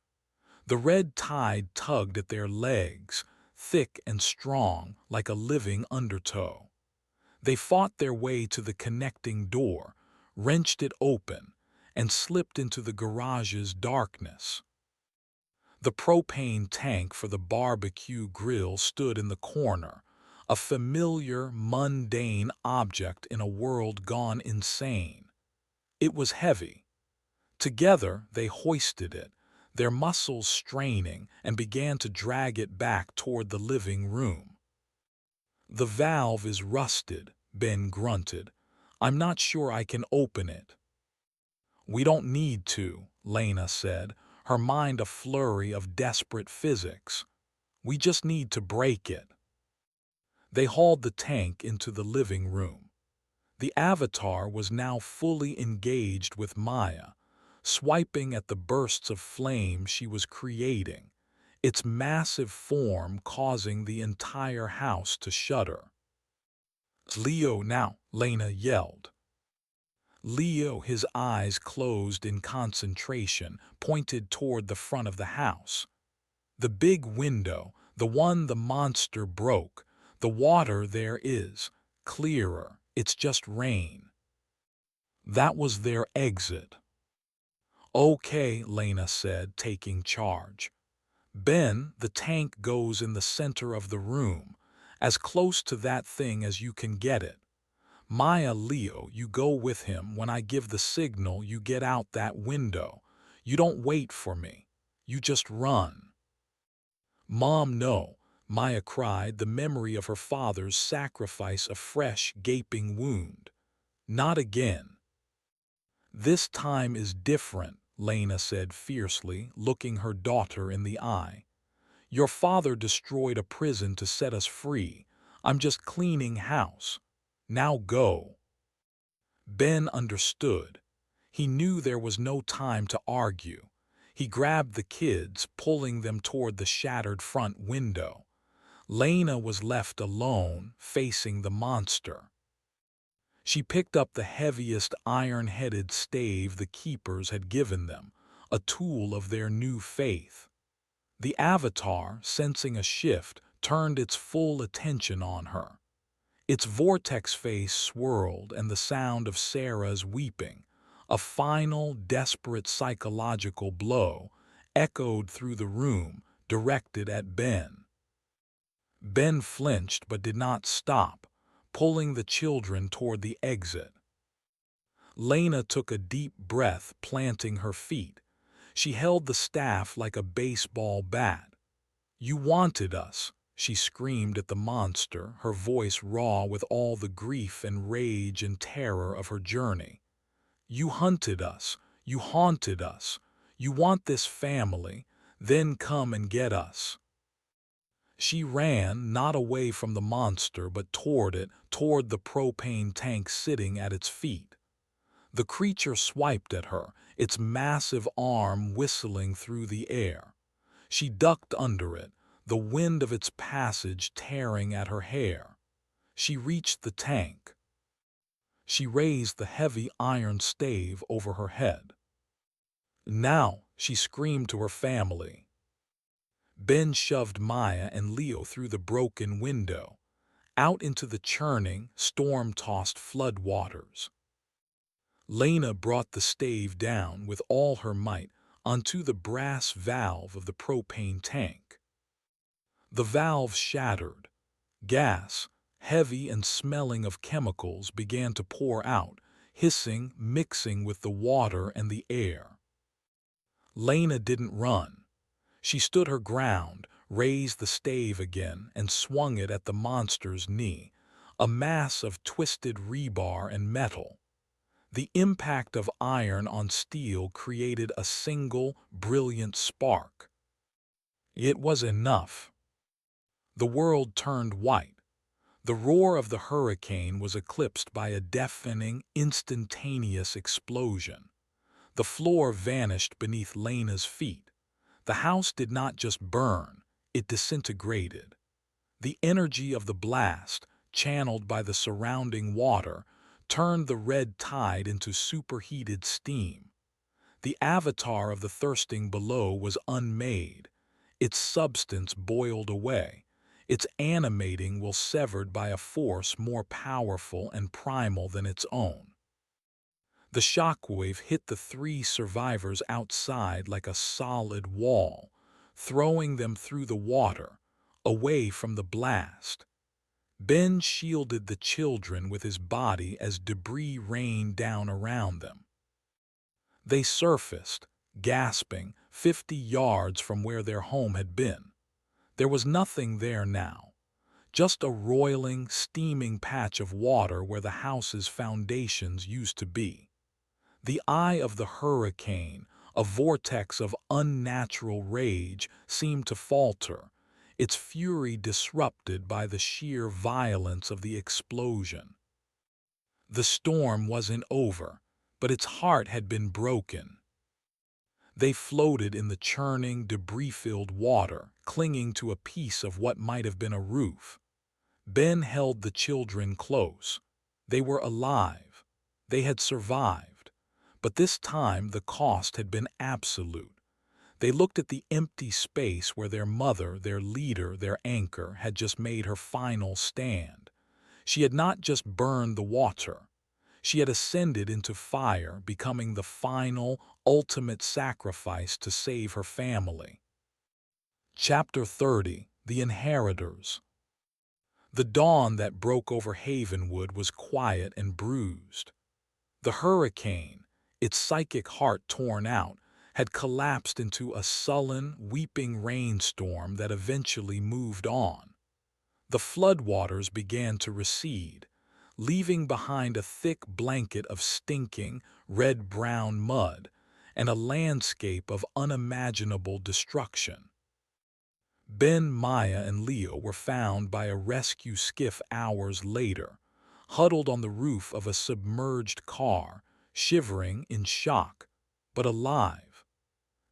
The red tide tugged at their legs, thick and strong, like a living undertow. They fought their way to the connecting door, wrenched it open, and slipped into the garage's darkness. The propane tank for the barbecue grill stood in the corner, a familiar, mundane object in a world gone insane. It was heavy. Together they hoisted it, their muscles straining, and began to drag it back toward the living room. "The valve is rusted," Ben grunted. "I'm not sure I can open it." "We don't need to," Lena said, her mind a flurry of desperate physics. We just need to break it. They hauled the tank into the living room. The avatar was now fully engaged with Maya, swiping at the bursts of flame she was creating, its massive form causing the entire house to shudder. "Leo now!" Lena yelled. Leo, his eyes closed in concentration, pointed toward the front of the house. The big window, the one the monster broke, the water there is clearer, it's just rain. That was their exit. "Okay," Lena said, taking charge. "Ben, the tank goes in the center of the room, as close to that thing as you can get it. Maya, Leo, you go with him. When I give the signal, you get out that window. You don't wait for me. You just run." "Mom, no," Maya cried, the memory of her father's sacrifice a fresh, gaping wound. "Not again." "This time is different," Lena said fiercely, looking her daughter in the eye. "Your father destroyed a prison to set us free. I'm just cleaning house. Now go." Ben understood. He knew there was no time to argue. He grabbed the kids, pulling them toward the shattered front window. Lena was left alone, facing the monster. She picked up the heaviest iron-headed stave the keepers had given them, a tool of their new faith. The avatar, sensing a shift, turned its full attention on her. Its vortex face swirled, and the sound of Sarah's weeping, a final, desperate psychological blow, echoed through the room, directed at Ben. Ben flinched but did not stop, pulling the children toward the exit. Lena took a deep breath, planting her feet. She held the staff like a baseball bat. "You wanted us," she screamed at the monster, her voice raw with all the grief and rage and terror of her journey. "You hunted us. You haunted us. You want this family. Then come and get us." She ran, not away from the monster, but toward it, toward the propane tank sitting at its feet. The creature swiped at her, its massive arm whistling through the air. She ducked under it, the wind of its passage tearing at her hair. She reached the tank. She raised the heavy iron stave over her head. "Now," she screamed to her family. Ben shoved Maya and Leo through the broken window, out into the churning, storm-tossed floodwaters. Lena brought the stave down with all her might onto the brass valve of the propane tank. The valve shattered. Gas, heavy and smelling of chemicals, began to pour out, hissing, mixing with the water and the air. Lena didn't run. She stood her ground, raised the stave again, and swung it at the monster's knee, a mass of twisted rebar and metal. The impact of iron on steel created a single, brilliant spark. It was enough. The world turned white. The roar of the hurricane was eclipsed by a deafening, instantaneous explosion. The floor vanished beneath Lena's feet. The house did not just burn, it disintegrated. The energy of the blast, channeled by the surrounding water, turned the red tide into superheated steam. The avatar of the thirsting below was unmade. Its substance boiled away, its animating will severed by a force more powerful and primal than its own. The shockwave hit the three survivors outside like a solid wall, throwing them through the water, away from the blast. Ben shielded the children with his body as debris rained down around them. They surfaced, gasping, 50 yards from where their home had been. There was nothing there now, just a roiling, steaming patch of water where the house's foundations used to be. The eye of the hurricane, A vortex of unnatural rage seemed to falter, its fury disrupted by the sheer violence of the explosion. The storm wasn't over, but its heart had been broken. They floated in the churning, debris-filled water, clinging to a piece of what might have been a roof. Ben held the children close. They were alive. They had survived. But this time the cost had been absolute. They looked at the empty space where their mother, their leader, their anchor, had just made her final stand. She had not just burned the water. She had ascended into fire, becoming the final, ultimate sacrifice to save her family. Chapter 30: The Inheritors. The dawn that broke over Havenwood was quiet and bruised. The hurricane, its psychic heart torn out, had collapsed into a sullen, weeping rainstorm that eventually moved on. The floodwaters began to recede, leaving behind a thick blanket of stinking, red-brown mud and a landscape of unimaginable destruction. Ben, Maya, and Leo were found by a rescue skiff hours later, huddled on the roof of a submerged car, shivering in shock, but alive.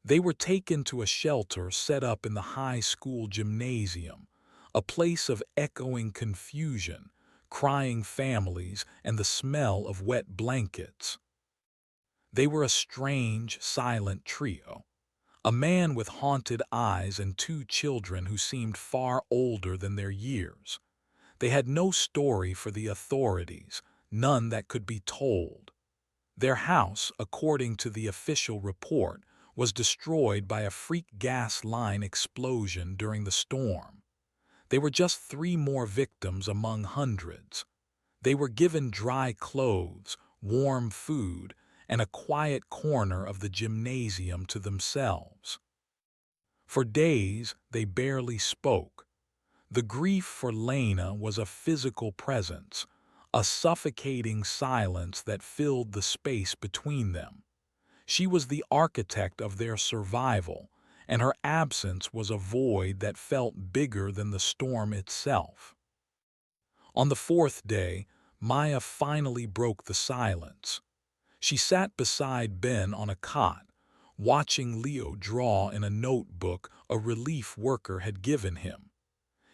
They were taken to a shelter set up in the high school gymnasium, a place of echoing confusion, crying families, and the smell of wet blankets. They were a strange, silent trio. A man with haunted eyes and two children who seemed far older than their years. They had no story for the authorities, none that could be told. Their house, according to the official report, was destroyed by a freak gas line explosion during the storm. They were just 3 more victims among hundreds. They were given dry clothes, warm food, and a quiet corner of the gymnasium to themselves. For days, they barely spoke. The grief for Lena was a physical presence, a suffocating silence that filled the space between them. She was the architect of their survival, and her absence was a void that felt bigger than the storm itself. On the 4th day, Maya finally broke the silence. She sat beside Ben on a cot, watching Leo draw in a notebook a relief worker had given him.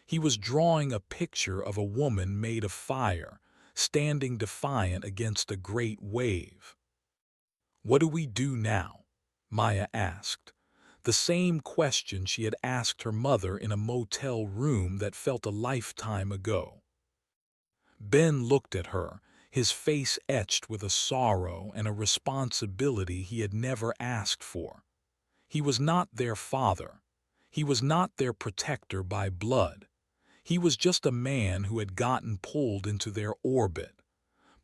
He was drawing a picture of a woman made of fire, standing defiant against a great wave. "What do we do now?" Maya asked. The same question she had asked her mother in a motel room that felt a lifetime ago. Ben looked at her, his face etched with a sorrow and a responsibility he had never asked for. He was not their father. He was not their protector by blood. He was just a man who had gotten pulled into their orbit.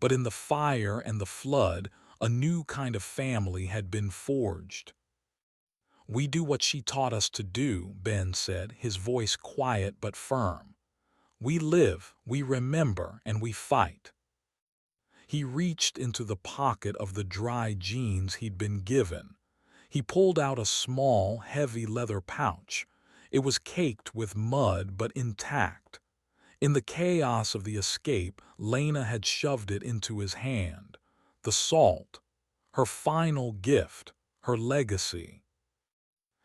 But in the fire and the flood, a new kind of family had been forged. "We do what she taught us to do," Ben said, his voice quiet but firm. "We live, we remember, and we fight." He reached into the pocket of the dry jeans he'd been given. He pulled out a small, heavy leather pouch. It was caked with mud but intact. In the chaos of the escape, Lena had shoved it into his hand. The salt. Her final gift. Her legacy.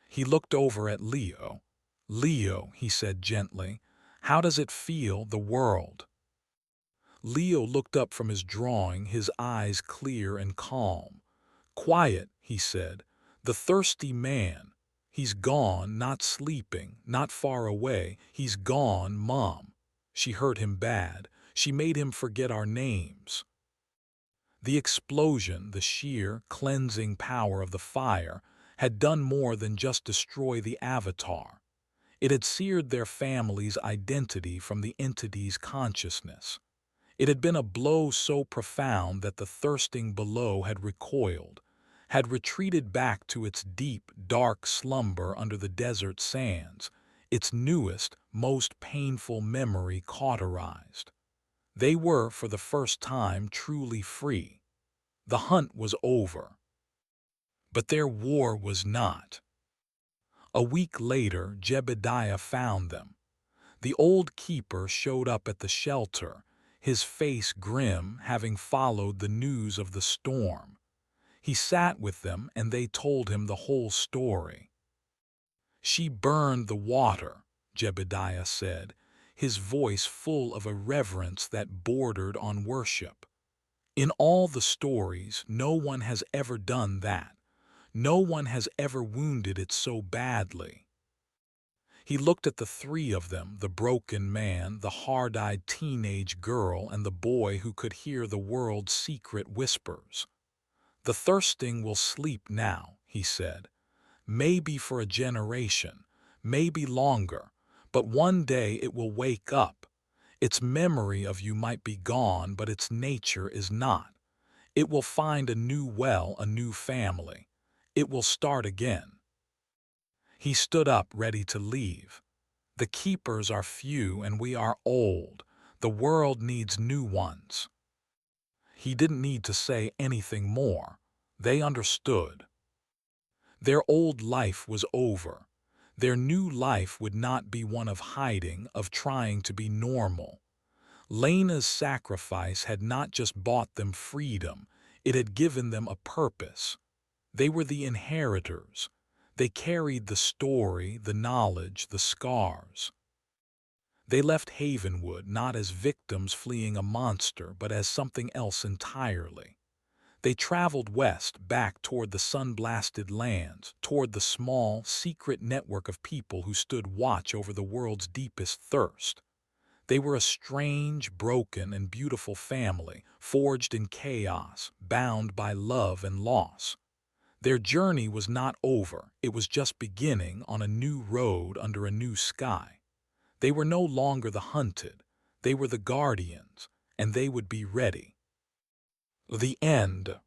He looked over at Leo. "Leo," he said gently, "how does it feel, the world?" Leo looked up from his drawing, his eyes clear and calm. "Quiet," he said. "The thirsty man. He's gone, not sleeping, not far away. He's gone, Mom. She hurt him bad. She made him forget our names." The explosion, the sheer, cleansing power of the fire, had done more than just destroy the avatar. It had seared their family's identity from the entity's consciousness. It had been a blow so profound that the thirsting below had recoiled, had retreated back to its deep, dark slumber under the desert sands, its newest, most painful memory cauterized. They were, for the first time, truly free. The hunt was over. But their war was not. A week later, Jebediah found them. The old keeper showed up at the shelter, his face grim, having followed the news of the storm. He sat with them and they told him the whole story. "She burned the water," Jebediah said, his voice full of a reverence that bordered on worship. "In all the stories, no one has ever done that. No one has ever wounded it so badly." He looked at the three of them, the broken man, the hard-eyed teenage girl, and the boy who could hear the world's secret whispers. "The thirsting will sleep now," he said. "Maybe for a generation, maybe longer, but one day it will wake up. Its memory of you might be gone, but its nature is not. It will find a new well, a new family. It will start again." He stood up, ready to leave. "The keepers are few and we are old. The world needs new ones." He didn't need to say anything more. They understood. Their old life was over. Their new life would not be one of hiding, of trying to be normal. Lena's sacrifice had not just bought them freedom, it had given them a purpose. They were the inheritors. They carried the story, the knowledge, the scars. They left Havenwood not as victims fleeing a monster, but as something else entirely. They traveled west, back toward the sun-blasted lands, toward the small, secret network of people who stood watch over the world's deepest thirst. They were a strange, broken, and beautiful family, forged in chaos, bound by love and loss. Their journey was not over, it was just beginning on a new road under a new sky. They were no longer the hunted, they were the guardians, and they would be ready. The end.